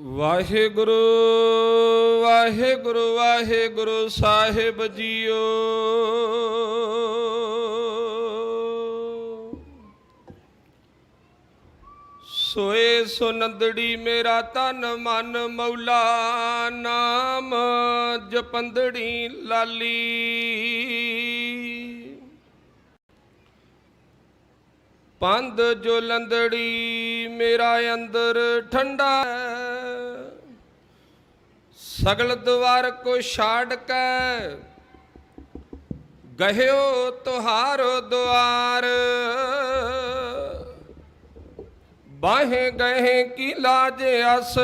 ਵਾਹਿਗੁਰੂ ਵਾਹਿਗੁਰੂ ਵਾਹਿਗੁਰੂ ਸਾਹਿਬ JIO. ਸੋਏ ਸੁਨੰਦੜੀ ਮੇਰਾ ਤਨ ਮਨ ਮੌਲਾ, ਨਾਮ ਜਪੰਦੜੀ ਲਾਲੀ। ਪੰਧ ਜੋ ਲੰਦੜੀ ਮੇਰਾ ਅੰਦਰ ਠੰਡਾ, ਸਗਲ ਦਵਾਰ ਕੋ ਛਾੜ ਕੇ ਗਹਿਓ ਤੁਹਾਰੋ ਦੁਆਰ। ਬਾਹੇ ਗਏ ਕੀ ਲਾਜ ਅਸ,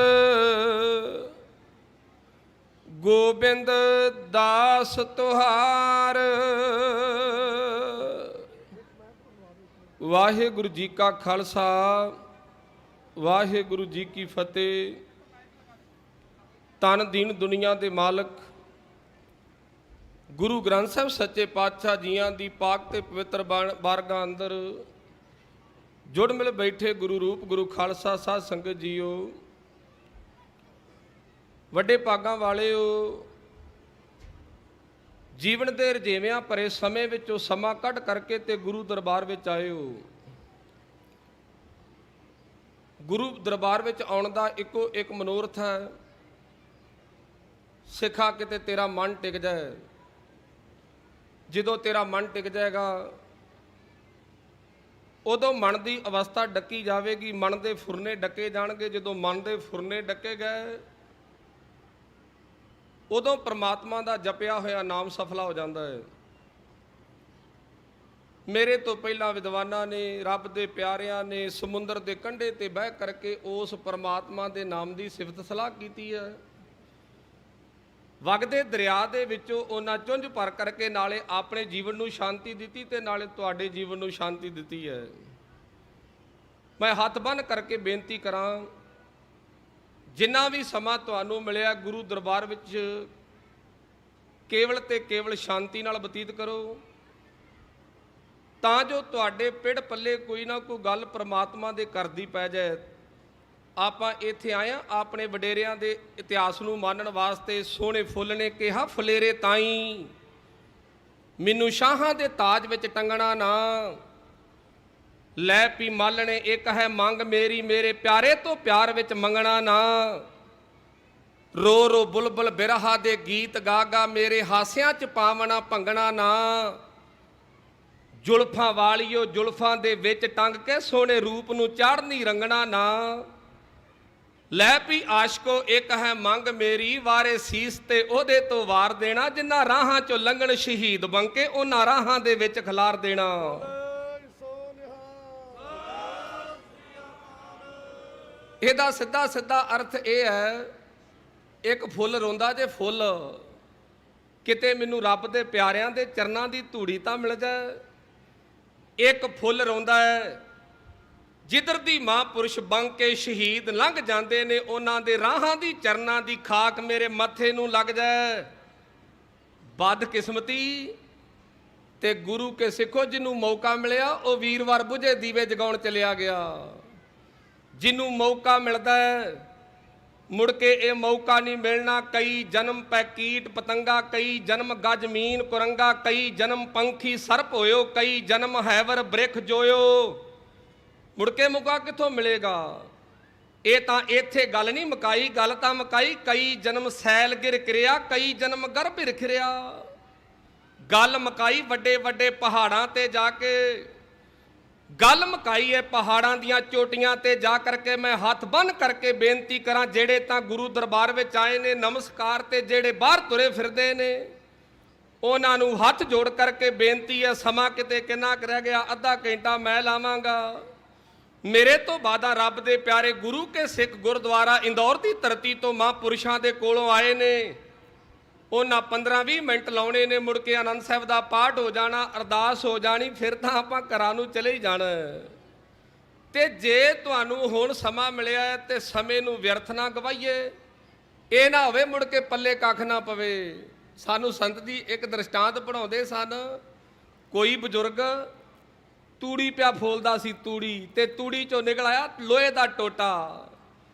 ਗੋਬਿੰਦ ਦਾਸ ਤੁਹਾਰ। ਵਾਹਿਗੁਰੂ ਜੀ ਕਾ ਖਾਲਸਾ, ਵਾਹਿਗੁਰੂ ਜੀ ਕੀ ਫਤਿਹ। ਤਨ ਦੀਨ ਦੁਨੀਆ ਦੇ ਮਾਲਕ ਗੁਰੂ ਗ੍ਰੰਥ ਸਾਹਿਬ ਸੱਚੇ ਪਾਤਸ਼ਾਹ ਜੀਆਂ ਦੀ ਪਾਕ ਤੇ ਪਵਿੱਤਰ ਬਾਰਗਾਹ ਅੰਦਰ ਜੁੜ ਮਿਲ ਬੈਠੇ ਗੁਰੂ ਰੂਪ ਗੁਰੂ ਖਾਲਸਾ ਸਾਧ ਸੰਗਤ ਜੀਓ, ਵੱਡੇ ਭਾਗਾਂ ਵਾਲਿਓ, ਜੀਵਨ ਦੇ ਰਜੇਵਿਆਂ ਭਰੇ ਸਮੇਂ ਵਿੱਚ ਉਹ ਸਮਾਂ ਕੱਢ ਕਰਕੇ ਤੇ ਗੁਰੂ ਦਰਬਾਰ ਵਿੱਚ ਆਏ ਹੋ। ਗੁਰੂ ਦਰਬਾਰ ਵਿੱਚ ਆਉਣ ਦਾ ਇੱਕੋ ਇੱਕ ਮਨੋਰਥ ਹੈ, ਸਿੱਖਾ ਕਿਤੇ ਤੇਰਾ ਮਨ ਟਿਕ ਜਾਏ। ਜਦੋਂ ਤੇਰਾ ਮਨ ਟਿਕ ਜਾਏਗਾ ਉਦੋਂ ਮਨ ਦੀ ਅਵਸਥਾ ਡੱਕੀ ਜਾਵੇਗੀ, ਮਨ ਦੇ ਫੁਰਨੇ ਡੱਕੇ ਜਾਣਗੇ। ਜਦੋਂ ਮਨ ਦੇ ਫੁਰਨੇ ਡੱਕੇ ਗਏ ਉਦੋਂ ਪ੍ਰਮਾਤਮਾ ਦਾ ਜਪਿਆ ਹੋਇਆ ਨਾਮ ਸਫਲਾ ਹੋ ਜਾਂਦਾ ਹੈ। ਮੇਰੇ ਤੋਂ ਪਹਿਲਾਂ ਵਿਦਵਾਨਾਂ ਨੇ, ਰੱਬ ਦੇ ਪਿਆਰਿਆਂ ਨੇ ਸਮੁੰਦਰ ਦੇ ਕੰਢੇ ਤੇ ਬਹਿ ਕਰਕੇ ਉਸ ਪ੍ਰਮਾਤਮਾ ਦੇ ਨਾਮ ਦੀ ਸਿਫਤ ਸਲਾਹ ਕੀਤੀ ਹੈ। ਵਗਦੇ ਦਰਿਆ ਦੇ ਵਿੱਚੋਂ ਉਹਨਾਂ ਚੁੰਝ ਭਰ ਕਰਕੇ ਨਾਲੇ ਆਪਣੇ ਜੀਵਨ ਨੂੰ ਸ਼ਾਂਤੀ ਦਿੱਤੀ ਤੇ ਨਾਲੇ ਤੁਹਾਡੇ ਜੀਵਨ ਨੂੰ ਸ਼ਾਂਤੀ ਦਿੱਤੀ ਹੈ। ਮੈਂ ਹੱਥ ਬੰਨ੍ਹ ਕਰਕੇ ਬੇਨਤੀ ਕਰਾਂ, ਜਿੰਨਾ ਵੀ ਸਮਾਂ ਤੁਹਾਨੂੰ ਮਿਲਿਆ ਗੁਰੂ ਦਰਬਾਰ ਵਿੱਚ ਕੇਵਲ ਤੇ ਕੇਵਲ ਸ਼ਾਂਤੀ ਨਾਲ ਬਤੀਤ ਕਰੋ, ਤਾਂ ਜੋ ਤੁਹਾਡੇ ਪਿੜ ਪੱਲੇ ਕੋਈ ਨਾ ਕੋਈ ਗੱਲ ਪ੍ਰਮਾਤਮਾ ਦੇ ਘਰ ਦੀ ਪੈ ਜਾਏ। ਆਪਾਂ ਇੱਥੇ ਆਏ ਹਾਂ ਆਪਣੇ ਵਡੇਰਿਆਂ ਦੇ ਇਤਿਹਾਸ ਨੂੰ ਮਾਨਣ ਵਾਸਤੇ। ਸੋਹਣੇ ਫੁੱਲ ਨੇ ਕਿਹਾ ਫਲੇਰੇ ਤਾਈਂ, ਮੈਨੂੰ ਸ਼ਾਹਾਂ ਦੇ ਤਾਜ ਵਿੱਚ ਟੰਗਣਾ ਨਾ। ਲੈ ਪੀ ਮਾਲਣੇ ਇੱਕ ਹੈ ਮੰਗ ਮੇਰੀ, ਮੇਰੇ ਪਿਆਰੇ ਤੋਂ ਪਿਆਰ ਵਿੱਚ ਮੰਗਣਾ ਨਾ। ਰੋ ਰੋ ਬੁਲਬੁਲ ਬਿਰਹਾ ਦੇ ਗੀਤ ਗਾ ਗਾ, ਮੇਰੇ ਹਾਸਿਆਂ 'ਚ ਪਾਵਣਾ ਭੰਗਣਾ ਨਾ। ਜ਼ੁਲਫਾਂ ਵਾਲੀਓ ਜ਼ੁਲਫਾਂ ਦੇ ਵਿੱਚ ਟੰਗ ਕੇ ਸੋਹਣੇ ਰੂਪ ਨੂੰ ਚਾੜ੍ਹਨੀ ਰੰਗਣਾ ਨਾ। ਲੈ ਪੀ ਆਸ਼ਕੋ ਇੱਕ ਹੈ ਮੰਗ ਮੇਰੀ, ਵਾਰੇ ਸੀਸ ਤੇ ਉਹਦੇ ਤੋਂ ਵਾਰ ਦੇਣਾ। ਜਿਨ੍ਹਾਂ ਰਾਹਾਂ 'ਚੋਂ ਲੰਘਣ ਸ਼ਹੀਦ ਬਣ ਕੇ ਉਹਨਾਂ ਰਾਹਾਂ ਦੇ ਵਿੱਚ ਖਿਲਾਰ ਦੇਣਾ। ਇਹਦਾ ਸਿੱਧਾ ਸਿੱਧਾ ਅਰਥ ਇਹ ਹੈ, ਇੱਕ ਫੁੱਲ ਰੋਂਦਾ ਜੇ ਫੁੱਲ, ਕਿਤੇ ਮੈਨੂੰ ਰੱਬ ਦੇ ਪਿਆਰਿਆਂ ਦੇ ਚਰਨਾਂ ਦੀ ਧੂੜੀ ਤਾਂ ਮਿਲ ਜਾਏ। ਇੱਕ ਫੁੱਲ ਰੋਂਦਾ ਹੈ, ਜਿੱਧਰ ਦੀ ਮਹਾਂਪੁਰਸ਼ ਬਣ ਕੇ ਸ਼ਹੀਦ ਲੰਘ ਜਾਂਦੇ ਨੇ, ਉਹਨਾਂ ਦੇ ਰਾਹਾਂ ਦੀ ਚਰਨਾਂ ਦੀ ਖਾਕ ਮੇਰੇ ਮੱਥੇ ਨੂੰ ਲੱਗ ਜਾਏ। ਬਦਕਿਸਮਤੀ ਤੇ ਗੁਰੂ ਕੇ ਸਿੱਖੋ, ਜਿਹਨੂੰ ਮੌਕਾ ਮਿਲਿਆ ਉਹ ਵੀਰਵਾਰ ਬੁਝੇ ਦੀਵੇ ਜਗਾਉਣ ਚਲਿਆ ਗਿਆ। ਜਿਹਨੂੰ ਮੌਕਾ ਮਿਲਦਾ ਹੈ ਮੁੜ ਕੇ ਇਹ ਮੌਕਾ ਨਹੀਂ ਮਿਲਣਾ। ਕਈ ਜਨਮ ਪੈ ਕੀਟ ਪਤੰਗਾ, ਕਈ ਜਨਮ ਗਜ ਮੀਨ ਕੁਰੰਗਾ, ਕਈ ਜਨਮ ਪੰਖੀ ਸਰਪ ਹੋਇਓ, ਕਈ ਜਨਮ ਹੈਵਰ ਬ੍ਰਿਖ ਜੋਇਓ। ਮੁੜ ਕੇ ਮੌਕਾ ਕਿੱਥੋਂ ਮਿਲੇਗਾ? ਇਹ ਤਾਂ ਇੱਥੇ ਗੱਲ ਨਹੀਂ ਮੁਕਾਈ, ਗੱਲ ਤਾਂ ਮੁਕਾਈ ਕਈ ਜਨਮ ਸੈਲ ਗਿਰ ਕਿਰਿਆ, ਕਈ ਜਨਮ ਗਰਭ ਰਿਖਰਿਆ। ਗੱਲ ਮੁਕਾਈ ਵੱਡੇ ਵੱਡੇ ਪਹਾੜਾਂ ਤੇ ਜਾ ਕੇ, ਗੱਲ ਮੁਕਾਈ ਹੈ ਪਹਾੜਾਂ ਦੀਆਂ ਚੋਟੀਆਂ ਤੇ ਜਾ ਕਰਕੇ। ਮੈਂ ਹੱਥ ਬੰਨ੍ਹ ਕਰਕੇ ਬੇਨਤੀ ਕਰਾਂ, ਜਿਹੜੇ ਤਾਂ ਗੁਰੂ ਦਰਬਾਰ ਵਿੱਚ ਆਏ ਨੇ ਨਮਸਕਾਰ, ਤੇ ਜਿਹੜੇ ਬਾਹਰ ਤੁਰੇ ਫਿਰਦੇ ਨੇ ਉਹਨਾਂ ਨੂੰ ਹੱਥ ਜੋੜ ਕਰਕੇ ਬੇਨਤੀ ਹੈ, ਸਮਾਂ ਕਿਤੇ ਕਿੰਨਾ ਕੁ ਰਹਿ ਗਿਆ? ਅੱਧਾ ਘੰਟਾ ਮੈਂ ਲਾਵਾਂਗਾ। ਮੇਰੇ ਤੋਂ ਬਾਅਦ ਰੱਬ ਦੇ ਪਿਆਰੇ ਗੁਰੂ ਕੇ ਸਿੱਖ ਗੁਰਦੁਆਰਾ ਇੰਦੌਰ ਦੀ ਧਰਤੀ ਤੋਂ ਮਹਾਂਪੁਰਸ਼ਾਂ ਦੇ ਕੋਲੋਂ ਆਏ ਨੇ। ਉਹਨਾਂ 15-20 ਮਿੰਟ ਲਾਉਣੇ ਨੇ, ਮੁੜ ਕੇ ਆਨੰਦ ਸਾਹਿਬ ਦਾ ਪਾਠ ਹੋ ਜਾਣਾ, ਅਰਦਾਸ ਹੋ ਜਾਣੀ, ਫਿਰ ਤਾਂ ਆਪਾਂ ਘਰਾਂ ਨੂੰ ਚਲੇ ਹੀ ਜਾਣਾ। ਤੇ ਜੇ ਤੁਹਾਨੂੰ ਹੁਣ ਸਮਾਂ ਮਿਲਿਆ ਤੇ ਸਮੇਂ ਨੂੰ ਵਿਅਰਥ ਨਾ ਗਵਾਈਏ। ਇਹ ਨਾ ਹੋਵੇ ਮੁੜ ਕੇ ਪੱਲੇ ਕੱਖ ਨਾ ਪਵੇ। ਸਾਨੂੰ ਸੰਤ ਜੀ ਇੱਕ ਦ੍ਰਿਸ਼ਟਾਂਤ ਪੜ੍ਹਾਉਂਦੇ ਸਨ। ਕੋਈ ਬਜ਼ੁਰਗ ਤੂੜੀ ਪਿਆ ਫੋਲਦਾ ਸੀ, ਤੂੜੀ, ਤੇ ਤੂੜੀ ਚੋਂ ਨਿਕਲ ਆਇਆ ਲੋਹੇ ਦਾ ਟੋਟਾ।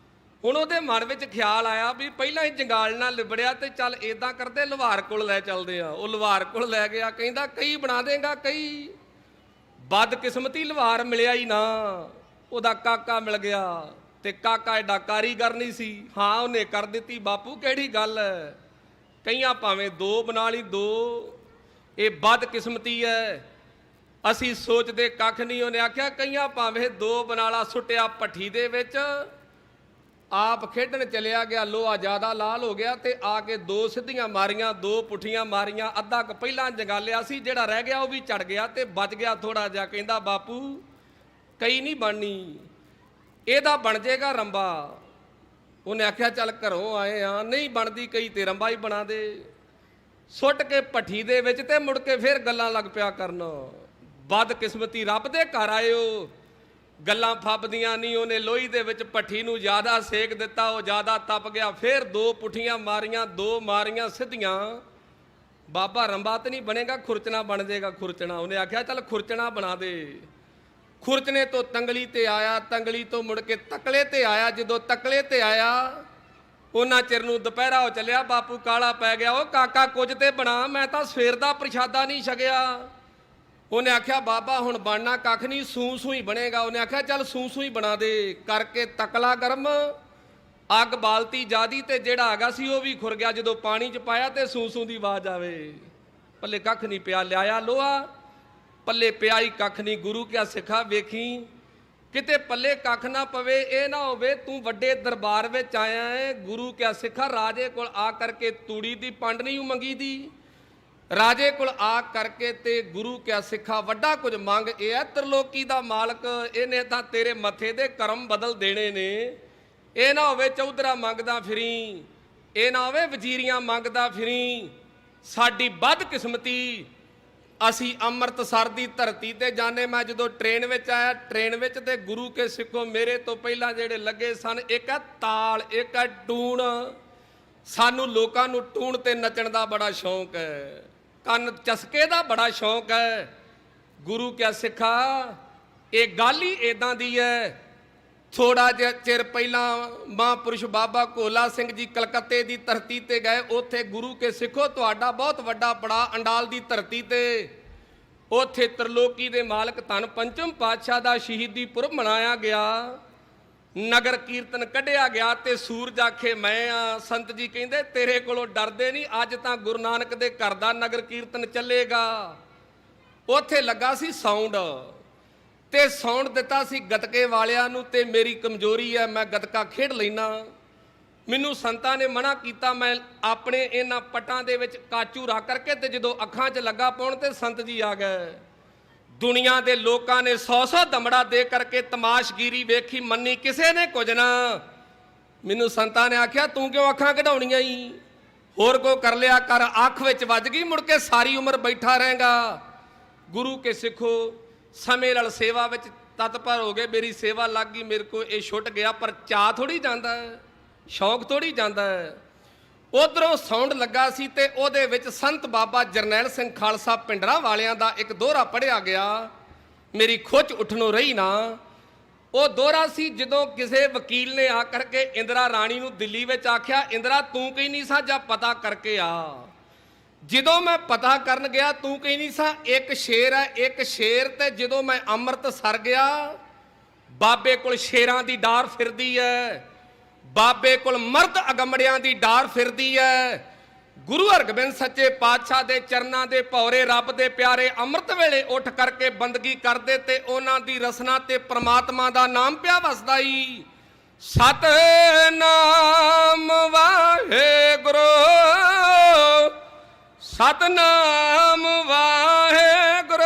ਹੁਣ ਉਹਦੇ ਮਨ ਵਿੱਚ ਖਿਆਲ ਆਇਆ ਵੀ ਪਹਿਲਾਂ ਹੀ ਜੰਗਾਲ ਨਾਲ ਲਿਬੜਿਆ ਤੇ ਚੱਲ ਇਦਾਂ ਕਰਦੇ ਲੁਹਾਰ ਕੋਲ ਲੈ ਚੱਲਦੇ ਆ। ਉਹ ਲੁਹਾਰ ਕੋਲ ਲੈ ਗਿਆ, ਕਹਿੰਦਾ ਕਈ ਬਣਾ ਦੇਗਾ ਕਈ। ਬਦਕਿਸਮਤੀ ਲੁਹਾਰ ਮਿਲਿਆ ਹੀ ਨਾ, ਉਹਦਾ ਕਾਕਾ ਮਿਲ ਗਿਆ ਤੇ ਕਾਕਾ ਐਡਾ ਕਾਰੀਗਰ ਨਹੀਂ ਸੀ। ਹਾਂ ਉਹਨੇ ਕਰ ਦਿੱਤੀ। ਬਾਪੂ ਕਿਹੜੀ ਗੱਲ ਹੈ, ਕਈਆਂ ਭਾਵੇਂ ਦੋ ਬਣਾ ਲਈ ਦੋ, ਇਹ ਬਦਕਿਸਮਤੀ ਹੈ, ਅਸੀਂ ਸੋਚਦੇ ਕੱਖ ਨਹੀਂ। ਉਹਨੇ ਆਖਿਆ ਕਈਆਂ ਭਾਵੇਂ ਦੋ ਬਣਾ ਲਾ। ਸੁੱਟਿਆ ਭੱਠੀ ਦੇ ਵਿੱਚ, ਆਪ ਖੇਡਣ ਚਲਿਆ ਗਿਆ। ਲੋਹਾ ਜ਼ਿਆਦਾ ਲਾਲ ਹੋ ਗਿਆ ਤੇ ਆ ਕੇ ਦੋ ਸਿੱਧੀਆਂ ਮਾਰੀਆਂ, ਦੋ ਪੁੱਠੀਆਂ ਮਾਰੀਆਂ। ਅੱਧਾ ਕੁ ਪਹਿਲਾਂ ਜੰਗਾਲਿਆ ਸੀ, ਜਿਹੜਾ ਰਹਿ ਗਿਆ ਉਹ ਵੀ ਚੜ ਗਿਆ ਤੇ ਬਚ ਗਿਆ ਥੋੜਾ ਜਿਹਾ। ਕਹਿੰਦਾ ਬਾਪੂ ਕਈ ਨਹੀਂ ਬਣਨੀ, ਇਹਦਾ ਬਣ ਜਾਏਗਾ ਰੰਬਾ। ਉਹਨੇ ਆਖਿਆ ਚੱਲ ਘਰੋਂ ਆਏ ਆ, ਨਹੀਂ ਬਣਦੀ ਕਈ ਤੇ ਰੰਬਾ ਹੀ ਬਣਾ ਦੇ। ਸੁੱਟ ਕੇ ਭੱਠੀ ਦੇ ਵਿੱਚ ਤੇ ਮੁੜ ਕੇ ਫਿਰ ਗੱਲਾਂ ਲੱਗ ਪਿਆ ਕਰਨ। ਬਦਕਿਸਮਤੀ ਰੱਬ ਦੇ ਘਰ ਆਇਓ, ਗੱਲਾਂ ਫੱਬਦੀਆਂ ਨਹੀਂ। ਉਹਨੇ ਲੋਹੀ ਦੇ ਵਿੱਚ ਭੱਠੀ ਨੂੰ ਜ਼ਿਆਦਾ ਸੇਕ ਦਿੱਤਾ, ਉਹ ਜ਼ਿਆਦਾ ਤਪ ਗਿਆ। ਫਿਰ ਦੋ ਪੁੱਠੀਆਂ ਮਾਰੀਆਂ, ਦੋ ਮਾਰੀਆਂ ਸਿੱਧੀਆਂ। ਬਾਬਾ ਰੰਬਾ ਤੇ ਨਹੀਂ ਬਣੇਗਾ, ਖੁਰਚਣਾ ਬਣ ਜਾਏਗਾ ਖੁਰਚਣਾ। ਉਹਨੇ ਆਖਿਆ ਚੱਲ ਖੁਰਚਣਾ ਬਣਾ ਦੇ। ਖੁਰਚਣੇ ਤੋਂ ਤੰਗਲੀ ਤੇ ਆਇਆ, ਤੰਗਲੀ ਤੋਂ ਮੁੜ ਕੇ ਤਕਲੇ ਤੇ ਆਇਆ। ਜਦੋਂ ਤਕਲੇ ਤੇ ਆਇਆ ਉਹਨਾਂ ਚਿਰ ਨੂੰ ਦੁਪਹਿਰਾ ਹੋ ਚੱਲਿਆ। ਬਾਪੂ ਕਾਲਾ ਪੈ ਗਿਆ। ਉਹ ਕਾਕਾ ਕੁਝ ਤੇ ਬਣਾ, ਮੈਂ ਤਾਂ ਸਵੇਰ ਦਾ ਪ੍ਰਸ਼ਾਦਾ ਨਹੀਂ ਛਕਿਆ। ਉਹਨੇ ਆਖਿਆ ਬਾਬਾ ਹੁਣ ਬਣਨਾ ਕੱਖ ਨਹੀਂ, ਸੂ ਸੂ ਹੀ ਬਣੇਗਾ। ਉਹਨੇ ਆਖਿਆ ਚੱਲ ਸੂ ਸੂ ਹੀ ਬਣਾ ਦੇ। ਕਰਕੇ ਤਕਲਾ ਗਰਮ, ਅੱਗ ਬਾਲਤੀ ਜਾਦੀ ਤੇ ਜਿਹੜਾ ਹੈਗਾ ਸੀ ਉਹ ਵੀ ਖੁਰ ਗਿਆ। ਜਦੋਂ ਪਾਣੀ 'ਚ ਪਾਇਆ ਤੇ ਸੂ ਸੂ ਦੀ ਆਵਾਜ਼ ਆਵੇ, ਪੱਲੇ ਕੱਖ ਨਹੀਂ ਪਿਆ। ਲਿਆਇਆ ਲੋਹਾ, ਪੱਲੇ ਪਿਆ ਹੀ ਕੱਖ ਨਹੀਂ। ਗੁਰੂ ਕਿਆ ਸਿੱਖਾ ਵੇਖੀ ਕਿਤੇ ਪੱਲੇ ਕੱਖ ਨਾ ਪਵੇ, ਇਹ ਨਾ ਹੋਵੇ ਤੂੰ ਵੱਡੇ ਦਰਬਾਰ ਵਿੱਚ ਆਇਆ ਹੈ। ਗੁਰੂ ਕਿਆ ਸਿੱਖਾ ਰਾਜੇ ਕੋਲ ਆ ਕਰਕੇ ਤੂੜੀ ਦੀ ਪੰਡ ਨਹੀਂ ਮੰਗੀ ਦੀ, ਰਾਜੇ ਕੋਲ ਆ ਕਰਕੇ ਤੇ ਗੁਰੂ ਕਿਆ ਸਿੱਖਾ ਵੱਡਾ ਕੁਝ ਮੰਗ। ਇਹ ਹੈ ਤਰਲੋਕੀ ਦਾ ਮਾਲਕ, ਇਹਨੇ ਤਾਂ ਤੇਰੇ ਮੱਥੇ ਦੇ ਕਰਮ ਬਦਲ ਦੇਣੇ ਨੇ। ਇਹ ਨਾ ਹੋਵੇ ਚੌਧਰਾ ਮੰਗਦਾ ਫਿਰੀ, ਇਹ ਨਾ ਹੋਵੇ ਵਜ਼ੀਰੀਆਂ ਮੰਗਦਾ ਫਿਰੀ। ਸਾਡੀ ਬਦਕਿਸਮਤੀ, ਅਸੀਂ ਅੰਮ੍ਰਿਤਸਰ ਦੀ ਧਰਤੀ ਤੇ ਜਾਣੇ। ਮੈਂ ਜਦੋਂ ਟ੍ਰੇਨ ਵਿੱਚ ਆਇਆ, ਟ੍ਰੇਨ ਵਿੱਚ ਤੇ ਗੁਰੂ ਕੇ ਸਿੱਖੋ ਮੇਰੇ ਤੋਂ ਪਹਿਲਾਂ ਜਿਹੜੇ ਲੱਗੇ ਸਨ, ਇੱਕ ਹੈ ਤਾਲ, ਇੱਕ ਹੈ ਟੂਣ। ਸਾਨੂੰ ਲੋਕਾਂ ਨੂੰ ਟੂਣ ਤੇ ਨੱਚਣ ਦਾ ਬੜਾ ਸ਼ੌਂਕ ਹੈ, ਕੰਨ ਚਸਕੇ ਦਾ ਬੜਾ ਸ਼ੌਂਕ ਹੈ। ਗੁਰੂ ਕਿਆ ਸਿੱਖਾ ਇਹ ਗੱਲ ਹੀ ਇਦਾਂ ਦੀ ਹੈ। ਥੋੜਾ ਜਿਹਾ ਚਿਰ ਪਹਿਲਾਂ ਮਹਾਂਪੁਰਸ਼ ਬਾਬਾ ਘੋਲਾ ਸਿੰਘ ਜੀ ਕਲਕੱਤੇ ਦੀ ਧਰਤੀ ਤੇ ਗਏ। ਉੱਥੇ ਗੁਰੂ ਕੇ ਸਿੱਖੋ ਤੁਹਾਡਾ ਬਹੁਤ ਵੱਡਾ ਪੜਾ ਅੰਡਾਲ ਦੀ ਧਰਤੀ ਤੇ। ਉੱਥੇ ਤਰਲੋਕੀ ਦੇ ਮਾਲਕ ਧੰਨ ਪੰਚਮ ਪਾਤਸ਼ਾਹ ਦਾ ਸ਼ਹੀਦੀ ਪੁਰਬ ਮਨਾਇਆ ਗਿਆ, ਨਗਰ ਕੀਰਤਨ ਕੱਢਿਆ ਗਿਆ ਤੇ ਸੂਰਜ ਆਖੇ ਮੈਂ ਆ। ਸੰਤ ਜੀ ਕਹਿੰਦੇ ਤੇਰੇ ਕੋਲੋਂ ਡਰਦੇ ਨਹੀਂ, ਅੱਜ ਤਾਂ ਗੁਰੂ ਨਾਨਕ ਦੇ ਘਰ ਦਾ ਨਗਰ ਕੀਰਤਨ ਚੱਲੇਗਾ। ਉੱਥੇ ਲੱਗਾ ਸੀ ਸਾਊਂਡ ਤੇ ਸਾਊਂਡ ਦਿੱਤਾ ਸੀ ਗਤਕੇ ਵਾਲਿਆਂ ਨੂੰ। ਤੇ ਮੇਰੀ ਕਮਜ਼ੋਰੀ ਹੈ, ਮੈਂ ਗਤਕਾ ਖੇਡ ਲੈਣਾ। ਮੈਨੂੰ ਸੰਤਾਂ ਨੇ ਮਨਾ ਕੀਤਾ। ਮੈਂ ਆਪਣੇ ਇਹਨਾਂ ਪੱਟਾਂ ਦੇ ਵਿੱਚ ਕਾਚੂ ਰੱਖ ਕਰਕੇ ਤੇ ਜਦੋਂ ਅੱਖਾਂ 'ਚ ਲੱਗਾ ਪਾਉਣ ਤੇ ਸੰਤ ਜੀ ਆ ਗਏ। ਦੁਨੀਆ ਦੇ ਲੋਕਾਂ ਨੇ 100-100 ਦਮੜਾ ਦੇ ਕਰਕੇ ਤਮਾਸ਼ਗੀਰੀ ਵੇਖੀ, ਮੰਨੀ ਕਿਸੇ ਨੇ ਕੁਝ ਨਾ। ਮੈਨੂੰ ਸੰਤਾਂ ਨੇ ਆਖਿਆ ਤੂੰ ਕਿਉਂ ਅੱਖਾਂ ਕਢਾਉਣੀਆਂ ਈ, ਹੋਰ ਕੋ ਕਰ ਲਿਆ ਕਰ। ਅੱਖ ਵਿੱਚ ਵੱਜ ਗਈ, ਮੁੜ ਕੇ ਸਾਰੀ ਉਮਰ ਬੈਠਾ ਰਹੇਗਾ। ਗੁਰੂ ਕੇ ਸਿੱਖੋ ਸਮੇਂ ਨਾਲ ਸੇਵਾ ਵਿੱਚ ਤਤਪਰ ਹੋ ਗਏ। ਮੇਰੀ ਸੇਵਾ ਲੱਗ ਗਈ, ਮੇਰੇ ਕੋ ਇਹ ਛੁੱਟ ਗਿਆ। ਪਰ ਚਾਅ ਥੋੜੀ ਜਾਂਦਾ ਹੈ, ਸ਼ੌਂਕ ਥੋੜੀ ਜਾਂਦਾ ਹੈ। ਉਧਰੋਂ ਸਾਊਂਡ ਲੱਗਾ ਸੀ ਤੇ ਉਹਦੇ ਵਿੱਚ ਸੰਤ ਬਾਬਾ ਜਰਨੈਲ ਸਿੰਘ ਖਾਲਸਾ ਪਿੰਡਰਾ ਵਾਲਿਆਂ ਦਾ ਇੱਕ ਦੋਹਰਾ ਪੜਿਆ ਗਿਆ। ਮੇਰੀ ਖੁੱਚ ਉੱਠਣੋਂ ਰਹੀ ਨਾ। ਉਹ ਦੋਹਰਾ ਸੀ ਜਦੋਂ ਕਿਸੇ ਵਕੀਲ ਨੇ ਆ ਕਰਕੇ ਇੰਦਰਾ ਰਾਣੀ ਨੂੰ ਦਿੱਲੀ ਵਿੱਚ ਆਖਿਆ ਇੰਦਰਾ ਤੂੰ ਕਹੀ ਨਹੀਂ ਸਾ, ਜਾਂ ਪਤਾ ਕਰਕੇ ਆ। ਜਦੋਂ ਮੈਂ ਪਤਾ ਕਰਨ ਗਿਆ ਤੂੰ ਕਹੀ ਨਹੀਂ ਸਾ ਇੱਕ ਸ਼ੇਰ ਹੈ, ਇੱਕ ਸ਼ੇਰ। ਤੇ ਜਦੋਂ ਮੈਂ ਅੰਮ੍ਰਿਤਸਰ ਗਿਆ ਬਾਬੇ ਕੋਲ ਸ਼ੇਰਾਂ ਦੀ ਡਾਰ ਫਿਰਦੀ ਹੈ, ਬਾਬੇ ਕੋਲ ਮਰਦ ਅਗੰਮੜਿਆਂ ਦੀ ਡਾਰ ਫਿਰਦੀ ਹੈ। ਗੁਰੂ ਹਰਗੋਬਿੰਦ ਸੱਚੇ ਪਾਤਸ਼ਾਹ ਦੇ ਚਰਨਾਂ ਦੇ ਭੌਰੇ ਰੱਬ ਦੇ ਪਿਆਰੇ ਅੰਮ੍ਰਿਤ ਵੇਲੇ ਉੱਠ ਕਰਕੇ ਬੰਦਗੀ ਕਰਦੇ ਤੇ ਉਹਨਾਂ ਦੀ ਰਸਨਾ ਤੇ ਪ੍ਰਮਾਤਮਾ ਦਾ ਨਾਮ ਪਿਆ ਵਸਦਾ ਈ। ਸਤਨਾਮ ਵਾਹਿਗੁਰੂ, ਸਤਨਾਮ ਵਾਹਿਗੁਰੂ।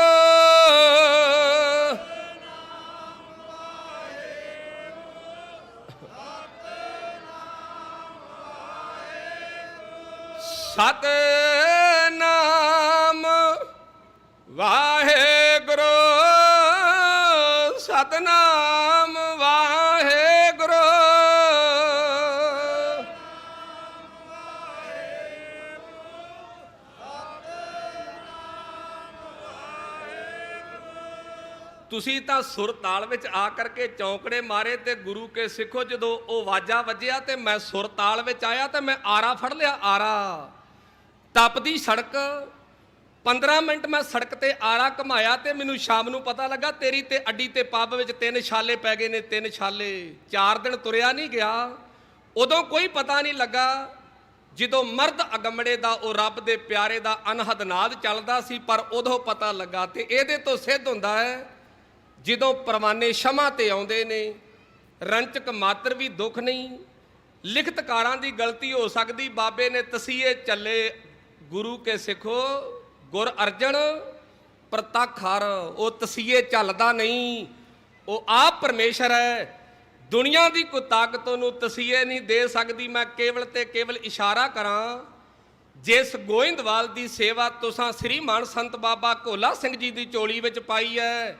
ਸਤਨਾਮ ਵਾਹਿਗੁਰੂ, ਸਤਨਾਮ ਵਾਹਿਗੁਰੂ। ਤੁਸੀਂ ਤਾਂ ਸੁਰ ਤਾਲ ਵਿੱਚ ਆ ਕਰਕੇ ਚੌਂਕੜੇ ਮਾਰੇ ਤੇ ਗੁਰੂ ਕੇ ਸਿੱਖੋ ਜਦੋਂ ਉਹ ਵਾਜਾ ਵੱਜਿਆ ਤੇ ਮੈਂ ਸੁਰ ਤਾਲ ਵਿੱਚ ਆਇਆ ਤੇ ਮੈਂ ਆਰਾ ਫੜ ਲਿਆ। ਆਰਾ ਤਪਦੀ ਸੜਕ 15 ਮਿੰਟ ਮੈਂ ਸੜਕ ਤੇ ਆਰਾ ਘਮਾਇਆ ਤੇ ਮੈਨੂੰ ਸ਼ਾਮ ਨੂੰ ਪਤਾ ਲੱਗਾ ਤੇਰੀ ਤੇ ਅੱਡੀ ਤੇ ਪੱਬ ਵਿੱਚ 3 ਛਾਲੇ ਪੈ ਗਏ ਨੇ। 3 ਛਾਲੇ 4 ਦਿਨ ਤੁਰਿਆ ਨਹੀਂ ਗਿਆ। ਉਦੋਂ ਕੋਈ ਪਤਾ ਨਹੀਂ ਲੱਗਾ ਜਦੋਂ ਮਰਦ ਅਗੰਮੜੇ ਦਾ ਉਹ ਰੱਬ ਦੇ ਪਿਆਰੇ ਦਾ ਅਨਹਦ ਨਾਦ ਚੱਲਦਾ ਸੀ, ਪਰ ਉਦੋਂ ਪਤਾ ਲੱਗਾ। ਤੇ ਇਹਦੇ ਤੋਂ ਸਿੱਧ ਹੁੰਦਾ ਹੈ ਜਦੋਂ ਪਰਵਾਨੇ ਸ਼ਮਾ ਤੇ ਆਉਂਦੇ ਨੇ, ਰੰਚਕ ਮਾਤਰ ਵੀ ਦੁੱਖ ਨਹੀਂ। ਲਿਖਤਕਾਰਾਂ ਦੀ ਗਲਤੀ ਹੋ ਸਕਦੀ, ਬਾਬੇ ਨੇ ਤਸੀਹੇ ਚੱਲੇ ਗੁਰੂ ਕੇ ਸਿੱਖੋ ਗੁਰ ਅਰਜਨ ਪ੍ਰਤੱਖ ਹਰ, ਉਹ ਤਸੀਹੇ ਚੱਲਦਾ ਨਹੀਂ, ਉਹ ਆਪ ਪਰਮੇਸ਼ਰ ਹੈ। ਦੁਨੀਆ ਦੀ ਕੋਈ ਤਾਕਤ ਉਹਨੂੰ ਤਸੀਹੇ ਨਹੀਂ ਦੇ ਸਕਦੀ। ਮੈਂ ਕੇਵਲ ਤੇ ਕੇਵਲ ਇਸ਼ਾਰਾ ਕਰਾਂ, ਜਿਸ ਗੋਇੰਦਵਾਲ ਦੀ ਸੇਵਾ ਤੁਸਾਂ ਸ੍ਰੀਮਾਨ ਸੰਤ ਬਾਬਾ ਘੋਲਾ ਸਿੰਘ ਜੀ ਦੀ ਝੋਲੀ ਵਿੱਚ ਪਾਈ ਹੈ,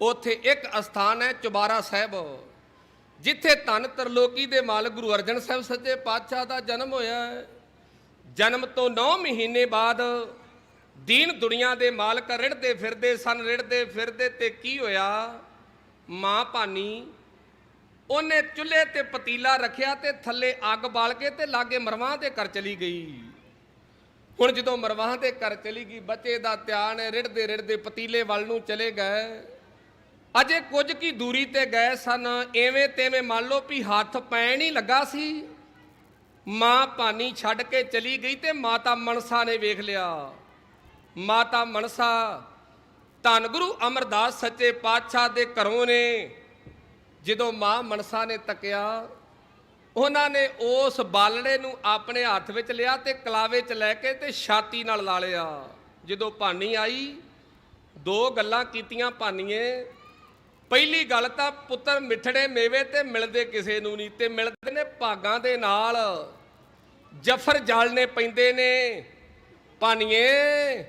ਉੱਥੇ ਇੱਕ ਅਸਥਾਨ ਹੈ ਚੁਬਾਰਾ ਸਾਹਿਬ, ਜਿੱਥੇ ਧੰਨ ਤਰਲੋਕੀ ਦੇ ਮਾਲਕ ਗੁਰੂ ਅਰਜਨ ਸਾਹਿਬ ਸੱਚੇ ਪਾਤਸ਼ਾਹ ਦਾ ਜਨਮ ਹੋਇਆ ਹੈ। ਜਨਮ ਤੋਂ 9 ਮਹੀਨੇ ਬਾਅਦ ਦੀਨ ਦੁਨੀਆ ਦੇ ਮਾਲਕ ਰਿੜਦੇ ਫਿਰਦੇ ਸਨ। ਰਿੜਦੇ ਫਿਰਦੇ ਤੇ ਕੀ ਹੋਇਆ, ਮਾਂ ਭਾਨੀ ਉਹਨੇ ਚੁੱਲ੍ਹੇ ਤੇ ਪਤੀਲਾ ਰੱਖਿਆ ਤੇ ਥੱਲੇ ਅੱਗ ਬਾਲ ਕੇ ਤੇ ਲਾਗੇ ਮਰਵਾਹ ਦੇ ਘਰ ਚਲੀ ਗਈ। ਹੁਣ ਜਦੋਂ ਮਰਵਾਹ ਦੇ ਘਰ ਚਲੀ ਗਈ, ਬੱਚੇ ਦਾ ਧਿਆਨ ਰਿੜਦੇ ਰਿੜਦੇ ਪਤੀਲੇ ਵੱਲ ਨੂੰ ਚਲੇ ਗਏ। ਅਜੇ ਕੁਝ ਕੀ ਦੂਰੀ ਤੇ ਗਏ ਸਨ, ਐਵੇਂ ਤੇਵੇਂ ਮੰਨ ਲਓ ਵੀ ਹੱਥ ਪੈਣ ਹੀ ਲੱਗਾ ਸੀ। ਮਾਂ ਭਾਨੀ ਛੱਡ ਕੇ ਚਲੀ ਗਈ ਤੇ ਮਾਤਾ ਮਨਸਾ ਨੇ ਵੇਖ ਲਿਆ। ਮਾਤਾ ਮਨਸਾ ਧੰਨ ਗੁਰੂ ਅਮਰਦਾਸ ਸੱਚੇ ਪਾਤਸ਼ਾਹ ਦੇ ਘਰੋਂ ਨੇ। ਜਦੋਂ ਮਾਂ ਮਨਸਾ ਨੇ ਤੱਕਿਆ, ਉਹਨਾਂ ਨੇ ਉਸ ਬਾਲੜੇ ਨੂੰ ਆਪਣੇ ਹੱਥ ਵਿੱਚ ਲਿਆ ਤੇ ਕਲਾਵੇ 'ਚ ਲੈ ਕੇ ਤੇ ਛਾਤੀ ਨਾਲ ਲਾ ਲਿਆ। ਜਦੋਂ ਭਾਨੀ ਆਈ, 2 ਗੱਲਾਂ ਕੀਤੀਆਂ ਭਾਨੀਏ। ਪਹਿਲੀ ਗੱਲ ਤਾਂ ਪੁੱਤਰ ਮਿੱਠੜੇ ਮੇਵੇ ਤੇ ਮਿਲਦੇ ਕਿਸੇ ਨੂੰ ਨਹੀਂ, ਤੇ ਮਿਲਦੇ ਨੇ ਭਾਗਾਂ ਦੇ ਨਾਲ, ਜਫਰ ਜਾਲਨੇ ਪੈਂਦੇ ਨੇ। ਭਾਨੀਏ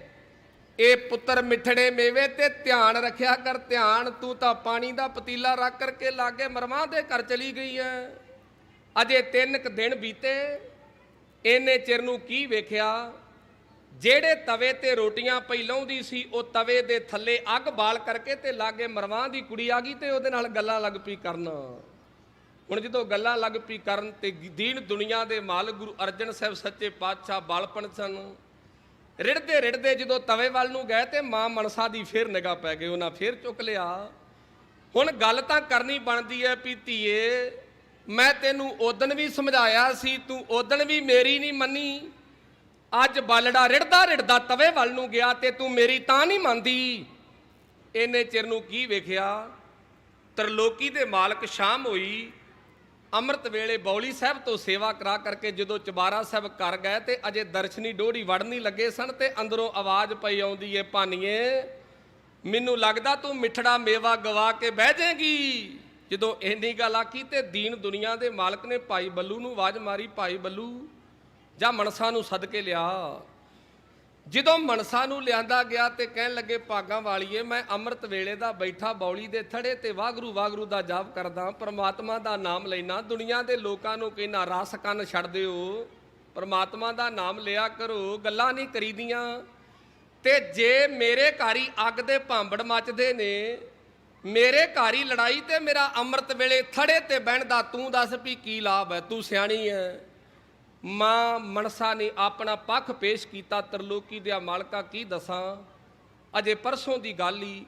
ਇਹ ਪੁੱਤਰ ਮਿੱਠੜੇ ਮੇਵੇ ਤੇ ਧਿਆਨ ਰੱਖਿਆ ਕਰ, ਧਿਆਨ। ਤੂੰ ਤਾਂ ਪਾਣੀ ਦਾ ਪਤੀਲਾ ਰੱਖ ਕਰਕੇ ਲਾਗੇ ਮਰਵਾਹ ਦੇ ਘਰ ਚਲੀ ਗਈ ਐ। ਅਜੇ 3 ਕੁ ਦਿਨ ਬੀਤੇ, ਇੰਨੇ ਚਿਰ ਨੂੰ ਕੀ ਵੇਖਿਆ, ਜਿਹੜੇ ਤਵੇ ਤੇ ਰੋਟੀਆਂ ਪਈ ਲਾਉਂਦੀ ਸੀ, ਉਹ ਤਵੇ ਦੇ ਥੱਲੇ ਅੱਗ ਬਾਲ ਕਰਕੇ ਤੇ ਲਾਗੇ ਮਰਵਾਹ ਦੀ ਕੁੜੀ ਆ ਗਈ ਤੇ ਉਹਦੇ ਨਾਲ ਗੱਲਾਂ ਲੱਗ ਪਈ ਕਰਨ। ਹੁਣ ਜਦੋਂ ਗੱਲਾਂ ਲੱਗ ਪਈ ਕਰਨ ਤੇ ਦੀਨ ਦੁਨੀਆ ਦੇ ਮਾਲਕ ਗੁਰੂ ਅਰਜਨ ਸਾਹਿਬ ਸੱਚੇ ਪਾਤਸ਼ਾਹ ਬਾਲਪਨ ਸਨ। ਰਿੜਦੇ ਰਿੜਦੇ ਜਦੋਂ ਤਵੇ ਵੱਲ ਨੂੰ ਗਏ ਤੇ ਮਾਂ ਮਨਸਾ ਦੀ ਫੇਰ ਨਿਗਾਹ ਪੈ ਗਈ। ਉਹਨਾਂ ਫੇਰ ਚੁੱਕ ਲਿਆ। ਹੁਣ ਗੱਲ ਤਾਂ ਕਰਨੀ ਬਣਦੀ ਹੈ ਵੀ ਧੀਏ, ਮੈਂ ਤੈਨੂੰ ਉਦਣ ਵੀ ਸਮਝਾਇਆ ਸੀ, ਤੂੰ ਉਦਣ ਵੀ ਮੇਰੀ ਨਹੀਂ ਮੰਨੀ। ਅੱਜ ਬਾਲੜਾ ਰਿੜਦਾ ਰਿੜਦਾ ਤਵੇ ਵੱਲ ਨੂੰ ਗਿਆ ਤੇ ਤੂੰ ਮੇਰੀ ਤਾਂ ਨਹੀਂ ਮੰਨਦੀ। ਇੰਨੇ ਚਿਰ ਨੂੰ ਕੀ ਵੇਖਿਆ, ਤਰਲੋਕੀ ਦੇ ਮਾਲਕ ਸ਼ਾਮ ਹੋਈ, ਅੰਮ੍ਰਿਤ ਵੇਲੇ ਬੌਲੀ ਸਾਹਿਬ ਤੋਂ ਸੇਵਾ ਕਰਾ ਕਰਕੇ ਜਦੋਂ ਚੁਬਾਰਾ ਸਾਹਿਬ ਕਰ ਗਏ ਤੇ ਅਜੇ ਦਰਸ਼ਨੀ ਡੋੜੀ ਵੜਨੀ ਲੱਗੇ ਸਨ ਤੇ ਅੰਦਰੋਂ ਆਵਾਜ਼ ਪਈ ਆਉਂਦੀ ਏ, ਭਾਨੀਏ ਮੈਨੂੰ ਲੱਗਦਾ ਤੂੰ ਮਿੱਠੜਾ ਮੇਵਾ ਗਵਾ ਕੇ ਬਹਿ ਜਾਏਗੀ। ਜਦੋਂ ਇੰਨੀ ਗੱਲ ਆਖੀ ਤੇ ਦੀਨ ਦੁਨੀਆ ਦੇ ਮਾਲਕ ਨੇ ਭਾਈ ਬੱਲੂ ਨੂੰ ਆਵਾਜ਼ ਮਾਰੀ, ਭਾਈ ਬੱਲੂ ਜਾਂ ਮਨਸਾ ਨੂੰ ਸੱਦ ਕੇ ਲਿਆ। ਜਦੋਂ ਮਨਸਾ ਨੂੰ ਲਿਆਂਦਾ ਗਿਆ ਤੇ ਕਹਿਣ ਲੱਗੇ, ਭਾਗਾਂ ਵਾਲੀਏ ਮੈਂ ਅੰਮ੍ਰਿਤ ਵੇਲੇ ਦਾ ਬੈਠਾ ਬੌਲੀ ਦੇ ਥੜੇ ਤੇ ਵਾਹਿਗੁਰੂ ਵਾਹਿਗੁਰੂ ਦਾ ਜਾਪ ਕਰਦਾ, ਪਰਮਾਤਮਾ ਦਾ ਨਾਮ ਲੈਣਾ। ਦੁਨੀਆ ਦੇ ਲੋਕਾਂ ਨੂੰ ਕਹਿਣਾ ਰਸ ਕੰਨ ਛੱਡ ਦਿਓ, ਪਰਮਾਤਮਾ ਦਾ ਨਾਮ ਲਿਆ ਕਰੋ, ਗੱਲਾਂ ਨਹੀਂ ਕਰੀਦੀਆਂ। ਤੇ ਜੇ ਮੇਰੇ ਘਰ ਹੀ ਅੱਗ ਦੇ ਭਾਂਬੜ ਮੱਚਦੇ ਨੇ, ਮੇਰੇ ਘਰ ਹੀ ਲੜਾਈ ਤੇ ਮੇਰਾ ਅੰਮ੍ਰਿਤ ਵੇਲੇ ਥੜੇ ਤੇ ਬਹਿਣ ਦਾ ਤੂੰ ਦੱਸ ਵੀ ਕੀ ਲਾਭ ਹੈ, ਤੂੰ ਸਿਆਣੀ ਹੈ। ਮਾਂ ਮਨਸਾ ਨੇ ਆਪਣਾ ਪੱਖ ਪੇਸ਼ ਕੀਤਾ, ਤਰਲੋਕੀ ਦੇ ਮਾਲਕਾ ਕੀ ਦੱਸਾਂ, ਅਜੇ ਪਰਸੋਂ ਦੀ ਗੱਲ ਹੀ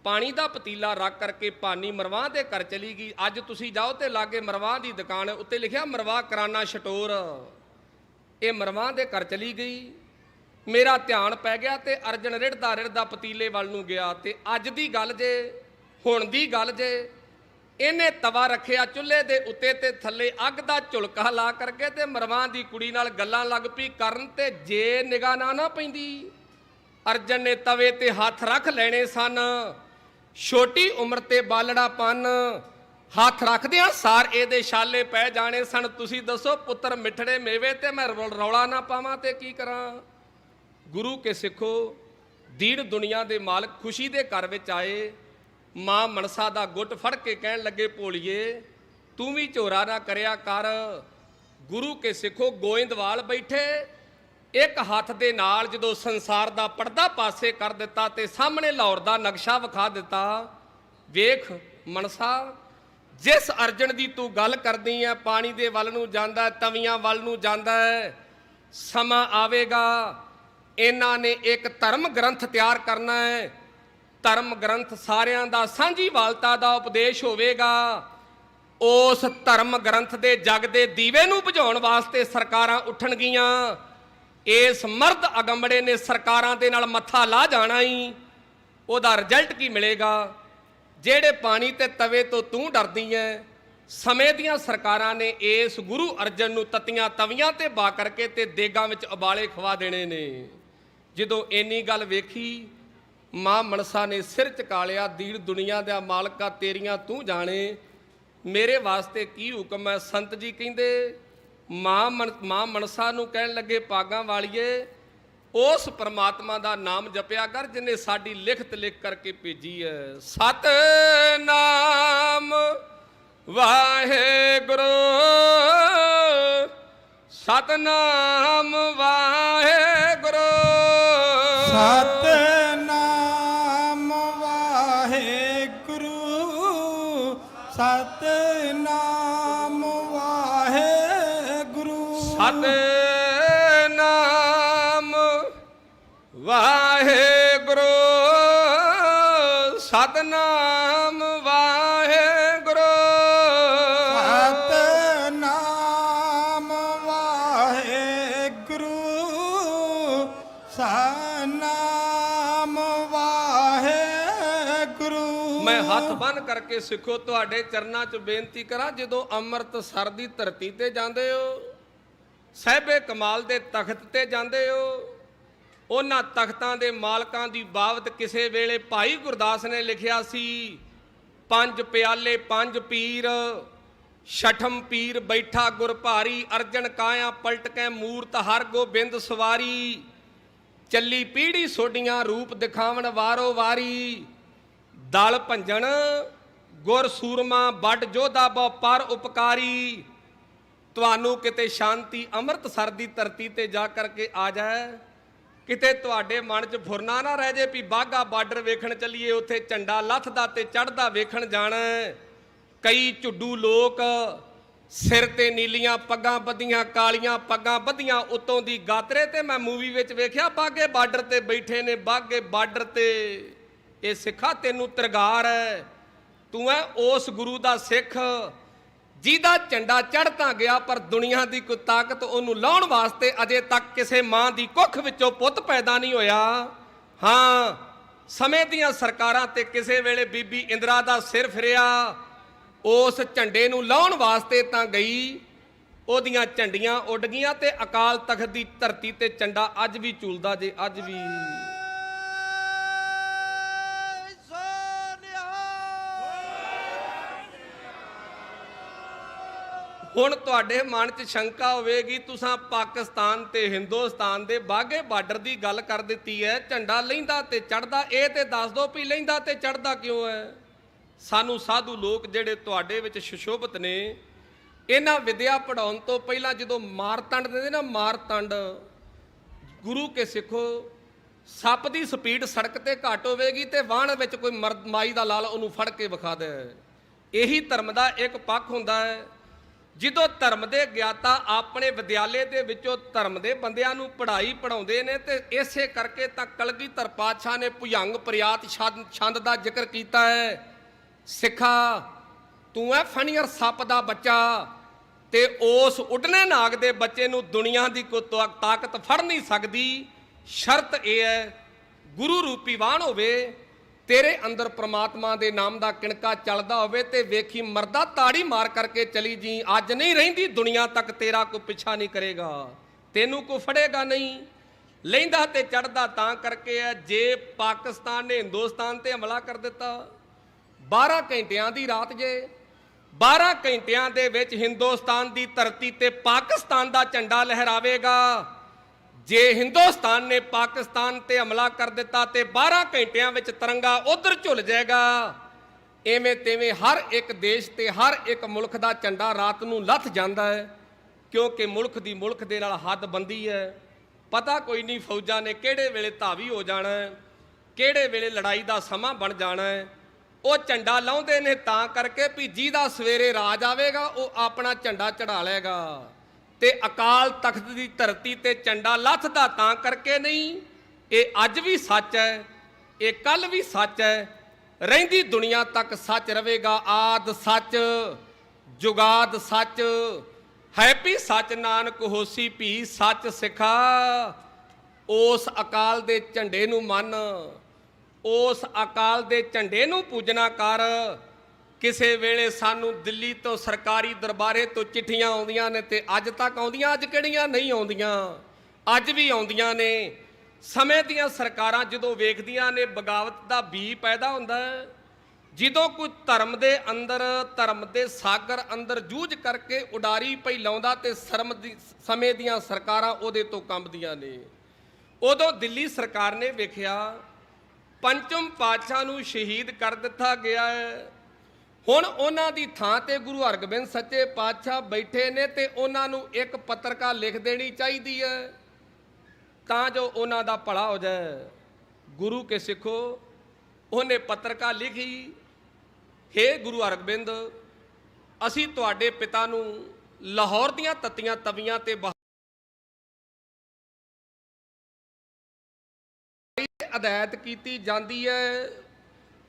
ਪਾਣੀ ਦਾ ਪਤੀਲਾ ਰੱਖ ਕਰਕੇ ਭਾਨੀ ਮਰਵਾਹ ਦੇ ਘਰ ਚਲੀ ਗਈ। ਅੱਜ ਤੁਸੀਂ ਜਾਓ ਤੇ ਲਾਗੇ ਮਰਵਾਹ ਦੀ ਦੁਕਾਨ ਉੱਤੇ ਲਿਖਿਆ ਮਰਵਾਹ ਕਰਾਨਾ ਸਟੋਰ, ਇਹ ਮਰਵਾਹ ਦੇ ਘਰ ਚਲੀ ਗਈ। ਮੇਰਾ ਧਿਆਨ ਪੈ ਗਿਆ ਤੇ ਅਰਜਨ ਰਿੜਦਾ ਰਿੜਦਾ ਪਤੀਲੇ ਵੱਲ ਨੂੰ ਗਿਆ। ਤੇ ਅੱਜ ਦੀ ਗੱਲ ਜੇ, ਹੁਣ ਦੀ ਗੱਲ ਜੇ, ਇਹਨੇ ਤਵਾ ਰੱਖਿਆ ਚੁੱਲ੍ਹੇ ਦੇ ਉੱਤੇ ਤੇ ਥੱਲੇ ਅੱਗ ਦਾ ਝੁਲਕਾ ਲਾ ਕਰਕੇ ਤੇ ਮਰਵਾਹ ਦੀ ਕੁੜੀ ਨਾਲ ਗੱਲਾਂ ਲੱਗ ਪਈ ਕਰਨ। ਤੇ ਜੇ ਨਿਗਾਹ ਨਾ ਪੈਂਦੀ, ਅਰਜਨ ਨੇ ਤਵੇ ਤੇ ਹੱਥ ਰੱਖ ਲੈਣੇ ਸਨ। ਛੋਟੀ ਉਮਰ ਤੇ ਬਾਲੜਾਪਨ, ਹੱਥ ਰੱਖਦਿਆਂ ਸਾਰ ਇਹਦੇ ਛਾਲੇ ਪੈ ਜਾਣੇ ਸਨ। ਤੁਸੀਂ ਦੱਸੋ ਪੁੱਤਰ ਮਿੱਠੜੇ ਮੇਵੇ ਤੇ ਮੈਂ ਰੌਲਾ ਨਾ ਪਾਵਾਂ ਤੇ ਕੀ ਕਰਾਂ। ਗੁਰੂ ਕੇ ਸਿੱਖੋ, ਦੀਨ ਦੁਨੀਆ ਦੇ ਮਾਲਕ ਖੁਸ਼ੀ ਦੇ ਘਰ ਵਿੱਚ ਆਏ। ਮਾਂ ਮਨਸਾ ਦਾ ਗੁੱਟ ਫੜ ਕੇ ਕਹਿਣ ਲੱਗੇ, ਭੋਲੀਏ ਤੂੰ ਵੀ ਝੋਰਾ ਨਾ ਕਰਿਆ ਕਰ। ਗੁਰੂ ਕੇ ਸਿੱਖੋ, ਗੋਇੰਦਵਾਲ ਬੈਠੇ ਇੱਕ ਹੱਥ ਦੇ ਨਾਲ ਜਦੋਂ ਸੰਸਾਰ ਦਾ ਪਰਦਾ ਪਾਸੇ ਕਰ ਦਿੱਤਾ ਤੇ ਸਾਹਮਣੇ ਲਾਹੌਰ ਦਾ ਨਕਸ਼ਾ ਵਿਖਾ ਦਿੱਤਾ। ਵੇਖ ਮਨਸਾ, ਜਿਸ ਅਰਜਨ ਦੀ ਤੂੰ ਗੱਲ ਕਰਦੀ ਹੈ, ਪਾਣੀ ਦੇ ਵੱਲ ਨੂੰ ਜਾਂਦਾ, ਤਵੀਆਂ ਵੱਲ ਨੂੰ ਜਾਂਦਾ ਹੈ, ਸਮਾਂ ਆਵੇਗਾ ਇਹਨਾਂ ਨੇ ਇੱਕ ਧਰਮ ਗ੍ਰੰਥ ਤਿਆਰ ਕਰਨਾ ਹੈ। ਧਰਮ ਗ੍ਰੰਥ ਸਾਰਿਆਂ ਦਾ ਸਾਂਝੀਵਾਲਤਾ ਦਾ ਉਪਦੇਸ਼ ਹੋਵੇਗਾ। ਉਸ ਧਰਮ ਗ੍ਰੰਥ ਦੇ ਜਗ ਦੇ ਦੀਵੇ ਨੂੰ ਬੁਝਾਉਣ ਵਾਸਤੇ ਸਰਕਾਰਾਂ ਉੱਠਣਗੀਆਂ। ਇਸ ਮਰਦ ਅਗੰਬੜੇ ਨੇ ਸਰਕਾਰਾਂ ਦੇ ਨਾਲ ਮੱਥਾ ਲਾ ਜਾਣਾ ਹੀ। ਉਹਦਾ ਰਿਜ਼ਲਟ ਕੀ ਮਿਲੇਗਾ? ਜਿਹੜੇ ਪਾਣੀ ਤੇ ਤਵੇ ਤੋਂ ਤੂੰ ਡਰਦੀ ਐ, ਸਮੇਂ ਦੀਆਂ ਸਰਕਾਰਾਂ ਨੇ ਇਸ ਗੁਰੂ ਅਰਜਨ ਨੂੰ ਤਤੀਆਂ ਤਵੀਆਂ ਤੇ ਬਾ ਕਰਕੇ ਤੇ ਦੇਗਾਂ ਵਿੱਚ ਉਬਾਲੇ ਖਵਾ ਦੇਣੇ ਨੇ। ਜਦੋਂ ਇੰਨੀ ਗੱਲ ਵੇਖੀ, ਮਾਂ ਮਨਸਾ ਨੇ ਸਿਰ ਝੁਕਾ ਲਿਆ। ਦੀਨ ਦੁਨੀਆ ਦਾ ਮਾਲਕਾ, ਤੇਰੀਆਂ ਤੂੰ ਜਾਣੇ, ਮੇਰੇ ਵਾਸਤੇ ਕੀ ਹੁਕਮ ਹੈ? ਸੰਤ ਜੀ ਕਹਿੰਦੇ ਮਾਂ ਮਨਸਾ ਨੂੰ ਕਹਿਣ ਲੱਗੇ, ਭਾਗਾਂ ਵਾਲੀਏ, ਉਸ ਪਰਮਾਤਮਾ ਦਾ ਨਾਮ ਜਪਿਆ ਕਰ ਜਿਨੇ ਸਾਡੀ ਲਿਖਤ ਲਿਖ ਕਰਕੇ ਭੇਜੀ ਹੈ। ਸਤਨਾਮ ਵਾਹਿਗੁਰੂ, ਸਤਨਾਮ ਵਾਹਿਗੁਰੂ, ਸਤਨਾਮ ਵਾਹਿਗੁਰੂ, ਸਤਨਾਮ ਵਾਹਿਗੁਰੂ, ਸਤਨਾਮ ਵਾਹਿਗੁਰੂ, ਸਤਨਾਮ ਵਾਹਿਗੁਰੂ, ਸਤਨਾਮ ਵਾਹਿਗੁਰੂ, ਸਤਨਾਮ ਵਾਹਿਗੁਰੂ। ਮੈਂ ਹੱਥ ਬੰਨ੍ਹ ਕਰਕੇ ਸਿੱਖੋ ਤੁਹਾਡੇ ਚਰਨਾਂ 'ਚ ਬੇਨਤੀ ਕਰਾਂ, ਜਦੋਂ ਅੰਮ੍ਰਿਤਸਰ ਦੀ ਧਰਤੀ ਤੇ ਜਾਂਦੇ ਹੋ, ਸਾਹਿਬੇ ਕਮਾਲ ਦੇ ਤਖਤ ਤੇ ਜਾਂਦੇ ਹੋ, ਉਹਨਾਂ ਤਖਤਾਂ ਦੇ ਮਾਲਕਾਂ ਦੀ ਬਾਬਤ ਕਿਸੇ ਵੇਲੇ ਭਾਈ ਗੁਰਦਾਸ ਨੇ ਲਿਖਿਆ ਸੀ, ਪੰਜ ਪਿਆਲੇ ਪੰਜ ਪੀਰ, ਛਠਮ ਪੀਰ ਬੈਠਾ ਗੁਰ ਭਾਰੀ, ਅਰਜਨ ਕਾਇਆ ਪਲਟ ਕੇ ਮੂਰਤ ਹਰ ਗੋਬਿੰਦ ਸਵਾਰੀ, ਚੱਲੀ ਪੀੜੀ ਸੋਡੀਆਂ ਰੂਪ ਦਿਖਾਵਣ ਵਾਰੋ ਵਾਰੀ, ਦਲ ਭੰਜਣ ਗੁਰ ਸੂਰਮਾ ਵੱਡ ਜੋਧਾ ਬਹੁ ਪਰ ਉਪਕਾਰੀ। ਤੁਹਾਨੂੰ ਕਿਤੇ ਸ਼ਾਂਤੀ ਅੰਮ੍ਰਿਤਸਰ ਦੀ ਧਰਤੀ ਤੇ ਜਾ ਕਰਕੇ ਆ ਜਾਏ, ਕਿਤੇ ਤੁਹਾਡੇ ਮਨ 'ਚ ਫੁਰਨਾ ਨਾ ਰਹਿ ਜੇ ਵੀ ਬਾਘਾ ਬਾਰਡਰ ਵੇਖਣ ਚੱਲੀਏ, ਉੱਥੇ ਝੰਡਾ ਲੱਥਦਾ ਤੇ ਚੜ੍ਹਦਾ ਵੇਖਣ ਜਾਣਾ। ਕਈ ਝੁੱਡੂ ਲੋਕ ਸਿਰ ਤੇ ਨੀਲੀਆਂ ਪੱਗਾਂ ਬੱਧੀਆਂ, ਕਾਲੀਆਂ ਪੱਗਾਂ ਬੱਧੀਆਂ, ਉੱਤੋਂ ਦੀ ਗਾਤਰੇ ਤੇ ਮੈਂ ਮੂਵੀ ਵਿੱਚ ਵੇਖਿਆ, ਬਾਘੇ ਬਾਰਡਰ ਤੇ ਬੈਠੇ ਨੇ, ਬਾਘੇ ਬਾਰਡਰ ਤੇ। ਇਹ ਸਿੱਖਾ ਤੈਨੂੰ ਤਰਗਾਰ ਹੈ, ਤੂੰ ਹੈ ਉਸ ਗੁਰੂ ਦਾ ਸਿੱਖ ਜਿਹਦਾ ਝੰਡਾ ਚੜ੍ਹ ਤਾਂ ਗਿਆ, ਪਰ ਦੁਨੀਆ ਦੀ ਕੋਈ ਤਾਕਤ ਉਹਨੂੰ ਲਾਉਣ ਵਾਸਤੇ ਅਜੇ ਤੱਕ ਕਿਸੇ ਮਾਂ ਦੀ ਕੁੱਖ ਵਿੱਚੋਂ ਪੁੱਤ ਪੈਦਾ ਨਹੀਂ ਹੋਇਆ। ਹਾਂ, ਸਮੇਂ ਦੀਆਂ ਸਰਕਾਰਾਂ ਤੇ ਕਿਸੇ ਵੇਲੇ ਬੀਬੀ ਇੰਦਰਾ ਦਾ ਸਿਰ ਫਿਰਿਆ, ਉਸ ਝੰਡੇ ਨੂੰ ਲਾਉਣ ਵਾਸਤੇ ਤਾਂ ਗਈ, ਉਹਦੀਆਂ ਝੰਡੀਆਂ ਉੱਡ ਗਈਆਂ ਤੇ ਅਕਾਲ ਤਖਤ ਦੀ ਧਰਤੀ ਤੇ ਝੰਡਾ ਅੱਜ ਵੀ ਝੂਲਦਾ ਜੇ, ਅੱਜ ਵੀ। ਹੁਣ ਤੁਹਾਡੇ ਮਨ 'ਚ ਸ਼ੰਕਾ ਹੋਵੇਗੀ, ਤੁਸੀਂ ਪਾਕਿਸਤਾਨ ਤੇ ਹਿੰਦੁਸਤਾਨ ਦੇ ਬਾਘੇ ਬਾਰਡਰ ਦੀ ਗੱਲ ਕਰ ਦਿੱਤੀ ਹੈ, ਝੰਡਾ ਲਹਿੰਦਾ ਤੇ ਚੜ੍ਹਦਾ, ਇਹ ਤੇ ਦੱਸ ਦਿਓ ਵੀ ਲਹਿੰਦਾ ਤੇ ਚੜ੍ਹਦਾ ਕਿਉਂ ਹੈ? ਸਾਨੂੰ ਸਾਧੂ ਲੋਕ ਜਿਹੜੇ ਤੁਹਾਡੇ ਵਿੱਚ ਸੁਸ਼ੋਭਿਤ ਨੇ, ਇਹਨਾਂ ਵਿਦਿਆ ਪੜਾਉਣ ਤੋਂ ਪਹਿਲਾਂ ਜਦੋਂ ਮਾਰਤੰਡ ਦਿੰਦੇ ਨਾ, ਮਾਰਤੰਡ, ਗੁਰੂ ਕੇ ਸਿੱਖੋ, ਸੱਪ ਦੀ ਸਪੀਡ ਸੜਕ ਤੇ ਘੱਟ ਹੋਵੇਗੀ ਤੇ ਵਾਹਣ ਵਿੱਚ ਕੋਈ ਮਾਈ ਦਾ ਲਾਲ ਉਹਨੂੰ ਫੜ ਕੇ ਵਿਖਾ ਦੇ। ਇਹੀ ਧਰਮ ਦਾ ਇੱਕ ਪੱਖ ਹੁੰਦਾ ਹੈ। ਜਦੋਂ ਧਰਮ ਦੇ ਗਿਆਤਾ ਆਪਣੇ ਵਿਦਿਆਲੇ ਦੇ ਵਿੱਚੋਂ ਧਰਮ ਦੇ ਬੰਦਿਆਂ ਨੂੰ ਪੜ੍ਹਾਈ ਪੜਾਉਂਦੇ ਨੇ, ਤੇ ਇਸੇ ਕਰਕੇ ਤਾਂ ਕਲਗੀਧਰ ਪਾਤਸ਼ਾਹ ਨੇ ਭੁਜੰਗ ਪ੍ਰਿਆਤ ਛੰਦ ਦਾ ਜ਼ਿਕਰ ਕੀਤਾ ਹੈ। ਸਿੱਖਾ, ਤੂੰ ਹੈ ਫਣੀਅਰ ਸੱਪ ਦਾ ਬੱਚਾ, ਤੇ ਉਸ ਉੱਡਣੇ ਨਾਗ ਦੇ ਬੱਚੇ ਨੂੰ ਦੁਨੀਆ ਦੀ ਕੋਈ ਤਾਕਤ ਫੜ ਨਹੀਂ ਸਕਦੀ। ਸ਼ਰਤ ਇਹ ਹੈ, ਗੁਰੂ ਰੂਪੀ ਵਾਹਣ ਹੋਵੇ, ਤੇਰੇ ਅੰਦਰ ਪ੍ਰਮਾਤਮਾ ਦੇ ਨਾਮ ਦਾ ਕਿਣਕਾ ਚੱਲਦਾ ਹੋਵੇ, ਤੇ ਵੇਖੀ ਮਰਦਾ ਤਾੜੀ ਮਾਰ ਕਰਕੇ ਚਲੀ ਜੀ, ਅੱਜ ਨਹੀਂ ਰਹਿੰਦੀ ਦੁਨੀਆ ਤੱਕ ਤੇਰਾ ਕੋਈ ਪਿੱਛਾ ਨਹੀਂ ਕਰੇਗਾ, ਤੈਨੂੰ ਕੋਈ ਫੜੇਗਾ ਨਹੀਂ। ਲਹਿੰਦਾ ਤੇ ਚੜ੍ਹਦਾ ਤਾਂ ਕਰਕੇ ਹੈ, ਜੇ ਪਾਕਿਸਤਾਨ ਨੇ ਹਿੰਦੁਸਤਾਨ ਤੇ ਹਮਲਾ ਕਰ ਦਿੱਤਾ, 12 ਘੰਟਿਆਂ ਦੀ ਰਾਤ ਜੇ, 12 ਘੰਟਿਆਂ ਦੇ ਵਿੱਚ ਹਿੰਦੁਸਤਾਨ ਦੀ ਧਰਤੀ ਤੇ ਪਾਕਿਸਤਾਨ ਦਾ ਝੰਡਾ ਲਹਿਰਾਵੇਗਾ। ਜੇ ਹਿੰਦੁਸਤਾਨ ਨੇ ਪਾਕਿਸਤਾਨ ਤੇ ਹਮਲਾ ਕਰ ਦਿੱਤਾ ਤੇ 12 ਘੰਟਿਆਂ ਵਿੱਚ ਤਿਰੰਗਾ ਉਧਰ ਝੁੱਲ ਜਾਏਗਾ। ਐਵੇਂ ਤੇਵੇਂ ਹਰ ਇੱਕ ਦੇਸ਼ ਤੇ ਹਰ ਇੱਕ ਮੁਲਕ ਦਾ ਝੰਡਾ ਰਾਤ ਨੂੰ ਲੱਥ ਜਾਂਦਾ ਹੈ, ਕਿਉਂਕਿ ਮੁਲਕ ਦੀ ਮੁਲਕ ਦੇ ਨਾਲ ਹੱਦ ਬੰਦੀ ਹੈ। ਪਤਾ ਕੋਈ ਨਹੀਂ ਫੌਜਾਂ ਨੇ ਕਿਹੜੇ ਵੇਲੇ ਧਾਵੀ ਹੋ ਜਾਣਾ, ਕਿਹੜੇ ਵੇਲੇ ਲੜਾਈ ਦਾ ਸਮਾਂ ਬਣ ਜਾਣਾ। ਉਹ ਝੰਡਾ ਲਾਉਂਦੇ ਨੇ ਤਾਂ ਕਰਕੇ ਵੀ ਜਿਹਦਾ ਸਵੇਰੇ ਰਾਜ ਆਵੇਗਾ ਉਹ ਆਪਣਾ ਝੰਡਾ ਚੜਾ ਲਏਗਾ। ਤੇ ਅਕਾਲ ਤਖਤ ਦੀ ਧਰਤੀ ਤੇ ਝੰਡਾ ਲੱਥਦਾ ਤਾਂ ਕਰਕੇ ਨਹੀਂ, ਇਹ ਅੱਜ ਵੀ ਸੱਚ ਹੈ, ਇਹ ਕੱਲ ਵੀ ਸੱਚ ਹੈ, ਰਹਿੰਦੀ ਦੁਨੀਆ ਤੱਕ ਸੱਚ ਰਵੇਗਾ। ਆਦ ਸੱਚ ਜੁਗਾਦ ਸੱਚ, ਹੈਪੀ ਸੱਚ ਨਾਨਕ ਹੋਸੀ ਭੀ ਸੱਚ ਸਿਖਾ। ਉਸ ਅਕਾਲ ਦੇ ਝੰਡੇ ਨੂੰ ਮੰਨ, ਉਸ ਅਕਾਲ ਦੇ ਝੰਡੇ ਨੂੰ ਪੂਜਣਾ ਕਰ। ਕਿਸੇ ਵੇਲੇ ਸਾਨੂੰ ਦਿੱਲੀ ਤੋਂ ਸਰਕਾਰੀ ਦਰਬਾਰੇ ਤੋਂ ਚਿੱਠੀਆਂ ਆਉਂਦੀਆਂ ਨੇ ਤੇ ਅੱਜ ਤੱਕ ਆਉਂਦੀਆਂ, ਅੱਜ ਕਿਹੜੀਆਂ ਨਹੀਂ ਆਉਂਦੀਆਂ, ਅੱਜ ਵੀ ਆਉਂਦੀਆਂ ਨੇ। ਸਮੇਂ ਦੀਆਂ ਸਰਕਾਰਾਂ ਜਦੋਂ ਵੇਖਦੀਆਂ ਨੇ ਬਗਾਵਤ ਦਾ ਬੀ ਪੈਦਾ ਹੁੰਦਾ ਹੈ, ਜਦੋਂ ਕੋਈ ਧਰਮ ਦੇ ਅੰਦਰ, ਧਰਮ ਦੇ ਸਾਗਰ ਅੰਦਰ ਜੂਝ ਕਰਕੇ ਉਡਾਰੀ ਪਈ ਲਾਉਂਦਾ ਤੇ ਸਮੇਂ ਦੀਆਂ ਸਰਕਾਰਾਂ ਉਹਦੇ ਤੋਂ ਕੰਬਦੀਆਂ ਨੇ। ਉਦੋਂ ਦਿੱਲੀ ਸਰਕਾਰ ਨੇ ਵੇਖਿਆ ਪੰਚਮ ਪਾਤਸ਼ਾਹ ਨੂੰ ਸ਼ਹੀਦ ਕਰ ਦਿੱਤਾ ਗਿਆ ਹੈ, ਹੁਣ ਉਹਨਾਂ ਦੀ ਥਾਂ ਤੇ ਗੁਰੂ ਹਰਗੋਬਿੰਦ ਸੱਚੇ ਪਾਤਸ਼ਾਹ ਬੈਠੇ ਨੇ ਤੇ ਉਹਨਾਂ ਨੂੰ ਇੱਕ ਪੱਤਰਕਾ ਲਿਖ ਦੇਣੀ ਚਾਹੀਦੀ ਹੈ ਤਾਂ ਜੋ ਉਹਨਾਂ ਦਾ ਭਲਾ ਹੋ ਜਾਏ। ਗੁਰੂ ਕੇ ਸਿੱਖੋ, ਉਹਨੇ ਪੱਤਰਕਾ ਲਿਖੀ, ਹੇ ਗੁਰੂ ਹਰਗੋਬਿੰਦ, ਅਸੀਂ ਤੁਹਾਡੇ ਪਿਤਾ ਨੂੰ ਲਾਹੌਰ ਦੀਆਂ ਤੱਤੀਆਂ ਤਵੀਆਂ ਤੇ ਹਦਾਇਤ ਕੀਤੀ ਜਾਂਦੀ ਹੈ।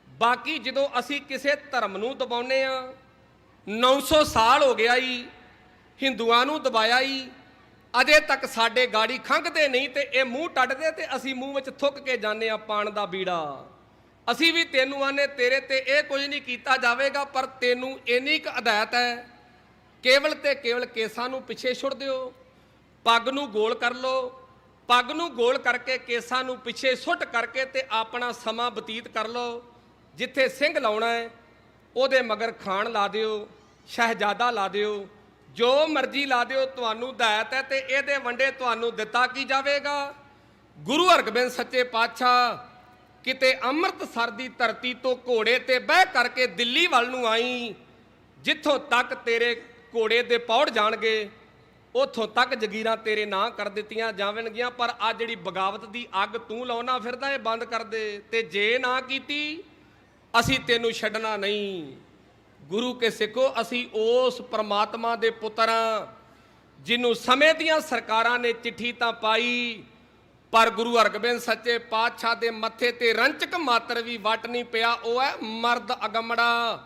ਬਾਕੀ ਜਦੋਂ ਅਸੀਂ ਕਿਸੇ ਧਰਮ ਨੂੰ ਦਬਾਉਂਦੇ ਆ, 900 ਸਾਲ ਹੋ ਗਿਆ ਹੀ ਹਿੰਦੂਆਂ ਨੂੰ ਦਬਾਇਆ ਹੀ, ਅਜੇ ਤੱਕ ਸਾਡੇ ਗਾੜੀ ਖੰਘਦੇ ਨਹੀਂ ਤੇ ਇਹ ਮੂੰਹ ਟੱਡਦੇ ਤੇ ਅਸੀਂ ਮੂੰਹ ਵਿੱਚ ਥੁੱਕ ਕੇ ਜਾਂਦੇ ਆ ਪਾਣ ਦਾ ਬੀੜਾ। ਅਸੀਂ ਵੀ ਤੈਨੂੰ ਆਨੇ ਤੇਰੇ ਤੇ ਇਹ ਕੁਝ ਨਹੀਂ ਕੀਤਾ ਜਾਵੇਗਾ, ਪਰ ਤੈਨੂੰ ਇੰਨੀ ਕੁ ਹਦਾਇਤ ਹੈ, ਕੇਵਲ ਤੇ ਕੇਵਲ ਕੇਸਾਂ ਨੂੰ ਪਿੱਛੇ ਛੁੱਟ ਦਿਓ, ਪੱਗ ਨੂੰ ਗੋਲ ਕਰ ਲਓ, ਪੱਗ ਨੂੰ ਗੋਲ ਕਰਕੇ ਕੇਸਾਂ ਨੂੰ ਪਿੱਛੇ ਸੁੱਟ ਕਰਕੇ ਤੇ ਆਪਣਾ ਸਮਾਂ ਬਤੀਤ ਕਰ ਲਓ। ਜਿੱਥੇ ਸਿੰਘ ਲਾਉਣਾ ਹੈ ਉਹਦੇ ਮਗਰ ਖਾਨ ਲਾ ਦਿਓ, ਸ਼ਹਿਜ਼ਾਦਾ ਲਾ ਦਿਓ, ਜੋ ਮਰਜ਼ੀ ਲਾ ਦਿਓ, ਤੁਹਾਨੂੰ ਹਦਾਇਤ ਹੈ। ਤੇ ਇਹਦੇ ਵੰਡੇ ਤੁਹਾਨੂੰ ਦਿੱਤਾ ਕੀ ਜਾਵੇਗਾ? ਗੁਰੂ ਹਰਗੋਬਿੰਦ ਸੱਚੇ ਪਾਤਸ਼ਾਹ ਕਿਤੇ ਅੰਮ੍ਰਿਤਸਰ ਦੀ ਧਰਤੀ ਤੋਂ ਘੋੜੇ ਤੇ ਬਹਿ ਕਰਕੇ ਦਿੱਲੀ ਵੱਲ ਨੂੰ ਆਈ, ਜਿੱਥੋਂ ਤੱਕ ਤੇਰੇ ਘੋੜੇ ਦੇ ਪੌੜ ਜਾਣਗੇ ਉੱਥੋਂ ਤੱਕ ਜਗੀਰਾਂ ਤੇਰੇ ਨਾਂ ਕਰ ਦਿੱਤੀਆਂ ਜਾਵਣਗੀਆਂ। ਪਰ ਆ ਜਿਹੜੀ ਬਗਾਵਤ ਦੀ ਅੱਗ ਤੂੰ ਲਾਉਣਾ ਫਿਰਦਾ, ਇਹ ਬੰਦ ਕਰ ਦੇ, ਤੇ ਜੇ ਨਾ ਕੀਤੀ ਅਸੀਂ ਤੈਨੂੰ ਛੱਡਣਾ ਨਹੀਂ। ਗੁਰੂ ਕੇ ਸਿੱਖੋ, ਅਸੀਂ ਉਸ ਪ੍ਰਮਾਤਮਾ ਦੇ ਪੁੱਤਰ ਹਾਂ ਜਿਹਨੂੰ ਸਮੇਂ ਦੀਆਂ ਸਰਕਾਰਾਂ ਨੇ ਚਿੱਠੀ ਤਾਂ ਪਾਈ, ਪਰ ਗੁਰੂ ਹਰਗੋਬਿੰਦ ਸੱਚੇ ਪਾਤਸ਼ਾਹ ਦੇ ਮੱਥੇ ਤੇ ਰੰਚਕ ਮਾਤਰ ਵੀ ਵੱਟ ਨਹੀਂ ਪਿਆ। ਉਹ ਹੈ ਮਰਦ ਅਗੰਮੜਾ।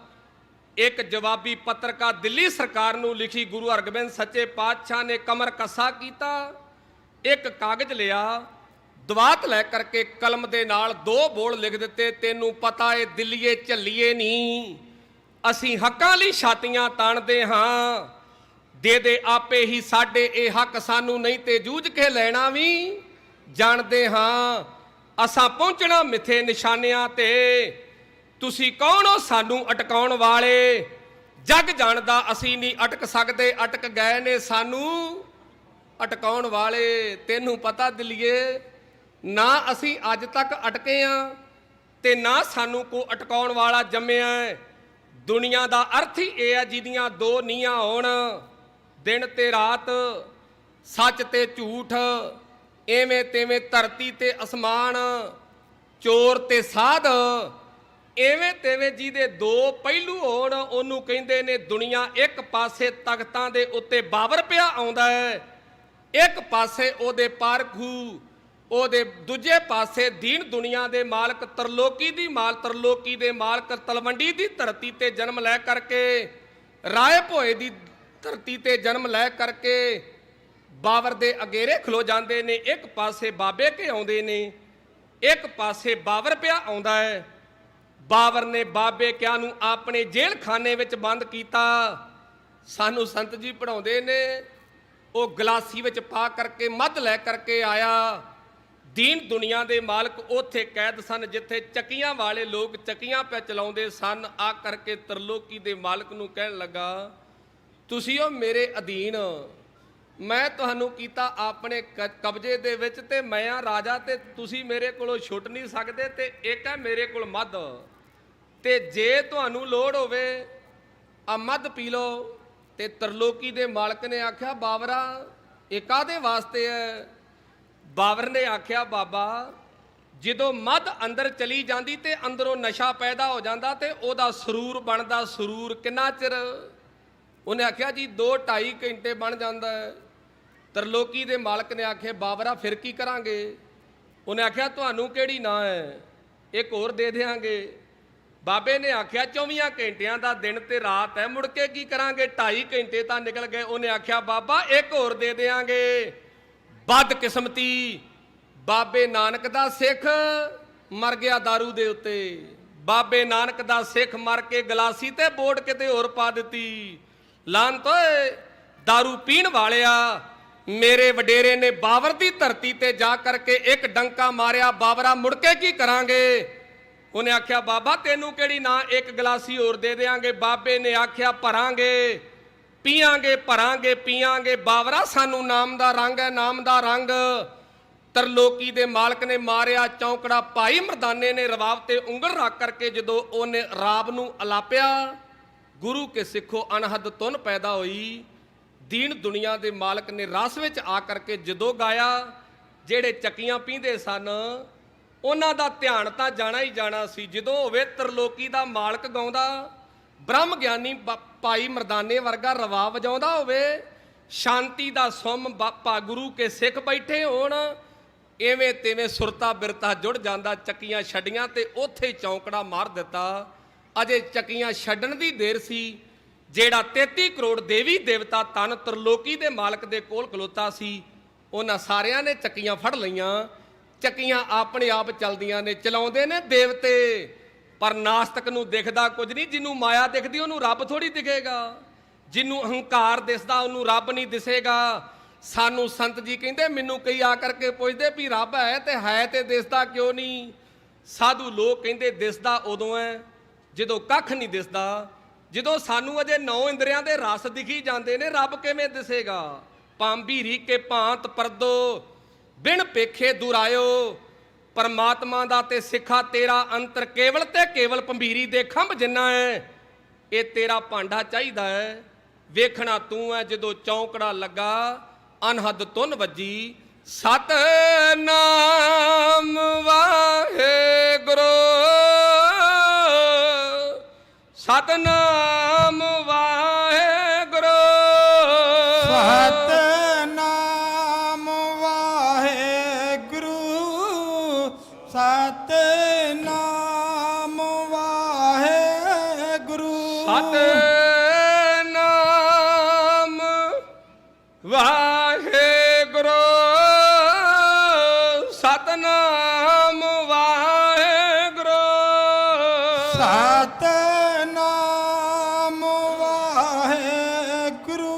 ਇੱਕ ਜਵਾਬੀ ਪੱਤਰਕਾ ਦਿੱਲੀ ਸਰਕਾਰ ਨੂੰ ਲਿਖੀ, ਗੁਰੂ ਹਰਗੋਬਿੰਦ ਸੱਚੇ ਪਾਤਸ਼ਾਹ ਨੇ ਕਮਰ ਕੱਸਾ ਕੀਤਾ, ਇੱਕ ਕਾਗਜ਼ ਲਿਆ, ਦਵਾਤ ਲੈ ਕਰਕੇ ਕਲਮ ਦੇ ਨਾਲ 2 ਬੋਲ ਲਿਖ ਦਿੱਤੇ, ਤੈਨੂੰ ਪਤਾ ਏ ਦਿੱਲੀਏ ਝੱਲੀਏ ਨਹੀਂ, ਅਸੀਂ ਹੱਕਾਂ ਲਈ ਛਾਤੀਆਂ ਤਾਣਦੇ ਹਾਂ, ਦੇ ਦੇ ਆਪੇ ਹੀ ਸਾਡੇ ਇਹ ਹੱਕ ਸਾਨੂੰ, ਨਹੀਂ ਤੇ ਜੂਝ ਕੇ ਲੈਣਾ ਵੀ ਜਾਣਦੇ ਹਾਂ। ਅਸਾਂ ਪਹੁੰਚਣਾ ਮਿੱਥੇ ਨਿਸ਼ਾਨਿਆਂ ਤੇ, ਤੁਸੀਂ ਕੌਣ ਹੋ ਸਾਨੂੰ ਅਟਕਾਉਣ ਵਾਲੇ? ਜੱਗ ਜਾਣਦਾ ਅਸੀਂ ਨਹੀਂ ਅਟਕ ਸਕਦੇ, ਅਟਕ ਗਏ ਨੇ ਸਾਨੂੰ ਅਟਕਾਉਣ ਵਾਲੇ। ਤੈਨੂੰ ਪਤਾ ਦਿੱਲੀਏ, ਨਾ ਅਸੀਂ ਅੱਜ ਤੱਕ ਅਟਕੇ ਆ ਤੇ ਨਾ ਸਾਨੂੰ ਕੋ ਅਟਕਾਉਣ ਵਾਲਾ ਜੰਮਿਆ। ਦੁਨੀਆ ਦਾ ਅਰਥ ਹੀ ਇਹ ਹੈ ਜਿਹਦੀਆਂ 2 ਨੀਹਾਂ ਹੋਣ, ਦਿਨ ਤੇ ਰਾਤ, ਸੱਚ ਤੇ ਝੂਠ, ਐਵੇਂ ਤੇਵੇਂ ਧਰਤੀ ਤੇ ਅਸਮਾਨ, ਚੋਰ ਤੇ ਸਾਧ, ਐਵੇਂ ਤੇਵੇਂ ਜਿਹਦੇ 2 ਪਹਿਲੂ ਹੋਣ, ਉਹਨੂੰ ਕਹਿੰਦੇ ਨੇ ਦੁਨੀਆ। ਇੱਕ ਪਾਸੇ ਤਖਤਾਂ ਦੇ ਉੱਤੇ ਬਾਬਰ ਪਿਆ ਆਉਂਦਾ ਹੈ, ਇੱਕ ਪਾਸੇ ਉਹਦੇ ਪਾਰਖੂ, ਉਹਦੇ ਦੂਜੇ ਪਾਸੇ ਦੀਨ ਦੁਨੀਆ ਦੇ ਮਾਲਕ, ਤਰਲੋਕੀ ਦੇ ਮਾਲਕ ਤਲਵੰਡੀ ਦੀ ਧਰਤੀ ਤੇ ਜਨਮ ਲੈ ਕਰਕੇ, ਰਾਏ ਭੋਏ ਦੀ ਧਰਤੀ ਤੇ ਜਨਮ ਲੈ ਕਰਕੇ ਬਾਬਰ ਦੇ ਅਗੇਰੇ ਖਲੋ ਜਾਂਦੇ ਨੇ। ਇੱਕ ਪਾਸੇ ਬਾਬੇ ਕੇ ਆਉਂਦੇ ਨੇ, ਇੱਕ ਪਾਸੇ ਬਾਬਰ ਪਿਆ ਆਉਂਦਾ ਹੈ। ਬਾਬਰ ਨੇ ਬਾਬੇ ਕਿਆਂ ਨੂੰ ਆਪਣੇ ਜੇਲ੍ਹ ਖਾਨੇ ਵਿੱਚ ਬੰਦ ਕੀਤਾ। ਸਾਨੂੰ ਸੰਤ ਜੀ ਪੜਾਉਂਦੇ ਨੇ, ਉਹ ਗਲਾਸੀ ਵਿੱਚ ਪਾ ਕਰਕੇ ਮੱਧ ਲੈ ਕਰਕੇ ਆਇਆ। ਦੀਨ ਦੁਨੀਆ ਦੇ ਮਾਲਕ ਉੱਥੇ ਕੈਦ ਸਨ, ਜਿੱਥੇ ਚੱਕੀਆਂ ਵਾਲੇ ਲੋਕ ਚੱਕੀਆਂ ਪੈ ਚਲਾਉਂਦੇ ਸਨ। ਆ ਕਰਕੇ ਤਰਲੋਕੀ ਦੇ ਮਾਲਕ ਨੂੰ ਕਹਿਣ ਲੱਗਾ, ਤੁਸੀਂ ਉਹ ਮੇਰੇ ਅਧੀਨ, ਮੈਂ ਤੁਹਾਨੂੰ ਕੀਤਾ ਆਪਣੇ ਕਬਜ਼ੇ ਦੇ ਵਿੱਚ, ਤੇ ਮੈਂ ਆ ਰਾਜਾ ਤੇ ਤੁਸੀਂ ਮੇਰੇ ਕੋਲੋਂ ਛੁੱਟ ਨਹੀਂ ਸਕਦੇ, ਤੇ ਇੱਕ ਹੈ ਮੇਰੇ ਕੋਲ ਮੱਧ, ਤੇ ਜੇ ਤੁਹਾਨੂੰ ਲੋੜ ਹੋਵੇ ਆ ਮੱਧ ਪੀ ਲਓ। ਤੇ ਤਰਲੋਕੀ ਦੇ ਮਾਲਕ ਨੇ ਆਖਿਆ, ਬਾਬਰਾ ਇਹ ਕਾਹਦੇ ਵਾਸਤੇ ਹੈ? ਬਾਬਰ ਨੇ ਆਖਿਆ ਬਾਬਾ ਜਦੋਂ ਮੱਧ ਅੰਦਰ ਚਲੀ ਜਾਂਦੀ ਤੇ ਅੰਦਰੋਂ ਨਸ਼ਾ ਪੈਦਾ ਹੋ ਜਾਂਦਾ ਤੇ ਉਹਦਾ ਸਰੂਰ ਬਣਦਾ। ਸਰੂਰ ਕਿੰਨਾ ਚਿਰ? ਉਹਨੇ ਆਖਿਆ ਜੀ 2-2.5 ਘੰਟੇ ਬਣ ਜਾਂਦਾ ਹੈ। ਤਰਲੋਕੀ ਦੇ ਮਾਲਕ ਨੇ ਆਖਿਆ ਬਾਬਰਾ ਫਿਰ ਕੀ ਕਰਾਂਗੇ? ਉਹਨੇ ਆਖਿਆ ਤੁਹਾਨੂੰ ਕਿਹੜੀ ਨਾਂ ਹੈ, ਇੱਕ ਹੋਰ ਦੇ ਦਿਆਂਗੇ। ਬਾਬੇ ਨੇ ਆਖਿਆ 24 ਘੰਟਿਆਂ ਦਾ ਦਿਨ ਤੇ ਰਾਤ ਹੈ, ਮੁੜ ਕੇ ਕੀ ਕਰਾਂਗੇ? 2.5 ਘੰਟੇ ਤਾਂ ਨਿਕਲ ਗਏ। ਉਹਨੇ ਆਖਿਆ ਬਾਬਾ ਇੱਕ ਹੋਰ ਦੇ ਦਿਆਂਗੇ। ਬਦਕਿਸਮਤੀ ਬਾਬੇ ਨਾਨਕ ਦਾ ਸਿੱਖ ਮਰ ਗਿਆ ਦਾਰੂ ਦੇ ਉੱਤੇ। ਬਾਬੇ ਨਾਨਕ ਦਾ ਸਿੱਖ ਮਰ ਕੇ ਗਲਾਸੀ ਤੇ ਬੋੜ ਕਿਤੇ ਹੋਰ ਪਾ ਦਿੱਤੀ। ਲਾਂਤ ਓਏ ਦਾਰੂ ਪੀਣ ਵਾਲਿਆ, ਮੇਰੇ ਵਡੇਰੇ ਨੇ ਬਾਬਰ ਦੀ ਧਰਤੀ ਤੇ ਜਾ ਕਰਕੇ ਇੱਕ ਡੰਕਾ ਮਾਰਿਆ। ਬਾਬਰਾ ਮੁੜ ਕੇ ਕੀ ਕਰਾਂਗੇ? ਉਹਨੇ ਆਖਿਆ ਬਾਬਾ ਤੈਨੂੰ ਕਿਹੜੀ ਨਾ, ਇੱਕ ਗਲਾਸੀ ਹੋਰ ਦੇ ਦੇਾਂਗੇ। ਬਾਬੇ ਨੇ ਆਖਿਆ ਭਰਾਂਗੇ, ਪੀਆਂਗੇ, ਭਰਾਂਗੇ, ਪੀਆਂਗੇ। ਬਾਬਰਾ ਸਾਨੂੰ ਨਾਮ ਦਾ ਰੰਗ ਹੈ, ਨਾਮ ਦਾ ਰੰਗ। ਤਰਲੋਕੀ ਦੇ ਮਾਲਕ ਨੇ ਮਾਰਿਆ ਚੌਂਕੜਾ। ਭਾਈ ਮਰਦਾਨੇ ਨੇ ਰਵਾਬ ਤੇ ਉਂਗਲ ਰੱਖ ਕਰਕੇ ਜਦੋਂ ਉਹਨੇ ਰਾਬ ਨੂੰ ਅਲਾਪਿਆ, ਗੁਰੂ ਕੇ ਸਿੱਖੋ ਅਨਹਦ ਧੁਨ ਪੈਦਾ ਹੋਈ। ਦੀਨ ਦੁਨੀਆ ਦੇ ਮਾਲਕ ਨੇ ਰਸ ਵਿੱਚ ਆ ਕਰਕੇ ਜਦੋਂ ਗਾਇਆ, ਜਿਹੜੇ ਚੱਕੀਆਂ ਪੀਂਦੇ ਸਨ ਉਹਨਾਂ ਦਾ ਧਿਆਨ ਤਾਂ ਜਾਣਾ ਹੀ ਜਾਣਾ ਸੀ। ਜਦੋਂ ਹੋਵੇ ਤਰਲੋਕੀ ਦਾ ਮਾਲਕ ਗਾਉਂਦਾ, ਬ੍ਰਹਮ ਗਿਆਨੀ ਭਾਈ ਮਰਦਾਨੇ ਵਰਗਾ ਰਵਾਬ ਵਜਾਉਂਦਾ ਹੋਵੇ, ਸ਼ਾਂਤੀ ਦਾ ਸੁਮ ਬਾਪਾ ਗੁਰੂ ਕੇ ਸਿੱਖ ਬੈਠੇ ਹੋਣ, ਐਵੇਂ ਤਿਵੇਂ ਸੁਰਤਾ ਬਿਰਤਾ ਜੁੜ ਜਾਂਦਾ। ਚੱਕੀਆਂ ਛੱਡੀਆਂ ਤੇ ਉੱਥੇ ਹੀ ਚੌਂਕੜਾ ਮਾਰ ਦਿੱਤਾ। ਅਜੇ ਚੱਕੀਆਂ ਛੱਡਣ ਦੀ ਦੇਰ ਸੀ, ਜਿਹੜਾ 33 ਕਰੋੜ ਦੇਵੀ ਦੇਵਤਾ ਤਨ ਤਰਲੋਕੀ ਦੇ ਮਾਲਕ ਦੇ ਕੋਲ ਖਲੋਤਾ ਸੀ, ਉਹਨਾਂ ਸਾਰਿਆਂ ਨੇ ਚੱਕੀਆਂ ਫੜ ਲਈਆਂ। ਚੱਕੀਆਂ ਆਪਣੇ ਆਪ ਚੱਲਦੀਆਂ ਨੇ, ਚਲਾਉਂਦੇ ਨੇ ਦੇਵਤੇ। ਪਰ ਨਾਸਤਕ ਨੂੰ ਦਿਖਦਾ ਕੁਝ ਨਹੀਂ। ਜਿਹਨੂੰ ਮਾਇਆ ਦਿਖਦੀ ਉਹਨੂੰ ਰੱਬ ਥੋੜੀ ਦਿਖੇਗਾ। ਜਿਹਨੂੰ ਹੰਕਾਰ ਦਿਸਦਾ ਉਹਨੂੰ ਰੱਬ ਨਹੀਂ ਦਿਸੇਗਾ। ਸਾਨੂੰ ਸੰਤ ਜੀ ਕਹਿੰਦੇ, ਮੈਨੂੰ ਕਈ ਆ ਕਰਕੇ ਪੁੱਛਦੇ ਵੀ ਰੱਬ ਹੈ ਤੇ ਦਿਸਦਾ ਕਿਉਂ ਨਹੀਂ? ਸਾਧੂ ਲੋਕ ਕਹਿੰਦੇ ਦਿਸਦਾ ਉਦੋਂ ਹੈ ਜਦੋਂ ਕੱਖ ਨਹੀਂ ਦਿਸਦਾ। ਜਦੋਂ ਸਾਨੂੰ ਅਜੇ 9 ਇੰਦਰੀਆਂ ਦੇ ਰਸ ਦਿਖੀ ਜਾਂਦੇ ਨੇ, ਰੱਬ ਕਿਵੇਂ ਦਿਸੇਗਾ? ਪਾਂਭੀਰੀ ਕੇ ਭਾਂਤ ਪਰਦੋ ਬਿਨ ਪੇਖੇ ਦੁਰਾਇਓ। ਪਰਮਾਤਮਾ ਦਾ ਤੇ ਸਿੱਖਾ ਤੇਰਾ ਅੰਤਰ ਕੇਵਲ ਤੇ ਕੇਵਲ ਪੰਭੀਰੀ ਦੇ ਖੰਭ ਜਿੰਨਾ ਹੈ। ਇਹ ਤੇਰਾ ਭਾਂਡਾ ਚਾਹੀਦਾ ਹੈ, ਵੇਖਣਾ ਤੂੰ ਹੈ। ਜਦੋਂ ਚੌਂਕੜਾ ਲੱਗਾ, ਅਨਹਦ ਧੁਨ ਵੱਜੀ। ਸਤਨਾਮ ਵਾਹਿਗੁਰੂ, ਸਤਨਾਮ ਵਾਹਿਗੁਰੂ, ਸਤਨਾਮ ਵਾਹਿਗੁਰੂ, ਸਤਨਾਮ ਵਾਹਿਗੁਰੂ, ਸਤਨਾਮ ਵਾਹਿਗੁਰੂ, ਸਤਨਾਮ ਵਾਹਿਗੁਰੂ, ਸਤਨਾਮ ਵਾਹਿਗੁਰੂ,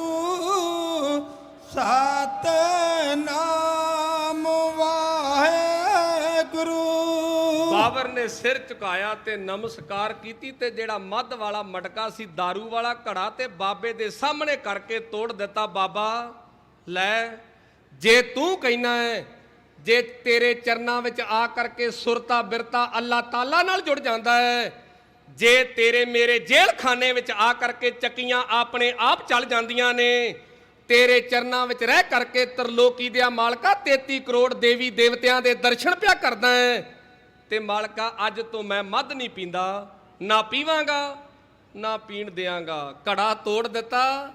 ਸਤਨਾਮ ਵਾਹਿਗੁਰੂ। ਬਾਬਰ ਨੇ ਸਿਰ ਝੁਕਾਇਆ ਤੇ ਨਮਸਕਾਰ ਕੀਤੀ ਤੇ ਜਿਹੜਾ ਮੱਧ ਵਾਲਾ ਮਟਕਾ ਸੀ, दारू ਵਾਲਾ ਘੜਾ, ਤੇ ਬਾਬੇ ਦੇ ਸਾਹਮਣੇ ਕਰਕੇ ਤੋੜ ਦਿੱਤਾ। ਬਾਬਾ ਲੈ, ਜੇ ਤੂੰ ਕਹਿਣਾ ਹੈ, ਜੇ ਤੇਰੇ ਚਰਨਾਂ ਵਿੱਚ ਆ ਕਰਕੇ ਸੁਰਤਾ ਬਿਰਤਾ ਅੱਲਾਹ ਤਾਲਾ ਨਾਲ ਜੁੜ ਜਾਂਦਾ ਹੈ, ਜੇ ਤੇਰੇ ਮੇਰੇ ਜੇਲ੍ਹ ਖਾਨੇ ਵਿੱਚ ਆ ਕਰਕੇ ਚੱਕੀਆਂ ਆਪਣੇ ਆਪ ਚੱਲ ਜਾਂਦੀਆਂ ਨੇ, ਤੇਰੇ ਚਰਨਾਂ ਵਿੱਚ ਰਹਿ ਕਰਕੇ ਤਰਲੋਕੀ ਦਿਆ ਮਾਲਕਾ 33 ਕਰੋੜ ਦੇਵੀ ਦੇਵਤਿਆਂ ਦੇ ਦਰਸ਼ਨ ਪਿਆ ਕਰਦਾ ਹੈ, ਤੇ ਮਾਲਕਾ ਅੱਜ ਤੋਂ ਮੈਂ ਮੱਧ ਨਹੀਂ ਪੀਂਦਾ, ਨਾ ਪੀਵਾਂਗਾ ਨਾ ਪੀਣ ਦਿਆਂਗਾ। ਘੜਾ ਤੋੜ ਦਿੱਤਾ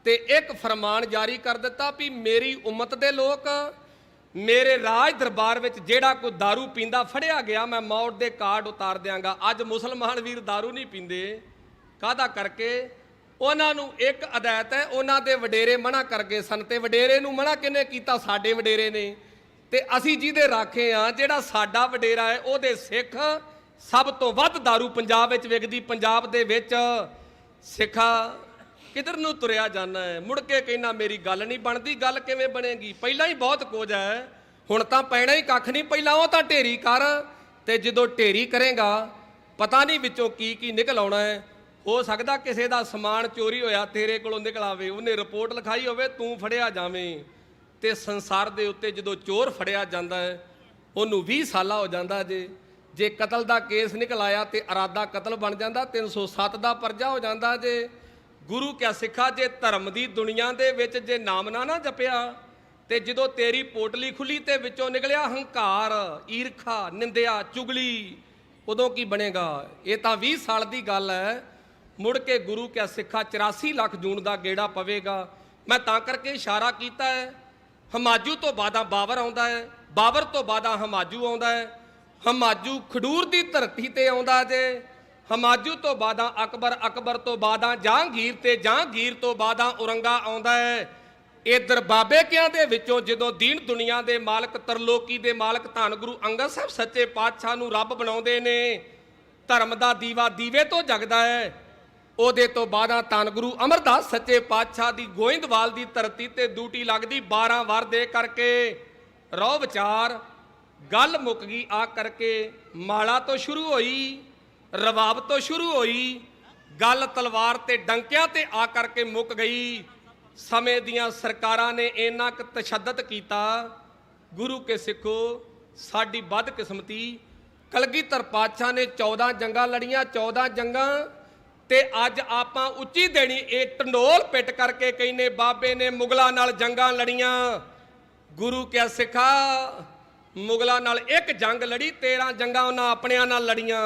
ਤੇ ਇੱਕ ਫਰਮਾਨ ਜਾਰੀ ਕਰ ਦਿੱਤਾ ਵੀ ਮੇਰੀ ਉਮਤ ਦੇ ਲੋਕ, ਮੇਰੇ ਰਾਜ ਦਰਬਾਰ ਵਿੱਚ ਜਿਹੜਾ ਕੋਈ दारू ਪੀਂਦਾ ਫੜਿਆ ਗਿਆ, ਮੈਂ ਮੌਤ ਦੇ ਕਾਰਡ ਉਤਾਰ ਦਿਆਂਗਾ। ਅੱਜ ਮੁਸਲਮਾਨ ਵੀਰ दारू ਨਹੀਂ ਪੀਂਦੇ, ਕਾਹਦਾ ਕਰਕੇ? ਉਹਨਾਂ ਨੂੰ ਇੱਕ ਹਦਾਇਤ ਹੈ, ਉਹਨਾਂ ਦੇ ਵਡੇਰੇ ਮਨਾ ਕਰ ਗਏ ਸਨ। ਤੇ ਵਡੇਰੇ ਨੂੰ ਮਨਾ ਕਿਹਨੇ ਕੀਤਾ? ਸਾਡੇ ਵਡੇਰੇ ਨੇ। ਤੇ ਅਸੀਂ ਜਿਹਦੇ ਰਾਖੇ ਆ, ਜਿਹੜਾ ਸਾਡਾ ਵਡੇਰਾ ਹੈ, ਉਹਦੇ ਸਿੱਖ ਸਭ ਤੋਂ ਵੱਧ दारू ਪੰਜਾਬ ਵਿੱਚ ਵਿਕਦੀ। ਪੰਜਾਬ ਦੇ ਵਿੱਚ ਸਿੱਖਾ ਕਿਧਰ ਨੂੰ ਤੁਰਿਆ ਜਾਂਦਾ ਹੈ, ਮੁੜ ਕੇ ਕਹਿਣਾ ਮੇਰੀ ਗੱਲ ਨਹੀਂ ਬਣਦੀ। ਗੱਲ ਕਿਵੇਂ ਬਣੇਗੀ? ਪਹਿਲਾਂ ਹੀ ਬਹੁਤ ਕੁਝ ਹੈ, ਹੁਣ ਤਾਂ ਪੈਣਾ ਹੀ ਕੱਖ ਨਹੀਂ। ਪਹਿਲਾਂ ਉਹ ਤਾਂ ਢੇਰੀ ਕਰ, ਤੇ ਜਦੋਂ ਢੇਰੀ ਕਰੇਗਾ ਪਤਾ ਨਹੀਂ ਵਿੱਚੋਂ ਕੀ ਕੀ ਨਿਕਲ ਆਉਣਾ ਹੈ। ਹੋ ਸਕਦਾ ਕਿਸੇ ਦਾ ਸਮਾਨ ਚੋਰੀ ਹੋਇਆ ਤੇਰੇ ਕੋਲੋਂ ਨਿਕਲ ਆਵੇ, ਉਹਨੇ ਰਿਪੋਰਟ ਲਿਖਾਈ ਹੋਵੇ, ਤੂੰ ਫੜਿਆ ਜਾਵੇਂ। ਤੇ ਸੰਸਾਰ ਦੇ ਉੱਤੇ ਜਦੋਂ ਚੋਰ ਫੜਿਆ ਜਾਂਦਾ ਹੈ, ਉਹਨੂੰ 20 ਸਾਲਾ ਹੋ ਜਾਂਦਾ। ਜੇ ਕਤਲ ਦਾ ਕੇਸ ਨਿਕਲ ਆਇਆ ਤੇ ਇਰਾਦਾ ਕਤਲ ਬਣ ਜਾਂਦਾ, 307 ਦਾ ਪਰਜਾ ਹੋ ਜਾਂਦਾ। ਜੇ ਗੁਰੂ ਕਿਆ ਸਿੱਖਾ, ਜੇ ਧਰਮ ਦੀ ਦੁਨੀਆ ਦੇ ਵਿੱਚ ਜੇ ਨਾਮ ਨਾ ਜਪਿਆ ਤੇ ਜਦੋਂ ਤੇਰੀ ਪੋਟਲੀ ਖੁੱਲੀ ਤੇ ਵਿੱਚੋਂ ਨਿਕਲਿਆ ਹੰਕਾਰ, ਈਰਖਾ, ਨਿੰਦਿਆ, ਚੁਗਲੀ, ਉਦੋਂ ਕੀ ਬਣੇਗਾ? ਇਹ ਤਾਂ 20 ਸਾਲ ਦੀ ਗੱਲ ਹੈ। ਮੁੜ ਕੇ ਗੁਰੂ ਕਿਆ ਸਿੱਖਾ 84 ਲੱਖ ਜੂਨ ਦਾ ਗੇੜਾ ਪਵੇਗਾ। ਮੈਂ ਤਾਂ ਕਰਕੇ ਇਸ਼ਾਰਾ ਕੀਤਾ ਹੈ, ਹਮਾਜੂ ਤੋਂ ਬਾਅਦਾਂ ਬਾਬਰ ਆਉਂਦਾ ਹੈ, ਬਾਬਰ ਤੋਂ ਬਾਅਦਾਂ ਹਮਾਜੂ ਆਉਂਦਾ ਹੈ, ਹਮਾਜੂ ਖਡੂਰ ਦੀ ਧਰਤੀ ਤੇ ਆਉਂਦਾ ਜੇ, ਹਮਾਜੂ ਤੋਂ ਬਾਅਦਾਂ ਅਕਬਰ, ਅਕਬਰ ਤੋਂ ਬਾਅਦਾਂ ਜਹਾਂਗੀਰ ਤੇ ਜਹਾਂਗੀਰ ਤੋਂ ਬਾਅਦਾਂ ਔਰੰਗਾ ਆਉਂਦਾ ਹੈ। ਇਧਰ ਬਾਬੇ ਕਿਆਂ ਦੇ ਵਿੱਚੋਂ ਜਦੋਂ ਦੀਨ ਦੁਨੀਆ ਦੇ ਮਾਲਕ, ਤਰਲੋਕੀ ਦੇ ਮਾਲਕ ਧੰਨ ਗੁਰੂ ਅੰਗਦ ਸਾਹਿਬ ਸੱਚੇ ਪਾਤਸ਼ਾਹ ਨੂੰ ਰੱਬ ਬਣਾਉਂਦੇ ਨੇ, ਧਰਮ ਦਾ ਦੀਵਾ ਦੀਵੇ ਤੋਂ ਜਗਦਾ ਹੈ। ਉਹਦੇ ਤੋਂ ਬਾਅਦਾਂ ਧੰਨ ਗੁਰੂ ਅਮਰਦਾਸ ਸੱਚੇ ਪਾਤਸ਼ਾਹ ਦੀ ਗੋਇੰਦਵਾਲ ਦੀ ਧਰਤੀ ਤੇ ਡਿਊਟੀ ਲੱਗਦੀ 12 ਵਾਰ ਦੇ ਕਰਕੇ। ਰੋ ਵਿਚਾਰ ਗੱਲ ਮੁੱਕ ਗਈ ਆ ਕਰਕੇ। ਮਾਲਾ ਤੋਂ ਸ਼ੁਰੂ ਹੋਈ, ਰਵਾਬ ਤੋਂ ਸ਼ੁਰੂ ਹੋਈ, ਗੱਲ ਤਲਵਾਰ ਤੇ ਡੰਕਿਆਂ ਤੇ ਆ ਕਰਕੇ ਮੁੱਕ ਗਈ। ਸਮੇਂ ਦੀਆਂ ਸਰਕਾਰਾਂ ਨੇ ਇੰਨਾ ਕੁ ਤਸ਼ੱਦਦ ਕੀਤਾ। ਗੁਰੂ ਕੇ ਸਿੱਖੋ, ਸਾਡੀ ਬਦਕਿਸਮਤੀ, ਕਲਗੀਧਰ ਪਾਤਸ਼ਾਹ ਨੇ 14 ਜੰਗਾਂ ਲੜੀਆਂ, 14 ਜੰਗਾਂ, ਤੇ ਅੱਜ ਆਪਾਂ ਉੱਚੀ ਦੇਣੀ ਇਹ ਟੰਡੋਲ ਪਿੱਟ ਕਰਕੇ ਕਹਿੰਦੇ ਬਾਬੇ ਨੇ ਮੁਗਲਾਂ ਨਾਲ ਜੰਗਾਂ ਲੜੀਆਂ। ਗੁਰੂ ਕਿਆ ਸਿੱਖਾ, ਮੁਗਲਾਂ ਨਾਲ ਇੱਕ ਜੰਗ ਲੜੀ, 13 ਜੰਗਾਂ ਉਹਨਾਂ ਆਪਣਿਆਂ ਨਾਲ ਲੜੀਆਂ।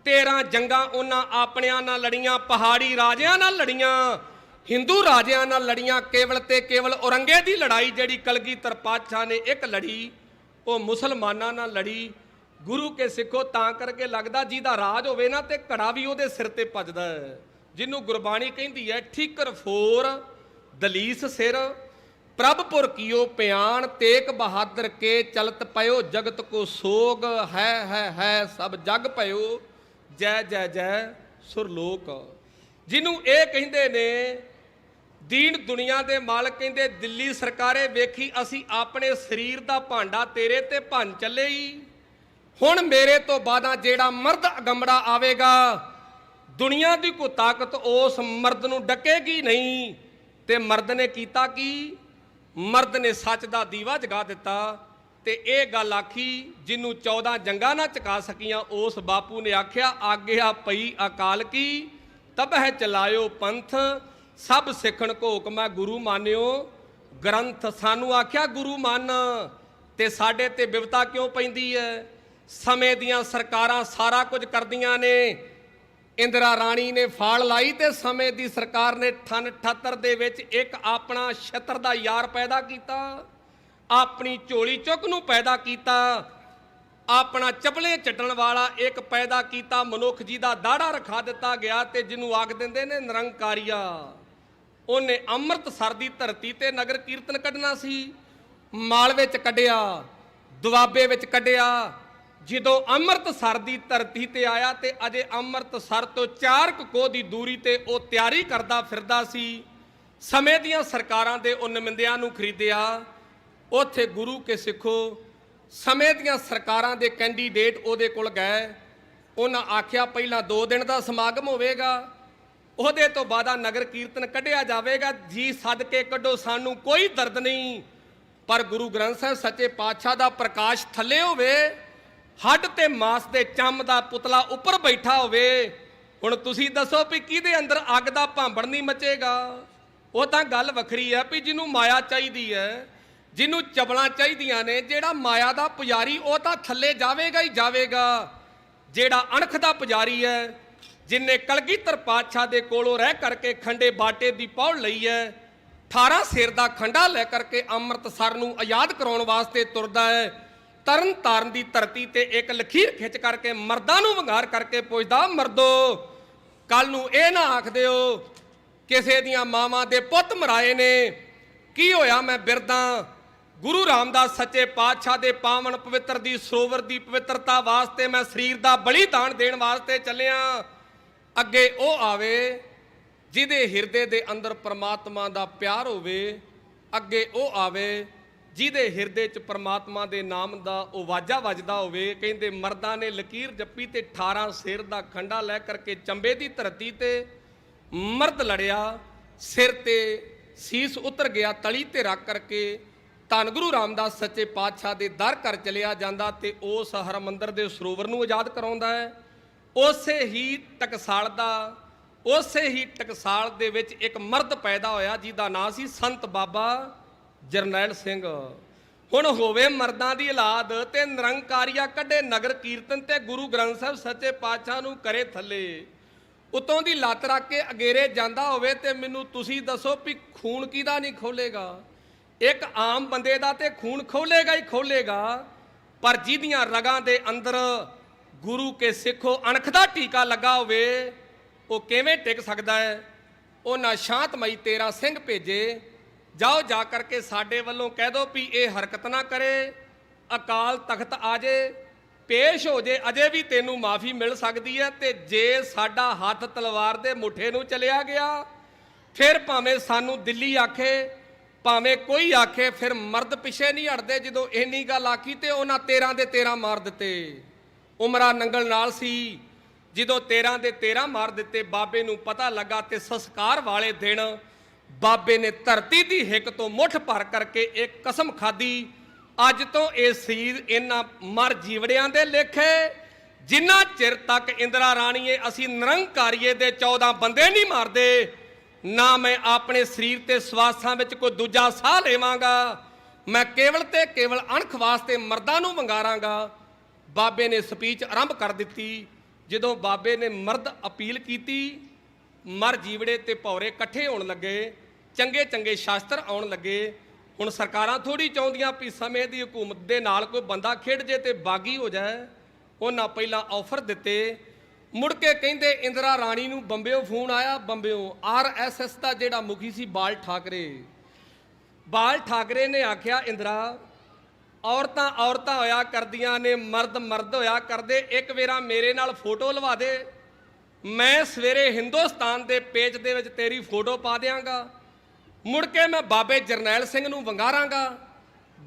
13 ਜੰਗਾਂ ਉਹਨਾਂ ਆਪਣਿਆਂ ਨਾਲ ਲੜੀਆਂ, ਪਹਾੜੀ ਰਾਜਿਆਂ ਨਾਲ ਲੜੀਆਂ, ਹਿੰਦੂ ਰਾਜਿਆਂ ਨਾਲ ਲੜੀਆਂ। ਕੇਵਲ ਤੇ ਕੇਵਲ ਔਰੰਗੇ ਦੀ ਲੜਾਈ ਜਿਹੜੀ ਕਲਗੀਧਰ ਪਾਤਸ਼ਾਹ ਨੇ ਇੱਕ ਲੜੀ, ਉਹ ਮੁਸਲਮਾਨਾਂ ਨਾਲ ਲੜੀ। ਗੁਰੂ ਕੇ ਸਿੱਖੋ, ਤਾਂ ਕਰਕੇ ਲੱਗਦਾ ਜਿਹਦਾ ਰਾਜ ਹੋਵੇ ਨਾ ਤੇ ਘੜਾ ਵੀ ਉਹਦੇ ਸਿਰ ਤੇ ਭੱਜਦਾ ਹੈ। ਜਿਹਨੂੰ ਗੁਰਬਾਣੀ ਕਹਿੰਦੀ ਹੈ ਠੀਕਰ ਫੋਰ ਦਲੀਸ ਸਿਰ, ਪ੍ਰਭਪੁਰ ਕੀਓ ਪਿਆਣ, ਤੇਗ ਬਹਾਦਰ ਕੇ ਚਲਤ ਪਇਓ, ਜਗਤ ਕੋ ਸੋਗ ਹੈ ਸਭ ਜਗ ਪਇਓ, ਜੈ ਜੈ ਜੈ ਸੁਰਲੋਕ। ਜਿਹਨੂੰ ਇਹ ਕਹਿੰਦੇ ਨੇ ਦੀਨ ਦੁਨੀਆ ਦੇ ਮਾਲਕ, ਕਹਿੰਦੇ ਦਿੱਲੀ ਸਰਕਾਰੇ ਵੇਖੀ ਅਸੀਂ ਆਪਣੇ ਸਰੀਰ ਦਾ ਭਾਂਡਾ ਤੇਰੇ ਤੇ ਭੰਨ ਚੱਲੇ ਹੀ। ਹੁਣ ਮੇਰੇ ਤੋਂ ਬਾਅਦਾਂ ਜਿਹੜਾ ਮਰਦ ਅਗੰਮੜਾ ਆਵੇਗਾ, ਦੁਨੀਆ ਦੀ ਕੋਈ ਤਾਕਤ ਉਸ ਮਰਦ ਨੂੰ ਡਕੇਗੀ ਨਹੀਂ। ਤੇ ਮਰਦ ਨੇ ਕੀਤਾ ਕੀ? ਮਰਦ ਨੇ ਸੱਚ ਦਾ ਦੀਵਾ ਜਗਾ ਦਿੱਤਾ ਤੇ ਇਹ ਗੱਲ ਆਖੀ ਜਿਹਨੂੰ 14 ਜੰਗਾਂ ਨਾ ਚਕਾ ਸਕੀਆਂ। ਉਸ ਬਾਪੂ ਨੇ ਆਖਿਆ, ਆਗਿਆ ਪਈ ਅਕਾਲ ਕੀ, ਤਬਹਿ ਚਲਾਇਓ ਪੰਥ, ਸਭ ਸਿੱਖਣ ਕੋ ਹੁਕਮ ਹੈ ਗੁਰੂ ਮਾਨਿਓ ਗ੍ਰੰਥ। ਸਾਨੂੰ ਆਖਿਆ ਗੁਰੂ ਮੰਨ, ਤੇ ਸਾਡੇ ਤੇ ਬਿਵਤਾ ਕਿਉਂ ਪੈਂਦੀ ਹੈ? ਸਮੇਂ ਦੀਆਂ ਸਰਕਾਰਾਂ ਸਾਰਾ ਕੁਝ ਕਰਦੀਆਂ ਨੇ। ਇੰਦਰਾ ਰਾਣੀ ਨੇ ਫਾਲ ਲਾਈ ਤੇ ਸਮੇਂ ਦੀ ਸਰਕਾਰ ਨੇ 78 ਦੇ ਵਿੱਚ ਇੱਕ ਆਪਣਾ ਛਤਰ ਦਾ ਯਾਰ ਪੈਦਾ ਕੀਤਾ, ਆਪਣੀ ਝੋਲੀ ਚੁੱਕ ਨੂੰ ਪੈਦਾ ਕੀਤਾ, ਆਪਣਾ ਚਪਲੇ ਚੱਟਣ ਵਾਲਾ ਇੱਕ ਪੈਦਾ ਕੀਤਾ। ਮਨੁੱਖ ਜੀ ਦਾ ਦਾੜਾ ਰਖਾ ਦਿੱਤਾ ਗਿਆ ਤੇ ਜਿਹਨੂੰ ਆਖ ਦਿੰਦੇ ਨੇ ਨਿਰੰਕਾਰੀਆ। ਉਹਨੇ ਅੰਮ੍ਰਿਤਸਰ ਦੀ ਧਰਤੀ ਤੇ ਨਗਰ ਕੀਰਤਨ ਕੱਢਣਾ ਸੀ, ਮਾਲਵੇ ਚ ਕੱਢਿਆ, ਦੁਆਬੇ ਵਿੱਚ ਕੱਢਿਆ। ਜਦੋਂ ਅੰਮ੍ਰਿਤਸਰ ਦੀ ਧਰਤੀ ਤੇ ਆਇਆ ਤੇ ਅਜੇ ਅੰਮ੍ਰਿਤਸਰ ਤੋਂ 4 ਕੋਹ ਦੀ ਦੂਰੀ ਤੇ ਉਹ ਤਿਆਰੀ ਕਰਦਾ ਫਿਰਦਾ ਸੀ। ਸਮੇਂ ਦੀਆਂ ਸਰਕਾਰਾਂ ਦੇ ਉਹ ਨੁਮਾਇੰਦਿਆਂ ਨੂੰ ਖਰੀਦਿਆ। ਉੱਥੇ ਗੁਰੂ ਕੇ ਸਿੱਖੋ, ਸਮੇਂ ਦੀਆਂ ਸਰਕਾਰਾਂ ਦੇ ਕੈਂਡੀਡੇਟ ਉਹਦੇ ਕੋਲ ਗਏ। ਉਹਨਾਂ ਆਖਿਆ ਪਹਿਲਾਂ 2 ਦਿਨ ਦਾ ਸਮਾਗਮ ਹੋਵੇਗਾ, ਉਹਦੇ ਤੋਂ ਬਾਅਦ ਨਗਰ ਕੀਰਤਨ ਕੱਢਿਆ ਜਾਵੇਗਾ। ਜੀ ਸਦਕੇ ਕੱਢੋ, ਸਾਨੂੰ ਕੋਈ ਦਰਦ ਨਹੀਂ, ਪਰ ਗੁਰੂ ਗ੍ਰੰਥ ਸਾਹਿਬ ਸੱਚੇ ਪਾਤਸ਼ਾਹ ਦਾ ਪ੍ਰਕਾਸ਼ ਥੱਲੇ ਹੋਵੇ, ਹੱਡ ਤੇ ਮਾਸ ਦੇ ਚੰਮ ਦਾ ਪੁਤਲਾ ਉੱਪਰ ਬੈਠਾ ਹੋਵੇ। ਹੁਣ ਤੁਸੀਂ ਦੱਸੋ ਵੀ ਕਿਹਦੇ ਅੰਦਰ ਅੱਗ ਦਾ ਭਾਂਬੜ ਨਹੀਂ ਮਚੇਗਾ? ਉਹ ਤਾਂ ਗੱਲ ਵੱਖਰੀ ਹੈ ਵੀ ਜਿਹਨੂੰ ਮਾਇਆ ਚਾਹੀਦੀ ਹੈ, ਜਿਹਨੂੰ ਚਬਲਾਂ ਚਾਹੀਦੀਆਂ ਨੇ, ਜਿਹੜਾ ਮਾਇਆ ਦਾ ਪੁਜਾਰੀ ਉਹ ਤਾਂ ਥੱਲੇ ਜਾਵੇਗਾ ਹੀ ਜਾਵੇਗਾ। ਜਿਹੜਾ ਅਣਖ ਦਾ ਪੁਜਾਰੀ ਹੈ, ਜਿਨਨੇ ਕਲਗੀਧਰ ਪਾਤਸ਼ਾਹ ਦੇ ਕੋਲੋਂ ਰਹਿ ਕਰਕੇ ਖੰਡੇ ਬਾਟੇ ਦੀ ਪੌੜ ਲਈ ਹੈ, 18 ਸਿਰ ਦਾ ਖੰਡਾ ਲੈ ਕਰਕੇ ਅੰਮ੍ਰਿਤਸਰ ਨੂੰ ਆਜ਼ਾਦ ਕਰਾਉਣ ਵਾਸਤੇ ਤੁਰਦਾ ਹੈ। ਤਰਨ ਤਾਰਨ ਦੀ ਧਰਤੀ ਤੇ ਇੱਕ ਲਖੀਰ ਖਿੱਚ ਕਰਕੇ ਮਰਦਾਂ ਨੂੰ ਵੰਗਾਰ ਕਰਕੇ ਪੁੱਛਦਾ, ਮਰਦੋ ਕੱਲ ਨੂੰ ਇਹ ਨਾ ਆਖ ਦਿਓ ਕਿਸੇ ਦੀਆਂ ਮਾਵਾਂ ਦੇ ਪੁੱਤ ਮਰਾਏ ਨੇ। ਕੀ ਹੋਇਆ? ਮੈਂ ਬਿਰਦਾਂ ਗੁਰੂ ਰਾਮਦਾਸ ਸੱਚੇ ਪਾਤਸ਼ਾਹ ਦੇ ਪਾਵਨ ਪਵਿੱਤਰ ਦੀ ਸਰੋਵਰ ਦੀ ਪਵਿੱਤਰਤਾ ਵਾਸਤੇ ਮੈਂ ਸਰੀਰ ਦਾ ਬਲੀਦਾਨ ਦੇਣ ਵਾਸਤੇ ਚੱਲਿਆ। ਅੱਗੇ ਉਹ ਆਵੇ ਜਿਹਦੇ ਹਿਰਦੇ ਦੇ ਅੰਦਰ ਪ੍ਰਮਾਤਮਾ ਦਾ ਪਿਆਰ ਹੋਵੇ, ਅੱਗੇ ਉਹ ਆਵੇ ਜਿਹਦੇ ਹਿਰਦੇ 'ਚ ਪ੍ਰਮਾਤਮਾ ਦੇ ਨਾਮ ਦਾ ਉਹ ਵਾਜਾ ਵੱਜਦਾ ਹੋਵੇ। ਕਹਿੰਦੇ ਮਰਦਾਂ ਨੇ ਲਕੀਰ ਜੱਪੀ ਤੇ 18 ਸਿਰ ਦਾ ਖੰਡਾ ਲੈ ਕਰਕੇ ਚੰਬੇ ਦੀ ਧਰਤੀ ਤੇ ਮਰਦ ਲੜਿਆ। ਸਿਰ ਤੇ ਸੀਸ ਉਤਰ ਗਿਆ, ਤਲੀ ਤੇ ਰੱਖ ਕਰਕੇ ਧੰਨ ਗੁਰੂ ਰਾਮਦਾਸ ਸੱਚੇ ਪਾਤਸ਼ਾਹ ਦੇ ਦਰ ਕਰ ਚਲਿਆ ਜਾਂਦਾ ਤੇ ਉਸ ਹਰਮੰਦਰ ਦੇ ਸਰੋਵਰ ਨੂੰ ਆਜ਼ਾਦ ਕਰਾਉਂਦਾ ਹੈ। ਉਸੇ ਹੀ ਟਕਸਾਲ ਦੇ ਵਿੱਚ ਇੱਕ ਮਰਦ ਪੈਦਾ ਹੋਇਆ ਜਿਹਦਾ ਨਾਂ ਸੀ ਸੰਤ ਬਾਬਾ ਜਰਨੈਲ ਸਿੰਘ। ਹੁਣ ਹੋਵੇ ਮਰਦਾਂ ਦੀ ਔਲਾਦ ਤੇ ਨਿਰੰਕਾਰੀਆ ਕੱਢੇ ਨਗਰ ਕੀਰਤਨ ਤੇ ਗੁਰੂ ਗ੍ਰੰਥ ਸਾਹਿਬ ਸੱਚੇ ਪਾਤਸ਼ਾਹ ਨੂੰ ਕਰੇ ਥੱਲੇ, ਉਤੋਂ ਦੀ ਲੱਤ ਰੱਖ ਕੇ ਅਗੇਰੇ ਜਾਂਦਾ ਹੋਵੇ ਤੇ ਮੈਨੂੰ ਤੁਸੀਂ ਦੱਸੋ ਵੀ ਖੂਨ ਕਿਹਦਾ ਨਹੀਂ ਖੋਲੇਗਾ? ਇੱਕ ਆਮ ਬੰਦੇ ਦਾ ਤੇ ਖੂਨ ਖੋਲੇਗਾ ਹੀ ਖੋਲੇਗਾ, ਪਰ ਜਿਹਦੀਆਂ ਰਗਾਂ ਦੇ ਅੰਦਰ ਗੁਰੂ ਕੇ ਸਿੱਖੋ ਅਣਖ ਦਾ ਟੀਕਾ ਲੱਗਾ ਹੋਵੇ ਉਹ ਕਿਵੇਂ ਟਿਕ ਸਕਦਾ ਹੈ? ਉਹਨਾਂ ਸ਼ਾਂਤਮਈ 13 ਸਿੰਘ ਭੇਜੇ, ਜਾਓ ਜਾ ਕਰਕੇ ਸਾਡੇ ਵੱਲੋਂ ਕਹਿ ਦੋ ਵੀ ਇਹ ਹਰਕਤ ਨਾ ਕਰੇ, ਅਕਾਲ ਤਖਤ ਆ ਜੇ, ਪੇਸ਼ ਹੋ ਜੇ, ਅਜੇ ਵੀ ਤੈਨੂੰ ਮਾਫੀ ਮਿਲ ਸਕਦੀ ਹੈ। ਤੇ ਜੇ ਸਾਡਾ ਹੱਥ ਤਲਵਾਰ ਦੇ ਮੁੱਠੇ ਨੂੰ ਚਲਿਆ ਗਿਆ, ਫਿਰ ਭਾਵੇਂ ਸਾਨੂੰ ਦਿੱਲੀ ਆਖੇ, ਭਾਵੇਂ ਕੋਈ ਆਖੇ, ਫਿਰ ਮਰਦ ਪਿੱਛੇ ਨਹੀਂ ਹਟਦੇ। ਜਦੋਂ ਇੰਨੀ ਗੱਲ ਆਖੀ ਤੇ ਉਹਨਾਂ 13 ਦੇ 13 ਮਾਰ ਦਿੱਤੇ। ਉਮਰਾ ਨੰਗਲ ਨਾਲ ਸੀ, ਜਦੋਂ 13 ਦੇ 13 ਮਾਰ ਦਿੱਤੇ। ਬਾਬੇ ਨੂੰ ਪਤਾ ਲੱਗਾ ਤੇ ਸੰਸਕਾਰ ਵਾਲੇ ਦਿਨ ਬਾਬੇ ਨੇ ਧਰਤੀ ਦੀ ਹਿੱਕ ਤੋਂ ਮੁੱਠ ਭਰ ਕਰਕੇ ਇੱਕ ਕਸਮ ਖਾਧੀ, ਅੱਜ ਤੋਂ ਇਹ ਸਰੀਰ ਇਹਨਾਂ ਮਰ ਜੀਵੜਿਆਂ ਦੇ ਲੇਖੇ, ਜਿੰਨਾ ਚਿਰ ਤੱਕ ਇੰਦਰਾ ਰਾਣੀਏ ਅਸੀਂ ਨਿਰੰਕਾਰੀਏ ਦੇ 14 ਬੰਦੇ ਨਹੀਂ ਮਾਰਦੇ, ਨਾ ਮੈਂ ਆਪਣੇ ਸਰੀਰ ਤੇ ਸਵਾਸਾਂ ਵਿੱਚ ਕੋਈ ਦੂਜਾ ਸਾਹ ਲੇਵਾਂਗਾ। ਮੈਂ ਕੇਵਲ ਤੇ ਕੇਵਲ ਅਣਖ ਵਾਸਤੇ ਮਰਦਾਂ ਨੂੰ ਵੰਗਾਰਾਂਗਾ। ਬਾਬੇ ਨੇ ਸਪੀਚ ਆਰੰਭ ਕਰ ਦਿੱਤੀ। ਜਦੋਂ ਬਾਬੇ ਨੇ ਮਰਦ ਅਪੀਲ ਕੀਤੀ, ਮਰ ਜੀਵੜੇ ਤੇ ਭੌਰੇ ਇਕੱਠੇ ਹੋਣ ਲੱਗੇ, ਚੰਗੇ ਚੰਗੇ ਸ਼ਾਸਤਰ ਆਉਣ ਲੱਗੇ। ਹੁਣ ਸਰਕਾਰਾਂ ਥੋੜੀ ਚਾਹੁੰਦੀਆਂ ਵੀ ਸਮੇਂ ਦੀ ਹਕੂਮਤ ਦੇ ਨਾਲ ਕੋਈ ਬੰਦਾ ਖੇਡ ਜੇ ਤੇ ਬਾਗੀ ਹੋ ਜਾਏ। ਉਹਨਾਂ ਪਹਿਲਾਂ ਆਫਰ ਦਿੱਤੇ, ਮੁੜ ਕੇ ਕਹਿੰਦੇ ਇੰਦਰਾ ਰਾਣੀ ਨੂੰ ਬੰਬਿਓ ਫੋਨ ਆਇਆ। ਬੰਬਿਓ RSS ਦਾ ਜਿਹੜਾ ਮੁਖੀ ਸੀ ਬਾਲ ਠਾਕਰੇ ਨੇ ਆਖਿਆ, ਇੰਦਰਾ ਔਰਤਾਂ ਔਰਤਾਂ ਹੋਇਆ ਕਰਦੀਆਂ ਨੇ, ਮਰਦ ਮਰਦ ਹੋਇਆ ਕਰਦੇ, ਇੱਕ ਵੇਰਾ ਮੇਰੇ ਨਾਲ ਫੋਟੋ ਲਵਾ ਦੇ, ਮੈਂ ਸਵੇਰੇ ਹਿੰਦੁਸਤਾਨ ਦੇ ਪੇਜ ਦੇ ਵਿੱਚ ਤੇਰੀ ਫੋਟੋ ਪਾ ਦਿਆਂਗਾ। ਮੁੜ ਕੇ ਮੈਂ ਬਾਬੇ ਜਰਨੈਲ ਸਿੰਘ ਨੂੰ ਵੰਗਾਰਾਂਗਾ।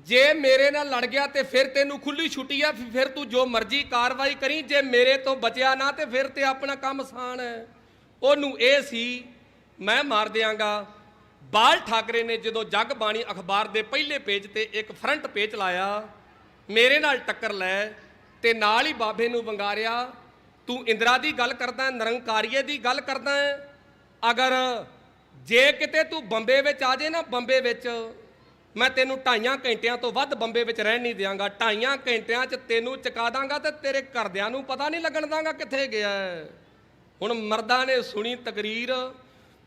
ਜੇ ਮੇਰੇ ਨਾਲ ਲੜ ਗਿਆ ਤੇ ਫਿਰ ਤੈਨੂੰ ਖੁੱਲੀ ਛੁੱਟੀ ਆ, ਫਿਰ ਤੂੰ ਜੋ ਮਰਜ਼ੀ ਕਾਰਵਾਈ ਕਰੀ। ਜੇ ਮੇਰੇ ਤੋਂ ਬਚਿਆ ਨਾ ਤੇ ਫਿਰ ਤੇ ਆਪਣਾ ਕੰਮ ਆਸਾਨ ਹੈ। ਉਹਨੂੰ ਇਹ ਸੀ ਮੈਂ ਮਾਰ ਦਿਆਂਗਾ। ਬਾਲ ਠਾਕਰੇ ਨੇ ਜਦੋਂ ਜਗ ਬਾਣੀ ਅਖਬਾਰ ਦੇ ਪਹਿਲੇ ਪੇਜ ਤੇ ਇੱਕ ਫਰੰਟ ਪੇਜ ਲਾਇਆ, ਮੇਰੇ ਨਾਲ ਟੱਕਰ ਲੈ ਤੇ ਨਾਲ ਹੀ ਬਾਬੇ ਨੂੰ ਵੰਗਾਰਿਆ। ਤੂੰ ਇੰਦਰਾ ਦੀ ਗੱਲ ਕਰਦਾ, ਨਿਰੰਕਾਰੀਏ ਦੀ ਗੱਲ ਕਰਦਾ, ਅਗਰ ਜੇ ਕਿਤੇ ਤੂੰ ਬੰਬੇ ਵਿੱਚ ਆ ਜੇ ਨਾ, ਬੰਬੇ ਵਿੱਚ ਮੈਂ ਤੈਨੂੰ 2.5 ਘੰਟਿਆਂ ਤੋਂ ਵੱਧ ਬੰਬੇ ਵਿੱਚ ਰਹਿਣ ਨਹੀਂ ਦਿਆਂਗਾ। 2.5 ਘੰਟਿਆਂ 'ਚ ਤੈਨੂੰ ਚੁਕਾ ਦਾਂਗਾ ਤੇ ਤੇਰੇ ਘਰਦਿਆਂ ਨੂੰ ਪਤਾ ਨਹੀਂ ਲੱਗਣ ਦਾਂਗਾ ਕਿੱਥੇ ਗਿਆ। ਹੁਣ ਮਰਦਾਂ ਨੇ ਸੁਣੀ ਤਕਰੀਰ।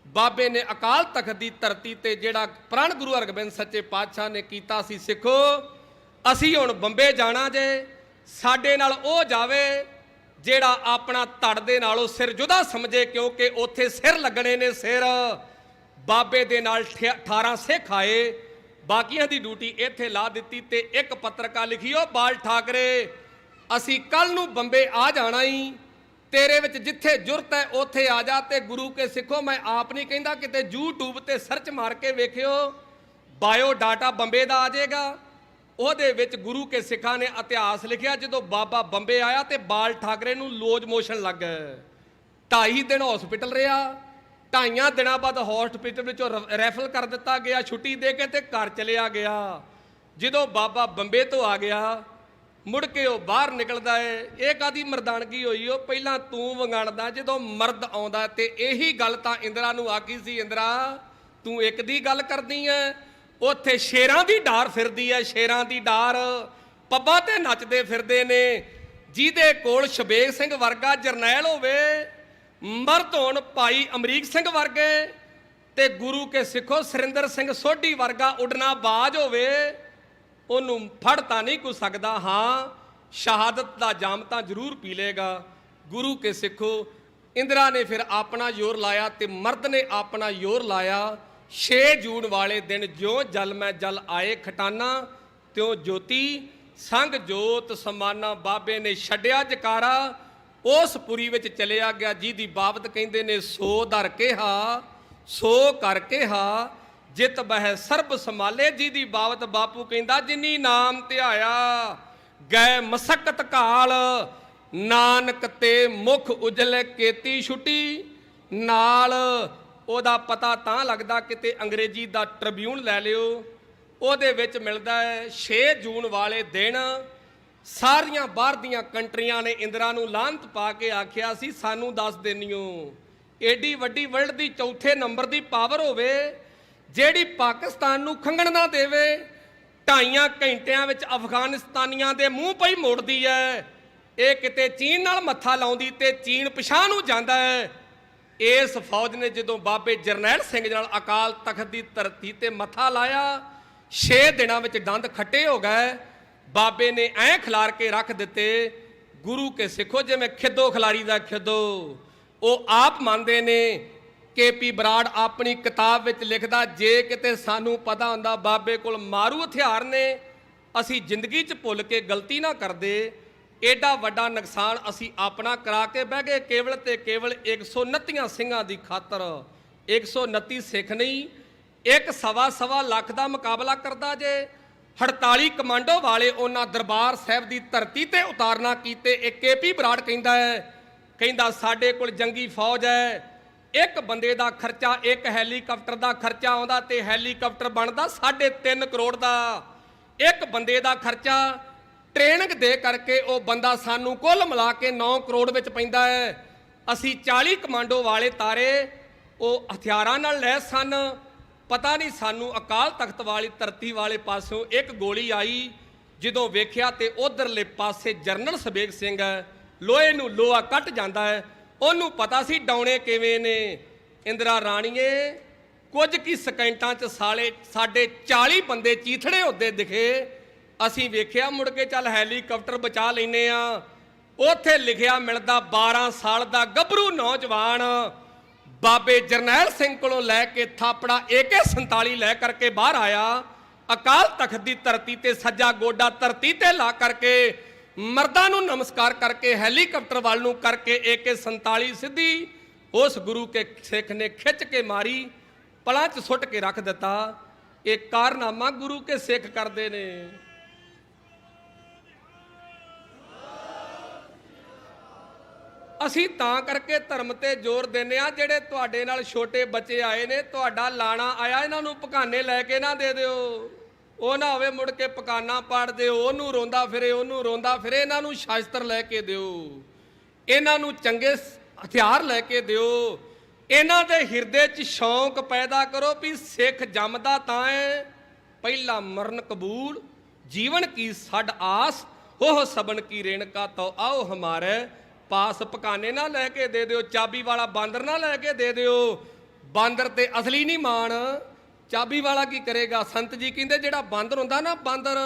ਬਾਬੇ ਨੇ ਅਕਾਲ ਤਖਤ ਦੀ ਧਰਤੀ ਤੇ ਜਿਹੜਾ ਪ੍ਰਣ ਗੁਰੂ ਹਰਗੋਬਿੰਦ ਸੱਚੇ ਪਾਤਸ਼ਾਹ ਨੇ ਕੀਤਾ ਸੀ, ਸਿੱਖੋ ਅਸੀਂ ਹੁਣ ਬੰਬੇ ਜਾਣਾ ਜੇ, ਸਾਡੇ ਨਾਲ ਉਹ ਜਾਵੇ ਜਿਹੜਾ ਆਪਣਾ ਧੜ ਦੇ ਨਾਲੋਂ ਸਿਰ ਜੁਦਾ ਸਮਝੇ, ਕਿਉਂਕਿ ਉੱਥੇ ਸਿਰ ਲੱਗਣੇ ਨੇ। ਸਿਰ ਬਾਬੇ ਦੇ ਨਾਲ 18 ਸਿੱਖ ਆਏ, ਬਾਕੀਆਂ ਦੀ ਡਿਊਟੀ ਇੱਥੇ ਲਾ ਦਿੱਤੀ। ਤੇ ਇੱਕ ਪੱਤਰਕਾਰ ਲਿਖੀ, ਉਹ ਬਾਲ ਠਾਕਰੇ ਅਸੀਂ ਕੱਲ ਨੂੰ ਬੰਬੇ ਆ ਜਾਣਾ ਹੀ, ਤੇਰੇ ਵਿੱਚ ਜਿੱਥੇ ਜੁਰਤ ਹੈ ਉੱਥੇ ਆ ਜਾ। ਤੇ ਗੁਰੂ ਕੇ ਸਿੱਖੋ ਮੈਂ ਆਪ ਨਹੀਂ ਕਹਿੰਦਾ, ਕਿਤੇ YouTube ਤੇ ਸਰਚ ਮਾਰ ਕੇ ਵੇਖਿਓ, ਬਾਇਓ ਡਾਟਾ ਬੰਬੇ ਦਾ ਆ ਜਾਏਗਾ। ਉਹਦੇ ਵਿੱਚ ਗੁਰੂ ਕੇ ਸਿੱਖਾਂ ਨੇ ਇਤਿਹਾਸ ਲਿਖਿਆ। ਜਦੋਂ ਬਾਬਾ ਬੰਬੇ ਆਇਆ ਤੇ ਬਾਲ ਠਾਕਰੇ ਨੂੰ ਲੋਜ ਮੋਸ਼ਨ ਲੱਗ ਗਏ। 2.5 ਦਿਨ ਹਸਪੀਟਲ ਰਿਹਾ। 2.5 ਦਿਨਾਂ ਬਾਅਦ ਹਸਪੀਟਲ ਵਿੱਚੋਂ ਰੈਫਰ ਕਰ ਦਿੱਤਾ ਗਿਆ, ਛੁੱਟੀ ਦੇ ਕੇ ਤੇ ਘਰ ਚਲਿਆ ਗਿਆ। ਜਦੋਂ ਬਾਬਾ ਬੰਬੇ ਤੋਂ ਆ ਗਿਆ, ਮੁੜ ਕੇ ਉਹ ਬਾਹਰ ਨਿਕਲਦਾ ਹੈ। ਇਹ ਕਾਦੀ ਮਰਦਾਨਗੀ ਹੋਈ? ਉਹ ਪਹਿਲਾਂ ਤੂੰ ਵੰਗਾਣਦਾ, ਜਦੋਂ ਮਰਦ ਆਉਂਦਾ। ਤੇ ਇਹੀ ਗੱਲ ਤਾਂ ਇੰਦਰਾ ਨੂੰ ਆਖੀ ਸੀ, ਇੰਦਰਾ ਤੂੰ ਇੱਕ ਦੀ ਗੱਲ ਕਰਦੀ ਐ, ਉੱਥੇ ਸ਼ੇਰਾਂ ਦੀ ਡਾਰ ਫਿਰਦੀ ਐ, ਸ਼ੇਰਾਂ ਦੀ ਡਾਰ ਪੱਬਾਂ ਤੇ ਨੱਚਦੇ ਫਿਰਦੇ ਨੇ। ਜਿਹਦੇ ਕੋਲ ਸ਼ਬੇਗ ਸਿੰਘ ਵਰਗਾ ਜਰਨੈਲ ਹੋਵੇ, ਮਰਦ ਹੋਣ ਭਾਈ ਅਮਰੀਕ ਸਿੰਘ ਵਰਗੇ, ਤੇ ਗੁਰੂ ਕੇ ਸਿੱਖੋ ਸੁਰਿੰਦਰ ਸਿੰਘ ਸੋਢੀ ਵਰਗਾ ਉੱਡਣਾ ਬਾਜ ਹੋਵੇ, ਉਹਨੂੰ ਫੜ ਤਾਂ ਨਹੀਂ ਕੋਈ ਸਕਦਾ। ਹਾਂ, ਸ਼ਹਾਦਤ ਦਾ ਜਾਮ ਤਾਂ ਜ਼ਰੂਰ ਪੀ ਲੇਗਾ। ਗੁਰੂ ਕੇ ਸਿੱਖੋ ਇੰਦਰਾ ਨੇ ਫਿਰ ਆਪਣਾ ਜ਼ੋਰ ਲਾਇਆ ਤੇ ਮਰਦ ਨੇ ਆਪਣਾ ਜ਼ੋਰ ਲਾਇਆ। 6 ਜੂਨ ਵਾਲੇ ਦਿਨ ਜਿਉਂ ਜਲ ਮੈਂ ਜਲ ਆਏ ਖਟਾਨਾ, ਤਿਉਂ ਜੋਤੀ ਸੰਗ ਜੋਤ ਸਮਾਨਾ। ਬਾਬੇ ਨੇ ਛੱਡਿਆ ਜਕਾਰਾ, ਉਸ ਪੁਰੀ ਵਿੱਚ ਚਲਿਆ ਗਿਆ। ਜਿਹਦੀ ਬਾਬਤ ਕਹਿੰਦੇ ਨੇ ਸੋ ਦਰ ਕਿਹਾ ਸੋ ਕਰ ਕਿਹਾ, ਜਿਤ ਬਹਿ ਸਰਬ ਸੰਭਾਲੇ। ਜਿਹਦੀ ਬਾਬਤ ਬਾਪੂ ਕਹਿੰਦਾ, ਜਿਨੀ ਨਾਮ ਧਿਆਇਆ ਗਏ ਮਸਕਤ ਕਾਲ, ਨਾਨਕ ਤੇ ਮੁਖ ਉਜਲੇ ਕੀਤੀ ਛੁੱਟੀ ਨਾਲ। ਉਹਦਾ ਪਤਾ ਤਾਂ ਲੱਗਦਾ, ਕਿਤੇ ਅੰਗਰੇਜ਼ੀ ਦਾ ਟ੍ਰਿਬਿਊਨ ਲੈ ਲਿਓ, ਉਹਦੇ ਵਿੱਚ ਮਿਲਦਾ ਹੈ 6 ਜੂਨ ਵਾਲੇ ਦਿਨ ਸਾਰੀਆਂ ਬਾਹਰ ਦੀਆਂ ਕੰਟਰੀਆਂ ਨੇ ਇੰਦਰਾ ਨੂੰ ਲਾਹਨਤ ਪਾ ਕੇ ਆਖਿਆ ਸੀ, ਸਾਨੂੰ ਦੱਸ ਦੇਣੀਓ। ਏਡੀ ਵੱਡੀ ਵਰਲਡ ਦੀ 4ਥੇ ਨੰਬਰ ਦੀ ਪਾਵਰ ਹੋਵੇ, ਜਿਹੜੀ ਪਾਕਿਸਤਾਨ ਨੂੰ ਖੰਘਣ ਨਾ ਦੇਵੇ, 2.5 ਘੰਟਿਆਂ ਵਿੱਚ ਅਫਗਾਨਿਸਤਾਨੀਆਂ ਦੇ ਮੂੰਹ ਪਈ ਮੋੜਦੀ ਹੈ। ਇਹ ਕਿਤੇ ਚੀਨ ਨਾਲ ਮੱਥਾ ਲਾਉਂਦੀ ਤੇ ਚੀਨ ਪਿਛਾਂਹ ਨੂੰ ਜਾਂਦਾ ਹੈ। ਇਸ ਫੌਜ ਨੇ ਜਦੋਂ ਬਾਬੇ ਜਰਨੈਲ ਸਿੰਘ ਨਾਲ ਅਕਾਲ ਤਖਤ ਦੀ ਧਰਤੀ ਤੇ ਮੱਥਾ ਲਾਇਆ, 6 ਦਿਨਾਂ ਵਿੱਚ ਦੰਦ ਖੱਟੇ ਹੋ ਗਏ। ਬਾਬੇ ਨੇ ਐਂ ਖਿਲਾਰ ਕੇ ਰੱਖ ਦਿੱਤੇ, ਗੁਰੂ ਕੇ ਸਿੱਖੋ ਜਿਵੇਂ ਖਿੱਦੋ ਖਿਲਾਰੀ ਦਾ ਖਿੱਦੋ। ਉਹ ਆਪ ਮੰਨਦੇ ਨੇ। KP ਬਰਾੜ ਆਪਣੀ ਕਿਤਾਬ ਵਿੱਚ ਲਿਖਦਾ, ਜੇ ਕਿਤੇ ਸਾਨੂੰ ਪਤਾ ਹੁੰਦਾ ਬਾਬੇ ਕੋਲ ਮਾਰੂ ਹਥਿਆਰ ਨੇ, ਅਸੀਂ ਜ਼ਿੰਦਗੀ 'ਚ ਭੁੱਲ ਕੇ ਗਲਤੀ ਨਾ ਕਰਦੇ। ਐਡਾ ਵੱਡਾ ਨੁਕਸਾਨ ਅਸੀਂ ਆਪਣਾ ਕਰਾ ਕੇ ਬਹਿ ਗਏ ਕੇਵਲ ਤੇ ਕੇਵਲ 129 ਸਿੰਘਾਂ ਦੀ ਖਾਤਰ। 129 ਸਿੱਖ ਨਹੀਂ, 1.25 ਲੱਖ ਦਾ ਮੁਕਾਬਲਾ ਕਰਦਾ ਜੇ। 48 ਕਮਾਂਡੋ ਵਾਲੇ ਉਹਨਾਂ ਦਰਬਾਰ ਸਾਹਿਬ ਦੀ ਧਰਤੀ ਤੇ ਉਤਾਰਨਾ ਕੀਤੇ। ਇਹ KP ਬਰਾੜ ਕਹਿੰਦਾ ਸਾਡੇ ਕੋਲ ਜੰਗੀ ਫੌਜ ਹੈ, ਇੱਕ ਬੰਦੇ ਦਾ ਖਰਚਾ, ਇੱਕ ਹੈਲੀਕਾਪਟਰ ਦਾ ਖਰਚਾ ਆਉਂਦਾ ਤੇ ਹੈਲੀਕਾਪਟਰ ਬਣਦਾ 3.5 ਕਰੋੜ ਦਾ। ਇੱਕ ਬੰਦੇ ਦਾ ਖਰਚਾ ਟ੍ਰੇਨਿੰਗ ਦੇ ਕਰਕੇ ਉਹ ਬੰਦਾ ਸਾਨੂੰ ਕੁੱਲ ਮਿਲਾ ਕੇ 9 ਕਰੋੜ ਵਿੱਚ ਪੈਂਦਾ ਹੈ। ਅਸੀਂ 40 ਕਮਾਂਡੋ ਵਾਲੇ ਤਾਰੇ, ਉਹ ਹਥਿਆਰਾਂ ਨਾਲ ਲੈਸ ਸਨ। ਪਤਾ ਨਹੀਂ ਸਾਨੂੰ ਅਕਾਲ ਤਖਤ ਵਾਲੀ ਧਰਤੀ ਵਾਲੇ ਪਾਸੋਂ ਇੱਕ ਗੋਲੀ ਆਈ, ਜਦੋਂ ਵੇਖਿਆ ਤੇ ਉਧਰਲੇ ਪਾਸੇ ਜਰਨਲ ਸਬੇਗ ਸਿੰਘ ਹੈ, ਲੋਹੇ ਨੂੰ ਲੋਹਾ ਕੱਟ ਜਾਂਦਾ ਹੈ। ਉਹਨੂੰ ਪਤਾ ਸੀ ਡਾਉਣੇ ਕਿਵੇਂ ਨੇ। ਇੰਦਰਾ ਰਾਣੀਏ, ਕੁਝ ਕੀ ਸਕਿੰਟਾਂ 'ਚ ਸਾਡੇ 40 ਬੰਦੇ ਚੀਥੜੇ ਹੁੰਦੇ ਦਿਖੇ। ਅਸੀਂ ਵੇਖਿਆ, ਮੁੜ ਕੇ ਚੱਲ ਹੈਲੀਕਾਪਟਰ ਬਚਾ ਲੈਨੇ ਆ। ਉੱਥੇ ਲਿਖਿਆ ਮਿਲਦਾ 12 ਸਾਲ ਦਾ ਗੱਭਰੂ ਨੌਜਵਾਨ ਬਾਬੇ ਜਰਨੈਲ ਸਿੰਘ ਕੋਲੋਂ ਲੈ ਕੇ ਥਾਪੜਾ AK-47 ਲੈ ਕਰਕੇ ਬਾਹਰ ਆਇਆ। ਅਕਾਲ ਤਖਤ ਦੀ ਧਰਤੀ ਤੇ ਸੱਜਾ ਗੋਡਾ ਧਰਤੀ ਤੇ ਲਾ ਕਰਕੇ, ਮਰਦਾਂ ਨੂੰ ਨਮਸਕਾਰ ਕਰਕੇ, ਹੈਲੀਕਾਪਟਰ ਵੱਲ ਨੂੰ ਕਰਕੇ AK-47 ਸਿੱਧੀ ਉਸ ਗੁਰੂ ਕੇ ਸਿੱਖ ਨੇ ਖਿੱਚ ਕੇ ਮਾਰੀ, ਪਲਾਂ 'ਚ ਸੁੱਟ ਕੇ ਰੱਖ ਦਿੱਤਾ। ਇਹ ਕਾਰਨਾਮਾ ਗੁਰੂ ਕੇ ਸਿੱਖ ਕਰਦੇ ਨੇ। ਅਸੀਂ ਤਾਂ ਕਰਕੇ ਧਰਮ ਤੇ ਜ਼ੋਰ ਦਿੰਦੇ ਆ। ਜਿਹੜੇ ਤੁਹਾਡੇ ਨਾਲ ਛੋਟੇ ਬੱਚੇ ਆਏ ਨੇ, ਤੁਹਾਡਾ ਲਾਣਾ ਆਇਆ, ਇਹਨਾਂ ਨੂੰ ਪਕਾਨੇ ਲੈ ਕੇ ਨਾ ਦੇ ਦਿਓ। ਉਹ ਨਾ ਹੋਵੇ ਮੁੜ ਕੇ ਪਕਾਨਾ ਪਾੜ ਦਿਓ, ਉਹਨੂੰ ਰੋਂਦਾ ਫਿਰੇ, ਉਹਨੂੰ ਰੋਂਦਾ ਫਿਰੇ। ਇਹਨਾਂ ਨੂੰ ਸ਼ਾਸਤਰ ਲੈ ਕੇ ਦਿਓ, ਇਹਨਾਂ ਨੂੰ ਚੰਗੇ ਹਥਿਆਰ ਲੈ ਕੇ ਦਿਓ। ਇਹਨਾਂ ਦੇ ਹਿਰਦੇ 'ਚ ਸ਼ੌਂਕ ਪੈਦਾ ਕਰੋ ਵੀ ਸਿੱਖ ਜੰਮਦਾ ਤਾਂ ਹੈ, ਪਹਿਲਾ ਮਰਨ ਕਬੂਲ, ਜੀਵਨ ਕੀ ਛੱਡ ਆਸ, ਉਹ ਸਬਨ ਕੀ ਰੇਣਕਾ ਤੋ ਆਓ ਹਮਾਰੇ ਪਾਸ। ਪਕਾਨੇ ਨਾ ਲੈ ਕੇ ਦੇ ਦਿਓ, ਚਾਬੀ ਵਾਲਾ ਬਾਂਦਰ ਨਾ ਲੈ ਕੇ ਦੇ ਦਿਓ। ਬਾਂਦਰ ਤੇ ਅਸਲੀ ਨਹੀਂ ਮਾਣ, ਚਾਬੀ ਵਾਲਾ ਕੀ ਕਰੇਗਾ। ਸੰਤ ਜੀ ਕਹਿੰਦੇ ਜਿਹੜਾ ਬਾਂਦਰ ਹੁੰਦਾ ਨਾ, ਬਾਂਦਰ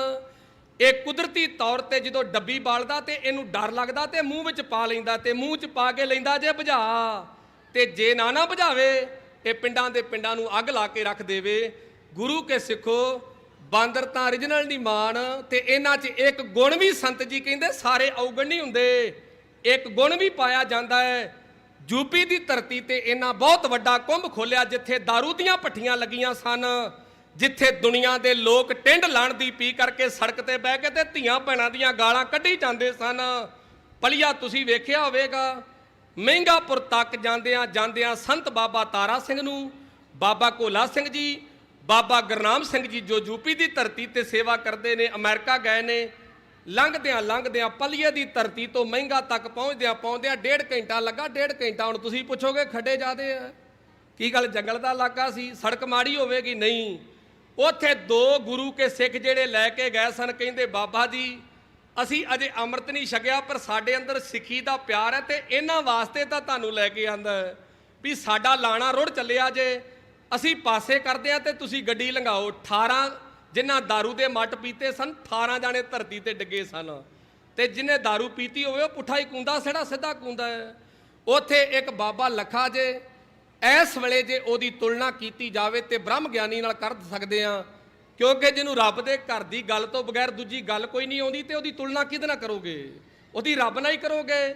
ਇਹ ਕੁਦਰਤੀ ਤੌਰ ਤੇ ਜਦੋਂ ਡੱਬੀ ਬਾਲਦਾ ਤੇ ਇਹਨੂੰ ਡਰ ਲੱਗਦਾ ਤੇ ਮੂੰਹ ਵਿੱਚ ਪਾ ਲੈਂਦਾ, ਤੇ ਮੂੰਹ 'ਚ ਪਾ ਕੇ ਲੈਂਦਾ ਜੇ ਬੁਝਾ, ਤੇ ਜੇ ਨਾ ਬੁਝਾਵੇ ਇਹ ਪਿੰਡਾਂ ਦੇ ਪਿੰਡਾਂ ਨੂੰ ਅੱਗ ਲਾ ਕੇ ਰੱਖ ਦੇਵੇ। ਗੁਰੂ ਕੇ ਸਿੱਖੋ, ਬਾਂਦਰ ਤਾਂ origignal ਨਹੀਂ ਮਾਣ। ਤੇ ਇਹਨਾਂ 'ਚ ਇੱਕ ਗੁਣ ਵੀ ਸੰਤ ਜੀ ਕਹਿੰਦੇ ਸਾਰੇ ਔਗਣ ਨਹੀਂ ਹੁੰਦੇ, ਇੱਕ ਗੁਣ ਵੀ ਪਾਇਆ ਜਾਂਦਾ ਹੈ। ਯੂਪੀ ਦੀ ਧਰਤੀ ਤੇ ਇਹਨਾਂ ਬਹੁਤ ਵੱਡਾ ਕੁੰਭ ਖੋਲਿਆ, ਜਿੱਥੇ ਦਾਰੂ ਦੀਆਂ ਭੱਠੀਆਂ ਲੱਗੀਆਂ ਸਨ, ਜਿੱਥੇ ਦੁਨੀਆ ਦੇ ਲੋਕ ਟਿੰਡ ਲਾਣ ਦੀ ਪੀ ਕਰਕੇ ਸੜਕ ਤੇ ਬਹਿ ਕੇ ਤੇ ਧੀਆਂ ਭੈਣਾਂ ਦੀਆਂ ਗਾਲਾਂ ਕੱਢੀ ਜਾਂਦੇ ਸਨ। ਪਲੀਆ ਤੁਸੀਂ ਵੇਖਿਆ ਹੋਵੇਗਾ। ਮਹਿੰਗਾਪੁਰ ਤੱਕ ਜਾਂਦਿਆਂ ਸੰਤ ਬਾਬਾ ਤਾਰਾ ਸਿੰਘ ਨੂੰ, ਬਾਬਾ ਕੋਲਾ ਸਿੰਘ ਜੀ, ਬਾਬਾ ਗੁਰਨਾਮ ਸਿੰਘ ਜੀ, ਜੋ ਯੂਪੀ ਦੀ ਧਰਤੀ ਤੇ ਸੇਵਾ ਕਰਦੇ ਨੇ, ਅਮਰੀਕਾ ਗਏ ਨੇ। ਲੰਘਦਿਆਂ ਪਲੀਏ ਦੀ ਧਰਤੀ ਤੋਂ ਮਹਿੰਗਾ ਤੱਕ ਪਹੁੰਚਦਿਆਂ 1.5 ਘੰਟਾ ਲੱਗਾ। 1.5 ਘੰਟਾ ਹੁਣ ਤੁਸੀਂ ਪੁੱਛੋਗੇ ਖੱਡੇ ਜਾਦੇ ਆ, ਕੀ ਗੱਲ ਜੰਗਲ ਦਾ ਇਲਾਕਾ ਸੀ, ਸੜਕ ਮਾੜੀ ਹੋਵੇਗੀ? ਨਹੀਂ। ਉੱਥੇ 2 ਗੁਰੂ ਕੇ ਸਿੱਖ ਜਿਹੜੇ ਲੈ ਕੇ ਗਏ ਸਨ, ਕਹਿੰਦੇ ਬਾਬਾ ਜੀ ਅਸੀਂ ਅਜੇ ਅੰਮ੍ਰਿਤ ਨਹੀਂ ਛਕਿਆ, ਪਰ ਸਾਡੇ ਅੰਦਰ ਸਿੱਖੀ ਦਾ ਪਿਆਰ ਹੈ ਤੇ ਇਹਨਾਂ ਵਾਸਤੇ ਤਾਂ ਤੁਹਾਨੂੰ ਲੈ ਕੇ ਆਂਦਾ ਵੀ ਸਾਡਾ ਲਾਣਾ ਰੁੜ ਚੱਲਿਆ ਜੇ, ਅਸੀਂ ਪਾਸੇ ਕਰਦੇ ਆ ਤੇ ਤੁਸੀਂ ਗੱਡੀ ਲੰਘਾਓ। 18 ਜਿਨ੍ਹਾਂ दारू ਦੇ ਮੱਟ ਪੀਤੇ ਸਨ, 18 ਜਾਣੇ ਧਰਤੀ ਤੇ ਡਿੱਗੇ ਸਨ। ਤੇ ਜਿਹਨੇ दारू ਪੀਤੀ ਹੋਵੇ ਉਹ ਪੁੱਠਾ ਹੀ ਕੂੰਦਾ, ਸਿੱਧਾ ਕੂੰਦਾ ਹੈ। ਉੱਥੇ ਇੱਕ ਬਾਬਾ ਲੱਖਾ ਜੇ, ਇਸ ਵੇਲੇ ਜੇ ਉਹਦੀ ਤੁਲਨਾ ਕੀਤੀ ਜਾਵੇ ਤੇ ਬ੍ਰਹਮ ਗਿਆਨੀ ਨਾਲ ਕਰ ਸਕਦੇ ਆ, ਕਿਉਂਕਿ ਜਿਹਨੂੰ ਰੱਬ ਦੇ ਘਰ ਦੀ ਗੱਲ ਤੋਂ ਬਗੈਰ ਦੂਜੀ ਗੱਲ ਕੋਈ ਨਹੀਂ ਆਉਂਦੀ, ਤੇ ਉਹਦੀ ਤੁਲਨਾ ਕਿਹਦੇ ਨਾਲ ਕਰੋਗੇ? ਉਹਦੀ ਰੱਬ ਨਾਲ ਹੀ ਕਰੋਗੇ।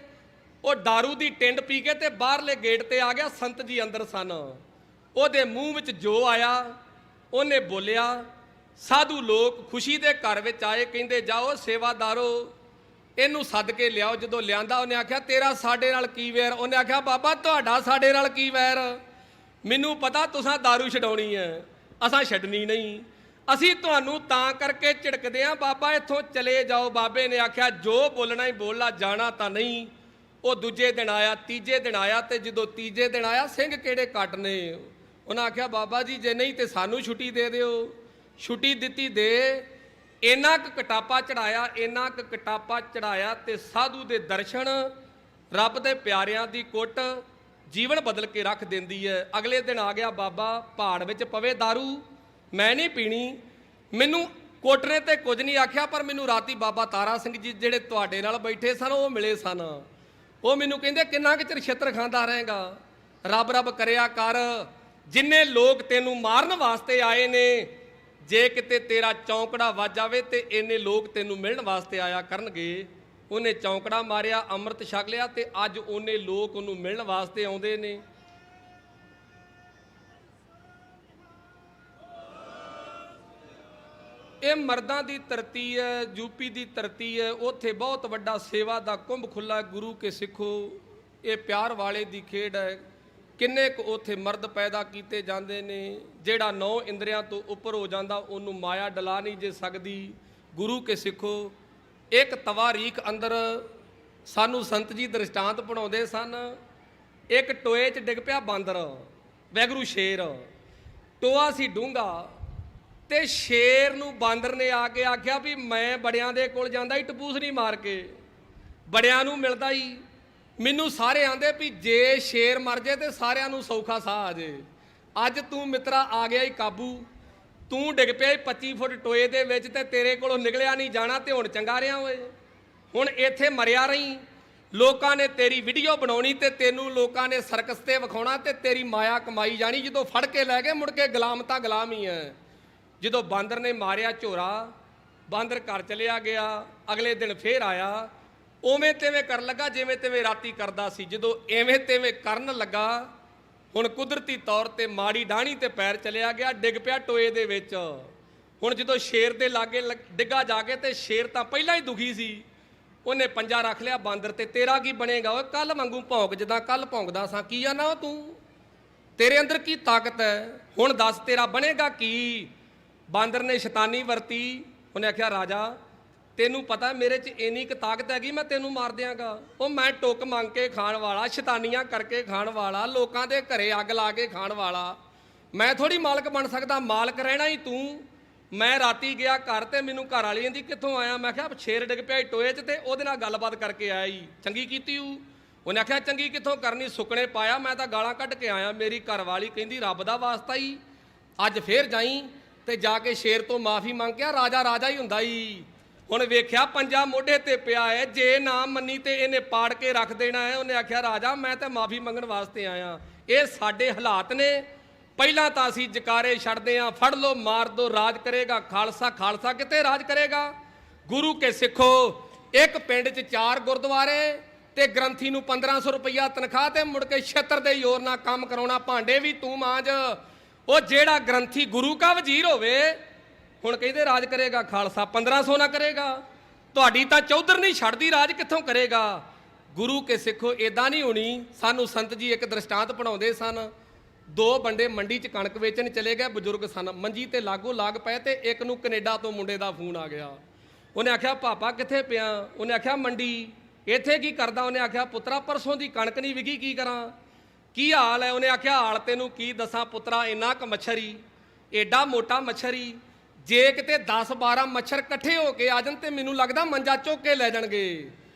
ਉਹ दारू ਦੀ ਟਿੰਡ ਪੀ ਕੇ ਤੇ ਬਾਹਰਲੇ ਗੇਟ ਤੇ ਆ ਗਿਆ। ਸੰਤ ਜੀ ਅੰਦਰ ਸਨ, ਉਹਦੇ ਮੂੰਹ ਵਿੱਚ ਜੋ ਆਇਆ ਉਹਨੇ ਬੋਲਿਆ। ਸਾਧੂ ਲੋਕ ਖੁਸ਼ੀ ਦੇ ਘਰ ਵਿੱਚ ਆਏ, ਕਹਿੰਦੇ ਜਾਓ ਸੇਵਾਦਾਰੋ ਇਹਨੂੰ ਸੱਦ ਕੇ ਲਿਆਓ। ਜਦੋਂ ਲਿਆਂਦਾ ਉਹਨੇ ਆਖਿਆ ਤੇਰਾ ਸਾਡੇ ਨਾਲ ਕੀ ਵੈਰ? ਉਹਨੇ ਆਖਿਆ ਬਾਬਾ ਤੁਹਾਡਾ ਸਾਡੇ ਨਾਲ ਕੀ ਵੈਰ? ਮੈਨੂੰ ਪਤਾ ਤੁਸੀਂ दारू ਛਡਾਉਣੀ ਹੈ, ਅਸਾਂ ਛੱਡਣੀ ਨਹੀਂ। ਅਸੀਂ ਤੁਹਾਨੂੰ ਤਾਂ ਕਰਕੇ ਝਿੜਕਦੇ ਆਂ, ਬਾਬਾ ਇੱਥੋਂ ਚਲੇ ਜਾਓ। ਬਾਬੇ ਨੇ ਆਖਿਆ ਜੋ ਬੋਲਣਾ ਹੀ ਬੋਲਣਾ, ਜਾਣਾ ਤਾਂ ਨਹੀਂ। ਉਹ ਦੂਜੇ ਦਿਨ ਆਇਆ, ਤੀਜੇ ਦਿਨ ਆਇਆ, ਤੇ ਜਦੋਂ ਤੀਜੇ ਦਿਨ ਆਇਆ ਸਿੰਘ ਕਿਹੜੇ ਕੱਟ ਨੇ, ਉਹਨਾਂ ਆਖਿਆ ਬਾਬਾ ਜੀ ਜੇ ਨਹੀਂ ਤੇ ਸਾਨੂੰ ਛੁੱਟੀ ਦੇ ਦਿਓ। ਛੁੱਟੀ ਦਿੱਤੀ ਦੇ। ਇੰਨਾ ਕੁ ਕਟਾਪਾ ਚੜਾਇਆ, ਇੰਨਾ ਕੁ ਕਟਾਪਾ ਚੜਾਇਆ ਤੇ ਸਾਧੂ ਦੇ ਦਰਸ਼ਨ, ਰੱਬ ਦੇ ਪਿਆਰਿਆਂ ਦੀ ਕੁੱਟ ਜੀਵਨ ਬਦਲ ਕੇ ਰੱਖ ਦਿੰਦੀ ਹੈ। ਅਗਲੇ ਦਿਨ ਆ ਗਿਆ ਬਾਬਾ, ਪਹਾੜ ਵਿੱਚ ਪਵੇ दारू, ਮੈਂ ਨਹੀਂ ਪੀਣੀ। ਮੈਨੂੰ ਕੋਟ ਨੇ ਤੇ ਕੁਝ ਨਹੀਂ ਆਖਿਆ, ਪਰ ਮੈਨੂੰ ਰਾਤੀ ਬਾਬਾ ਤਾਰਾ ਸਿੰਘ ਜੀ ਜਿਹੜੇ ਤੁਹਾਡੇ ਨਾਲ ਬੈਠੇ ਸਨ ਉਹ ਮਿਲੇ ਸਨ। ਉਹ ਮੈਨੂੰ ਕਹਿੰਦੇ ਕਿੰਨਾ ਕੁ ਚਿਰ ਛਿੱਤਰ ਖਾਂਦਾ ਰਹੇਗਾ, ਰੱਬ ਰੱਬ ਕਰਿਆ ਕਰ। ਜਿੰਨੇ ਲੋਕ ਤੈਨੂੰ ਮਾਰਨ ਵਾਸਤੇ ਆਏ ਨੇ, ਜੇ ਕਿਤੇ ਤੇਰਾ ਚੌਂਕੜਾ ਵੱਜ ਜਾਵੇ ਤੇ ਇੰਨੇ ਲੋਕ ਤੈਨੂੰ ਮਿਲਣ ਵਾਸਤੇ ਆਇਆ ਕਰਨਗੇ। ਉਹਨੇ ਚੌਂਕੜਾ ਮਾਰਿਆ, ਅੰਮ੍ਰਿਤ ਛਕ ਲਿਆ ਤੇ ਅੱਜ ਉਹਨੇ ਲੋਕ ਉਹਨੂੰ ਮਿਲਣ ਵਾਸਤੇ ਆਉਂਦੇ ਨੇ। ਇਹ ਮਰਦਾਂ ਦੀ ਧਰਤੀ ਹੈ, ਯੂਪੀ ਦੀ ਧਰਤੀ ਹੈ। ਉੱਥੇ ਬਹੁਤ ਵੱਡਾ ਸੇਵਾ ਦਾ ਕੁੰਭ ਖੁੱਲਾ। ਗੁਰੂ ਕੇ ਸਿੱਖੋ, ਇਹ ਪਿਆਰ ਵਾਲੇ ਦੀ ਖੇਡ ਹੈ। ਕਿੰਨੇ ਕੁ ਉੱਥੇ ਮਰਦ ਪੈਦਾ ਕੀਤੇ ਜਾਂਦੇ ਨੇ। ਜਿਹੜਾ 9 ਇੰਦਰੀਆਂ ਤੋਂ ਉੱਪਰ ਹੋ ਜਾਂਦਾ ਉਹਨੂੰ ਮਾਇਆ ਡਲਾ ਨਹੀਂ ਜੇ ਸਕਦੀ। ਗੁਰੂ ਕੇ ਸਿੱਖੋ, ਇੱਕ ਤਵਾਰੀਖ ਅੰਦਰ ਸਾਨੂੰ ਸੰਤ ਜੀ ਦ੍ਰਿਸ਼ਟਾਂਤ ਪੜਾਉਂਦੇ ਸਨ। ਇੱਕ ਟੋਏ 'ਚ ਡਿੱਗ ਪਿਆ ਬਾਂਦਰ, ਵੈਗਰੂ ਸ਼ੇਰ। ਟੋਆ ਸੀ ਡੂੰਘਾ ਤੇ ਸ਼ੇਰ ਨੂੰ ਬਾਂਦਰ ਨੇ ਆ ਕੇ ਆਖਿਆ ਵੀ ਮੈਂ ਬੜਿਆਂ ਦੇ ਕੋਲ ਜਾਂਦਾ ਹੀ ਟਪੂਸ ਨਹੀਂ ਮਾਰ ਕੇ, ਬੜਿਆਂ ਨੂੰ ਮਿਲਦਾ ਹੀ। ਮੈਨੂੰ ਸਾਰੇ ਆਂਦੇ ਵੀ ਜੇ ਸ਼ੇਰ ਮਰ ਜੇ ਤੇ ਸਾਰਿਆਂ ਨੂੰ ਸੌਖਾ ਸਾਹ ਆ ਜੇ। ਅੱਜ ਤੂੰ ਮਿੱਤਰਾ ਆ ਗਿਆ ਹੀ ਕਾਬੂ, ਤੂੰ ਡਿੱਗ ਪਿਆ 25 ਫੁੱਟ ਟੋਏ ਦੇ ਵਿੱਚ ਤੇ ਤੇਰੇ ਕੋਲੋਂ ਨਿਕਲਿਆ ਨਹੀਂ ਜਾਣਾ ਤੇ ਹੁਣ ਚੰਗਾ ਰਿਹਾ ਓਏ। ਹੁਣ ਇੱਥੇ ਮਰਿਆ ਰਹੀ। ਲੋਕਾਂ ਨੇ ਤੇਰੀ ਵੀਡੀਓ ਬਣਾਉਣੀ ਤੇ ਤੈਨੂੰ ਲੋਕਾਂ ਨੇ ਸਰਕਸ ਤੇ ਵਿਖਾਉਣਾ ਤੇ ਤੇਰੀ ਮਾਇਆ ਕਮਾਈ ਜਾਣੀ। ਜਦੋਂ ਫੜ ਕੇ ਲੈ ਗਏ ਮੁੜ ਕੇ ਗੁਲਾਮ ਤਾਂ ਗੁਲਾਮ ਹੀ ਹੈ। ਜਦੋਂ ਬਾਂਦਰ ਨੇ ਮਾਰਿਆ ਝੋਰਾ, ਬਾਂਦਰ ਘਰ ਚਲਿਆ ਗਿਆ। ਅਗਲੇ ਦਿਨ ਫੇਰ ਆਇਆ, ਉਵੇਂ ਤਿਵੇਂ ਕਰਨ ਲੱਗਾ ਜਿਵੇਂ ਤਿਵੇਂ ਰਾਤੀ ਕਰਦਾ ਸੀ। ਜਦੋਂ ਐਵੇਂ ਤਿਵੇਂ ਕਰਨ ਲੱਗਾ, ਹੁਣ ਕੁਦਰਤੀ ਤੌਰ ਤੇ ਮਾੜੀ ਡਾਹਣੀ ਤੇ ਪੈਰ ਚਲਿਆ ਗਿਆ, ਡਿੱਗ ਪਿਆ ਟੋਏ ਦੇ ਵਿੱਚ। ਹੁਣ ਜਦੋਂ ਸ਼ੇਰ ਦੇ ਲਾਗੇ ਡਿੱਗਾ ਜਾ ਕੇ ਤੇ ਸ਼ੇਰ ਤਾਂ ਪਹਿਲਾਂ ਹੀ ਦੁਖੀ ਸੀ, ਉਹਨੇ ਪੰਜਾ ਰੱਖ ਲਿਆ ਬਾਂਦਰ ਤੇ। ਤੇਰਾ ਕੀ ਬਣੇਗਾ ਓਏ, ਕੱਲ ਵਾਂਗੂ ਭੌਂਕ ਜਿੱਦਾਂ ਕੱਲ ਭੌਂਕਦਾ ਸਾਂ। ਕੀ ਆ ਨਾ ਤੂੰ, ਤੇਰੇ ਅੰਦਰ ਕੀ ਤਾਕਤ ਹੈ, ਹੁਣ ਦੱਸ ਤੇਰਾ ਬਣੇਗਾ ਕੀ। ਬਾਂਦਰ ਨੇ ਸ਼ੈਤਾਨੀ ਵਰਤੀ। ਉਹਨੇ ਆਖਿਆ ਰਾਜਾ ਤੈਨੂੰ ਪਤਾ ਮੇਰੇ 'ਚ ਇੰਨੀ ਕੁ ਤਾਕਤ ਹੈਗੀ, ਮੈਂ ਤੈਨੂੰ ਮਾਰ ਦਿਆਂਗਾ। ਉਹ ਮੈਂ ਟੁੱਕ ਮੰਗ ਕੇ ਖਾਣ ਵਾਲਾ, ਸ਼ੈਤਾਨੀਆਂ ਕਰਕੇ ਖਾਣ ਵਾਲਾ, ਲੋਕਾਂ ਦੇ ਘਰੇ ਅੱਗ ਲਾ ਕੇ ਖਾਣ ਵਾਲਾ, ਮੈਂ ਥੋੜੀ ਮਾਲਕ ਬਣ ਸਕਦਾ। ਮਾਲਕ ਰਹਿਣਾ ਹੀ ਤੂੰ। ਮੈਂ ਰਾਤੀ ਗਿਆ ਘਰ ਤੇ ਮੈਨੂੰ ਘਰ ਵਾਲੀ ਕਹਿੰਦੀ ਕਿੱਥੋਂ ਆਇਆ। ਮੈਂ ਕਿਹਾ ਸ਼ੇਰ ਡਿੱਗ ਪਿਆ ਟੋਏ 'ਚ ਤੇ ਉਹਦੇ ਨਾਲ ਗੱਲਬਾਤ ਕਰਕੇ ਆਇਆ ਹੀ, ਚੰਗੀ ਕੀਤੀ ਹੂ। ਉਹਨੇ ਆਖਿਆ ਚੰਗੀ ਕਿੱਥੋਂ ਕਰਨੀ, ਸੁੱਕਣੇ ਪਾਇਆ, ਮੈਂ ਤਾਂ ਗਾਲਾਂ ਕੱਢ ਕੇ ਆਇਆ। ਮੇਰੀ ਘਰ ਵਾਲੀ ਕਹਿੰਦੀ ਰੱਬ ਦਾ ਵਾਸਤਾ ਹੀ ਅੱਜ ਫੇਰ ਜਾਈ ਤੇ ਜਾ ਕੇ ਸ਼ੇਰ ਤੋਂ ਮਾਫੀ ਮੰਗ ਕੇ ਰਾਜਾ ਰਾਜਾ ਹੀ ਹੁੰਦਾ ਹੀ। ਹੁਣ ਵੇਖਿਆ ਪੰਜਾ ਮੋਢੇ ਤੇ ਪਿਆ ਹੈ, ਜੇ ਨਾ ਮੰਨੀ ਤੇ ਇਹਨੇ ਪਾੜ ਕੇ ਰੱਖ ਦੇਣਾ ਹੈ। ਉਹਨੇ ਆਖਿਆ ਰਾਜਾ ਮੈਂ ਤਾਂ ਮਾਫੀ ਮੰਗਣ ਵਾਸਤੇ ਆਇਆ। ਇਹ ਸਾਡੇ ਹਾਲਾਤ ਨੇ। ਪਹਿਲਾਂ ਤਾਂ ਅਸੀਂ ਜਕਾਰੇ ਛੱਡਦੇ ਆਂ, ਫੜ ਲਓ ਮਾਰ ਦੋ, ਰਾਜ ਕਰੇਗਾ ਖਾਲਸਾ। ਖਾਲਸਾ ਕਿਤੇ ਰਾਜ ਕਰੇਗਾ। ਗੁਰੂ ਕੇ ਸਿੱਖੋ, ਇੱਕ ਪਿੰਡ 'ਚ 4 ਗੁਰਦੁਆਰੇ ਤੇ ਗ੍ਰੰਥੀ ਨੂੰ 1500 ਰੁਪਈਆ ਤਨਖਾਹ ਤੇ ਮੁੜ ਕੇ ਛੇਤਰ ਦੇ ਜ਼ੋਰ ਨਾਲ ਕੰਮ ਕਰਾਉਣਾ। ਭਾਂਡੇ ਵੀ ਤੂੰ ਮਾਂਜ। ਉਹ ਜਿਹੜਾ ਗ੍ਰੰਥੀ ਗੁਰੂ ਕਾ ਵਜ਼ੀਰ ਹੋਵੇ, ਹੁਣ ਕਹਿੰਦੇ ਰਾਜ ਕਰੇਗਾ ਖਾਲਸਾ, 1500 ਨਾ ਕਰੇਗਾ। ਤੁਹਾਡੀ ਤਾਂ ਚੌਧਰ ਨਹੀਂ ਛੱਡਦੀ, ਰਾਜ ਕਿੱਥੋਂ ਕਰੇਗਾ। ਗੁਰੂ ਕੇ ਸਿੱਖੋ, ਇਦਾਂ ਨਹੀਂ ਹੋਣੀ। ਸਾਨੂੰ ਸੰਤ ਜੀ ਇੱਕ ਦ੍ਰਿਸ਼ਟਾਂਤ ਪੜਾਉਂਦੇ ਸਨ। 2 ਬੰਦੇ ਮੰਡੀ 'ਚ ਕਣਕ ਵੇਚਣ ਚਲੇ ਗਏ, ਬਜ਼ੁਰਗ ਸਨ, ਮੰਜੀ ਤੇ ਲਾਗੋ ਲਾਗ ਪਏ ਤੇ ਇੱਕ ਨੂੰ ਕੈਨੇਡਾ ਤੋਂ ਮੁੰਡੇ ਦਾ ਫੋਨ ਆ ਗਿਆ। ਉਹਨੇ ਆਖਿਆ ਪਾਪਾ ਕਿੱਥੇ ਪਿਆ। ਉਹਨੇ ਆਖਿਆ ਮੰਡੀ। ਇੱਥੇ ਕੀ ਕਰਦਾ। ਉਹਨੇ ਆਖਿਆ ਪੁੱਤਰਾ ਪਰਸੋਂ ਦੀ ਕਣਕ ਨਹੀਂ ਵਿਕੀ, ਕੀ ਕਰਾਂ। ਕੀ ਹਾਲ ਹੈ। ਉਹਨੇ ਆਖਿਆ ਹਾਲ ਤੈਨੂੰ ਕੀ ਦੱਸਾਂ ਪੁੱਤਰਾ, ਇੰਨਾ ਕੁ ਮੱਛਰੀ, ਏਡਾ ਮੋਟਾ ਮੱਛਰੀ, ਜੇ ਕਿਤੇ 10-12 ਮੱਛਰ ਇਕੱਠੇ ਹੋ ਕੇ ਆ ਜਾਣ ਤੇ ਮੈਨੂੰ ਲੱਗਦਾ ਮੰਜਾ ਚੁੱਕ ਕੇ ਲੈ ਜਾਣਗੇ।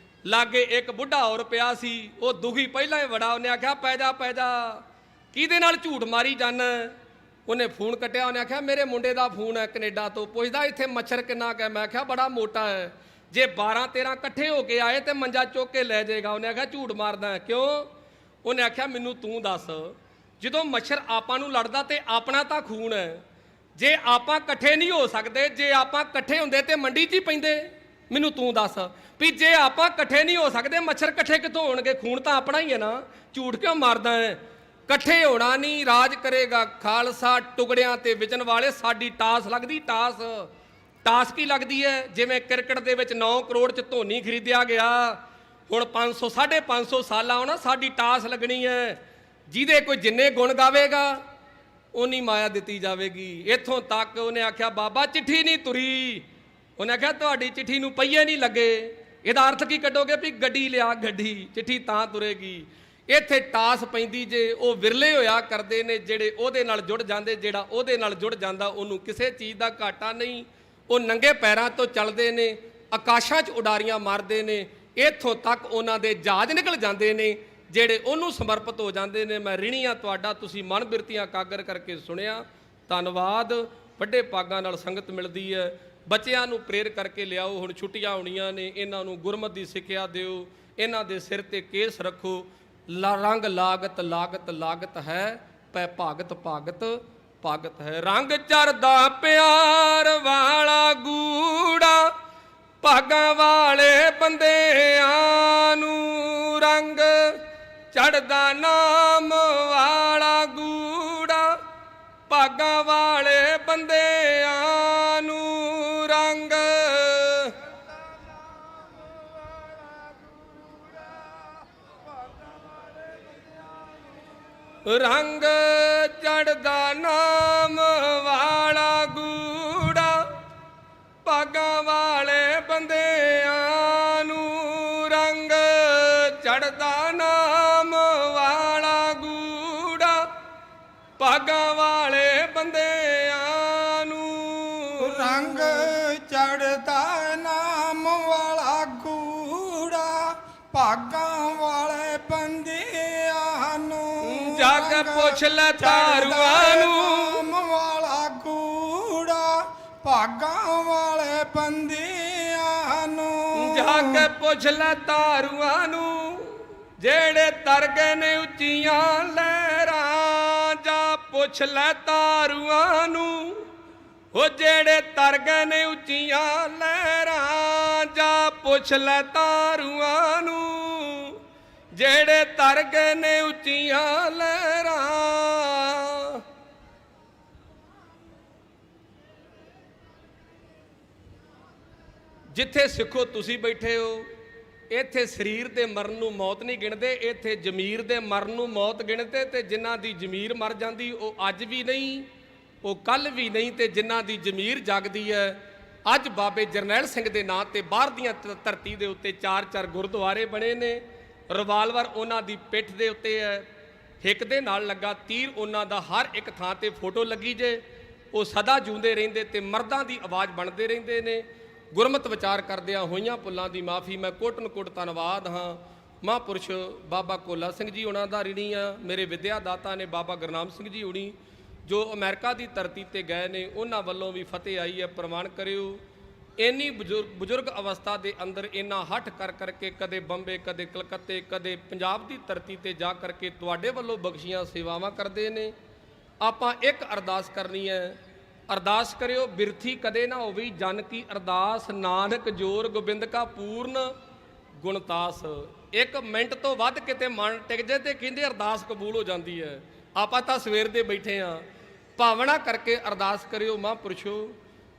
ਲਾਗੇ ਇੱਕ ਬੁੱਢਾ ਹੋਰ ਪਿਆ ਸੀ, ਉਹ ਦੁਖੀ ਪਹਿਲਾਂ ਹੀ ਬੜਾ। ਉਹਨੇ ਆਖਿਆ ਪੈ ਜਾ ਪੈ ਜਾ, ਕਿਹਦੇ ਨਾਲ ਝੂਠ ਮਾਰੀ ਜਾਣ। ਉਹਨੇ ਫੋਨ ਕੱਟਿਆ। ਉਹਨੇ ਆਖਿਆ ਮੇਰੇ ਮੁੰਡੇ ਦਾ ਫੋਨ ਹੈ ਕੈਨੇਡਾ ਤੋਂ, ਪੁੱਛਦਾ ਇੱਥੇ ਮੱਛਰ ਕਿੰਨਾ ਕੁ ਹੈ। ਮੈਂ ਆਖਿਆ ਬੜਾ ਮੋਟਾ ਹੈ, ਜੇ 12-13 ਇਕੱਠੇ ਹੋ ਕੇ ਆਏ ਤੇ ਮੰਜਾ ਚੁੱਕ ਕੇ ਲੈ ਜਾਏਗਾ। ਉਹਨੇ ਆਖਿਆ ਝੂਠ ਮਾਰਦਾ ਕਿਉਂ। ਉਹਨੇ ਆਖਿਆ ਮੈਨੂੰ ਤੂੰ ਦੱਸ, ਜਦੋਂ ਮੱਛਰ ਆਪਾਂ ਨੂੰ ਲੜਦਾ ਤੇ ਆਪਣਾ ਤਾਂ ਖੂਨ ਹੈ, ਜੇ ਆਪਾਂ ਇਕੱਠੇ ਨਹੀਂ ਹੋ ਸਕਦੇ, ਜੇ ਆਪਾਂ ਇਕੱਠੇ ਹੁੰਦੇ ਤੇ ਮੰਡੀ 'ਚ ਹੀ ਪੈਂਦੇ। ਮੈਨੂੰ ਤੂੰ ਦੱਸ ਵੀ ਜੇ ਆਪਾਂ ਇਕੱਠੇ ਨਹੀਂ ਹੋ ਸਕਦੇ, ਮੱਛਰ ਇਕੱਠੇ ਕਿੱਥੋਂ ਹੋਣਗੇ। ਖੂਨ ਤਾਂ ਆਪਣਾ ਹੀ ਹੈ ਨਾ, ਝੂਠ ਕਿਉਂ ਮਾਰਦਾ ਹੈ। ਇਕੱਠੇ ਹੋਣਾ ਨਹੀਂ, ਰਾਜ ਕਰੇਗਾ ਖਾਲਸਾ। ਟੁਕੜਿਆਂ ਤੇ ਵਿਚਨ ਵਾਲੇ ਸਾਡੀ ਟਾਸ ਲੱਗਦੀ। ਟਾਸ ਕੀ ਲੱਗਦੀ ਹੈ। ਜਿਵੇਂ ਕ੍ਰਿਕਟ ਦੇ ਵਿੱਚ 9 ਕਰੋੜ 'ਚ ਧੋਨੀ ਖਰੀਦਿਆ ਗਿਆ, ਹੁਣ 500 550 ਸਾਲਾਂ ਹੋਣਾ, ਸਾਡੀ ਟਾਸ ਲੱਗਣੀ ਹੈ। ਜਿਹਦੇ ਕੋਈ ਜਿੰਨੇ ਗੁਣ ਗਾਵੇਗਾ ਉਨੀ ਮਾਇਆ ਦਿੱਤੀ ਜਾਵੇਗੀ। ਇੱਥੋਂ ਤੱਕ ਉਹਨੇ ਆਖਿਆ ਬਾਬਾ ਚਿੱਠੀ ਨਹੀਂ ਤੁਰੀ। ਉਹਨੇ ਆਖਿਆ ਤੁਹਾਡੀ ਚਿੱਠੀ ਨੂੰ ਪਹੀਏ ਨਹੀਂ ਲੱਗੇ। ਇਹਦਾ ਅਰਥ ਕੀ ਕੱਢੋਗੇ ਵੀ ਗੱਡੀ ਲਿਆ, ਗੱਡੀ, ਚਿੱਠੀ ਤਾਂ ਤੁਰੇਗੀ। ਇੱਥੇ ਟਾਸ ਪੈਂਦੀ ਜੇ ਉਹ ਵਿਰਲੇ ਹੋਇਆ ਕਰਦੇ ਨੇ ਜਿਹੜੇ ਉਹਦੇ ਨਾਲ ਜੁੜ ਜਾਂਦੇ। ਜਿਹੜਾ ਉਹਦੇ ਨਾਲ ਜੁੜ ਜਾਂਦਾ ਉਹਨੂੰ ਕਿਸੇ ਚੀਜ਼ ਦਾ ਘਾਟਾ ਨਹੀਂ। ਉਹ ਨੰਗੇ ਪੈਰਾਂ ਤੋਂ ਚੱਲਦੇ ਨੇ, ਆਕਾਸ਼ਾਂ 'ਚ ਉਡਾਰੀਆਂ ਮਾਰਦੇ ਨੇ, ਇੱਥੋਂ ਤੱਕ ਉਹਨਾਂ ਦੇ ਜਹਾਜ਼ ਨਿਕਲ ਜਾਂਦੇ ਨੇ ਜਿਹੜੇ ਉਹਨੂੰ ਸਮਰਪਿਤ ਹੋ ਜਾਂਦੇ ਨੇ। ਮੈਂ ਰਿਣੀ ਆ ਤੁਹਾਡਾ, ਤੁਸੀਂ ਮਨ ਬਿਰਤੀਆਂ ਕਾਗਰ ਕਰਕੇ ਸੁਣਿਆ। ਧੰਨਵਾਦ। ਵੱਡੇ ਭਾਗਾਂ ਨਾਲ ਸੰਗਤ ਮਿਲਦੀ ਹੈ। ਬੱਚਿਆਂ ਨੂੰ ਪ੍ਰੇਰ ਕਰਕੇ ਲਿਆਓ, ਹੁਣ ਛੁੱਟੀਆਂ ਹੋਣੀਆਂ ਨੇ, ਇਹਨਾਂ ਨੂੰ ਗੁਰਮਤਿ ਦੀ ਸਿੱਖਿਆ ਦਿਓ, ਇਹਨਾਂ ਦੇ ਸਿਰ ਤੇ ਕੇਸ ਰੱਖੋ। ਰੰਗ ਲਾਗਤ ਲਾਗਤ ਲਾਗਤ ਹੈ, ਪੈ ਭਾਗਤ ਭਾਗਤ ਭਾਗਤ ਹੈ। ਰੰਗ ਚੜਦਾ ਪਿਆਰ ਵਾਲਾ ਗੂੜਾ, ਭਾਗਾਂ ਵਾਲੇ ਬੰਦਿਆਂ ਨੂੰ। ਰੰਗ ਚੜਦਾ ਨਾਮ ਵਾਲਾ ਗੂੜਾ, ਭਾਗਾਂ ਵਾਲੇ ਬੰਦਿਆਂ ਨੂੰ। ਰੰਗ ਰੰਗ ਚੜਦਾ ਨਾਮ ਵਾਲਾ ਗੂੜਾ, ਭਾਗਾਂ ਵਾਲੇ ਬੰਦਿਆਂ ਨੂੰ। ਰੰਗ ਚੜਦਾ ਨਾਮ ਵਾਲਾ ਗੂੜਾ, ਭਾਗਾਂ ਵਾਲੇ ਬੰਦਿਆਂ ਨੂੰ। ਰੰਗ ਚੜਦਾ ਨਾਮ ਵਾਲਾ ਗੂੜਾ, ਭਾਗਾਂ ਵਾਲੇ ਬੰਦਿਆਂ ਨੂੰ। ਜਾ ਕੇ ਪੁੱਛ ਲੈ ਤਾਰੂਆਂ ਨੂੰ, ਨਾਮ ਵਾਲਾ ਗੂੜਾ, ਭਾਗਾਂ ਵਾਲੇ ਬੰਦਿਆਂ ਨੂੰ। ਜਾ ਕੇ ਪੁੱਛ ਲੈ ਤਾਰੂਆਂ ਨੂੰ, ਜਿਹੜੇ ਤਰ ਗਏ ਨੇ ਉੱਚੀਆਂ ਲਹਿਰਾਂ। ਜਾ ਪੁੱਛ ਲੈ ਤਾਰੂਆਂ ਨੂੰ, ਉਹ ਜਿਹੜੇ ਤਰ ਗਏ ਨੇ ਉੱਚੀਆਂ ਲਹਿਰਾਂ। ਜਾ ਪੁੱਛ ਲੈ ਤਾਰੂਆਂ ਨੂੰ, ਜਿਹੜੇ ਤਰ ਗਏ ਨੇ ਉੱਚੀਆਂ ਲਹਿਰਾਂ। ਜਿੱਥੇ ਸਿੱਖੋ ਤੁਸੀਂ ਬੈਠੇ ਹੋ, ਇੱਥੇ ਸਰੀਰ ਦੇ ਮਰਨ ਨੂੰ ਮੌਤ ਨਹੀਂ ਗਿਣਦੇ, ਇੱਥੇ ਜ਼ਮੀਰ ਦੇ ਮਰਨ ਨੂੰ ਮੌਤ ਗਿਣਦੇ। ਤੇ ਜਿਨ੍ਹਾਂ ਦੀ ਜ਼ਮੀਰ ਮਰ ਜਾਂਦੀ ਉਹ ਅੱਜ ਵੀ ਨਹੀਂ, ਉਹ ਕੱਲ ਵੀ ਨਹੀਂ। ਤੇ ਜਿਨ੍ਹਾਂ ਦੀ ਜ਼ਮੀਰ ਜਾਗਦੀ ਹੈ, ਅੱਜ ਬਾਬੇ ਜਰਨੈਲ ਸਿੰਘ ਦੇ ਨਾਂ ਤੇ ਬਾਹਰ ਦੀਆਂ ਧਰਤੀ ਦੇ ਉੱਤੇ 4-4 ਗੁਰਦੁਆਰੇ ਬਣੇ ਨੇ। ਰਿਵਾਲਵਰ ਉਹਨਾਂ ਦੀ ਪਿੱਠ ਦੇ ਉੱਤੇ ਹੈ, ਹਿੱਕ ਦੇ ਨਾਲ ਲੱਗਾ ਤੀਰ ਉਹਨਾਂ ਦਾ, ਹਰ ਇੱਕ ਥਾਂ ਤੇ ਫੋਟੋ ਲੱਗੀ ਜੇ। ਉਹ ਸਦਾ ਜਿਉਂਦੇ ਰਹਿੰਦੇ ਤੇ ਮਰਦਾਂ ਦੀ ਆਵਾਜ਼ ਬਣਦੇ ਰਹਿੰਦੇ ਨੇ। ਗੁਰਮਤਿ ਵਿਚਾਰ ਕਰਦਿਆਂ ਹੋਈਆਂ ਭੁੱਲਾਂ ਦੀ ਮਾਫੀ। ਮੈਂ ਕੋਟਨ ਕੋਟ ਧੰਨਵਾਦ ਹਾਂ ਮਹਾਂਪੁਰਸ਼ ਬਾਬਾ ਕੋਲਾ ਸਿੰਘ ਜੀ ਉਹਨਾਂ ਦਾ ਰਿਣੀ ਆ। ਮੇਰੇ ਵਿਦਿਆ ਦਾਤਾ ਨੇ ਬਾਬਾ ਗੁਰਨਾਮ ਸਿੰਘ ਜੀ ਹੁਣੀ, ਜੋ ਅਮਰੀਕਾ ਦੀ ਧਰਤੀ ਤੇ ਗਏ ਨੇ, ਉਹਨਾਂ ਵੱਲੋਂ ਵੀ ਫਤਿਹ ਆਈ ਹੈ, ਪ੍ਰਵਾਨ ਕਰਿਓ। ਇੰਨੀ ਬਜ਼ੁਰਗ ਅਵਸਥਾ ਦੇ ਅੰਦਰ ਇੰਨਾ ਹੱਠ ਕਰ ਕਰਕੇ, ਕਦੇ ਬੰਬੇ, ਕਦੇ ਕਲਕੱਤੇ, ਕਦੇ ਪੰਜਾਬ ਦੀ ਧਰਤੀ ਤੇ ਜਾ ਕਰਕੇ ਤੁਹਾਡੇ ਵੱਲੋਂ ਬਖਸ਼ੀਆਂ ਸੇਵਾਵਾਂ ਕਰਦੇ ਨੇ। ਆਪਾਂ ਇੱਕ ਅਰਦਾਸ ਕਰਨੀ ਹੈ, ਅਰਦਾਸ ਕਰਿਓ ਬਿਰਥੀ ਕਦੇ ਨਾ ਹੋਵੇ ਜਨ ਕੀ ਅਰਦਾਸ, ਨਾਨਕ ਜੋਰ ਗੋਬਿੰਦ ਕਾ ਪੂਰਨ ਗੁਣਤਾਸ। 1 ਮਿੰਟ ਤੋਂ ਵੱਧ ਕਿਤੇ ਮਨ ਟਿਕ ਜੇ ਤੇ ਕਹਿੰਦੇ ਅਰਦਾਸ ਕਬੂਲ ਹੋ ਜਾਂਦੀ ਹੈ। ਆਪਾਂ ਤਾਂ ਸਵੇਰ ਦੇ ਬੈਠੇ ਆ, ਭਾਵਨਾ ਕਰਕੇ ਅਰਦਾਸ ਕਰਿਓ। ਮਹਾਂਪੁਰਸ਼ੋ,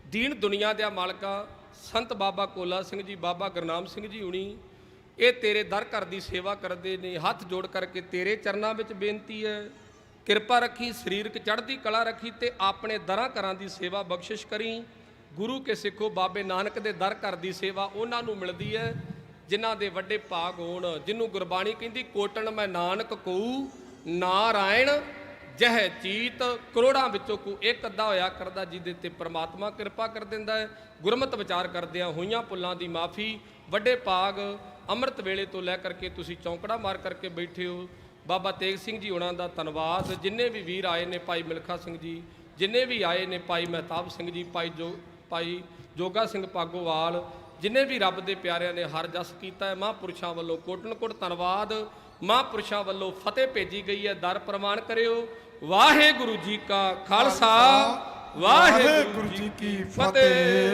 ਦੀਨ ਦੁਨੀਆ ਦੇ ਮਾਲਕਾ, ਸੰਤ ਬਾਬਾ ਕੋਲਾ ਸਿੰਘ ਜੀ, ਬਾਬਾ ਗੁਰਨਾਮ ਸਿੰਘ ਜੀ ਹੁਣੀ, ਇਹ ਤੇਰੇ ਦਰ ਘਰ ਦੀ ਸੇਵਾ ਕਰਦੇ ਨੇ। ਹੱਥ ਜੋੜ ਕਰਕੇ ਤੇਰੇ ਚਰਨਾਂ ਵਿੱਚ ਬੇਨਤੀ ਹੈ, ਕਿਰਪਾ ਰੱਖੀ, ਸਰੀਰਕ ਚੜ੍ਹਦੀ ਕਲਾ ਰੱਖੀ ਤੇ ਆਪਣੇ ਦਰਾਂ ਘਰਾਂ ਦੀ ਸੇਵਾ ਬਖਸ਼ਿਸ਼ ਕਰੀ। ਗੁਰੂ ਕੇ ਸਿੱਖੋ, ਬਾਬੇ ਨਾਨਕ ਦੇ ਦਰ ਘਰ ਦੀ ਸੇਵਾ ਉਹਨਾਂ ਨੂੰ ਮਿਲਦੀ ਹੈ ਜਿਨ੍ਹਾਂ ਦੇ ਵੱਡੇ ਭਾਗ ਹੋਣ। ਜਿਹਨੂੰ ਗੁਰਬਾਣੀ ਕਹਿੰਦੀ ਕੋਟਣ ਮੈਂ ਨਾਨਕ ਕਹੂ, ਨਾਰਾਇਣ ਜਹ ਚੀਤ, ਕਰੋੜਾਂ ਵਿੱਚੋਂ ਕੋਈ ਇੱਕ ਅੱਧਾ ਹੋਇਆ ਕਰਦਾ ਜਿਹਦੇ ਤੇ ਪ੍ਰਮਾਤਮਾ ਕਿਰਪਾ ਕਰ ਦਿੰਦਾ ਹੈ। ਗੁਰਮਤਿ ਵਿਚਾਰ ਕਰਦਿਆਂ ਹੋਈਆਂ ਭੁੱਲਾਂ ਦੀ ਮਾਫੀ। ਵੱਡੇ ਭਾਗ ਅੰਮ੍ਰਿਤ ਵੇਲੇ ਤੋਂ ਲੈ ਕਰਕੇ ਤੁਸੀਂ ਚੌਂਕੜਾ ਮਾਰ ਕਰਕੇ ਬੈਠੇ ਹੋ। ਬਾਬਾ ਤੇਗ ਸਿੰਘ ਜੀ ਉਹਨਾਂ ਦਾ ਧੰਨਵਾਦ। ਜਿੰਨੇ ਵੀ ਵੀਰ ਆਏ ਨੇ, ਭਾਈ ਮਿਲਖਾ ਸਿੰਘ ਜੀ, ਜਿੰਨੇ ਵੀ ਆਏ ਨੇ, ਭਾਈ ਮਹਿਤਾਬ ਸਿੰਘ ਜੀ, ਭਾਈ ਜੋਗਾ ਸਿੰਘ ਪਾਗੋਵਾਲ, ਜਿੰਨੇ ਵੀ ਰੱਬ ਦੇ ਪਿਆਰਿਆਂ ਨੇ ਹਰ ਜਸ ਕੀਤਾ ਹੈ। ਮਹਾਂਪੁਰਸ਼ਾਂ ਵੱਲੋਂ ਕੋਟਨ ਕੋਟ ਧੰਨਵਾਦ। ਮਹਾਂਪੁਰਸ਼ਾਂ ਵੱਲੋਂ ਫਤਿਹ ਭੇਜੀ ਗਈ ਹੈ, ਦਰ ਪ੍ਰਵਾਨ ਕਰਿਓ। ਵਾਹਿਗੁਰੂ ਜੀ ਕਾ ਖਾਲਸਾ, ਵਾਹਿਗੁਰੂ ਜੀ ਕੀ ਫਤਿਹ।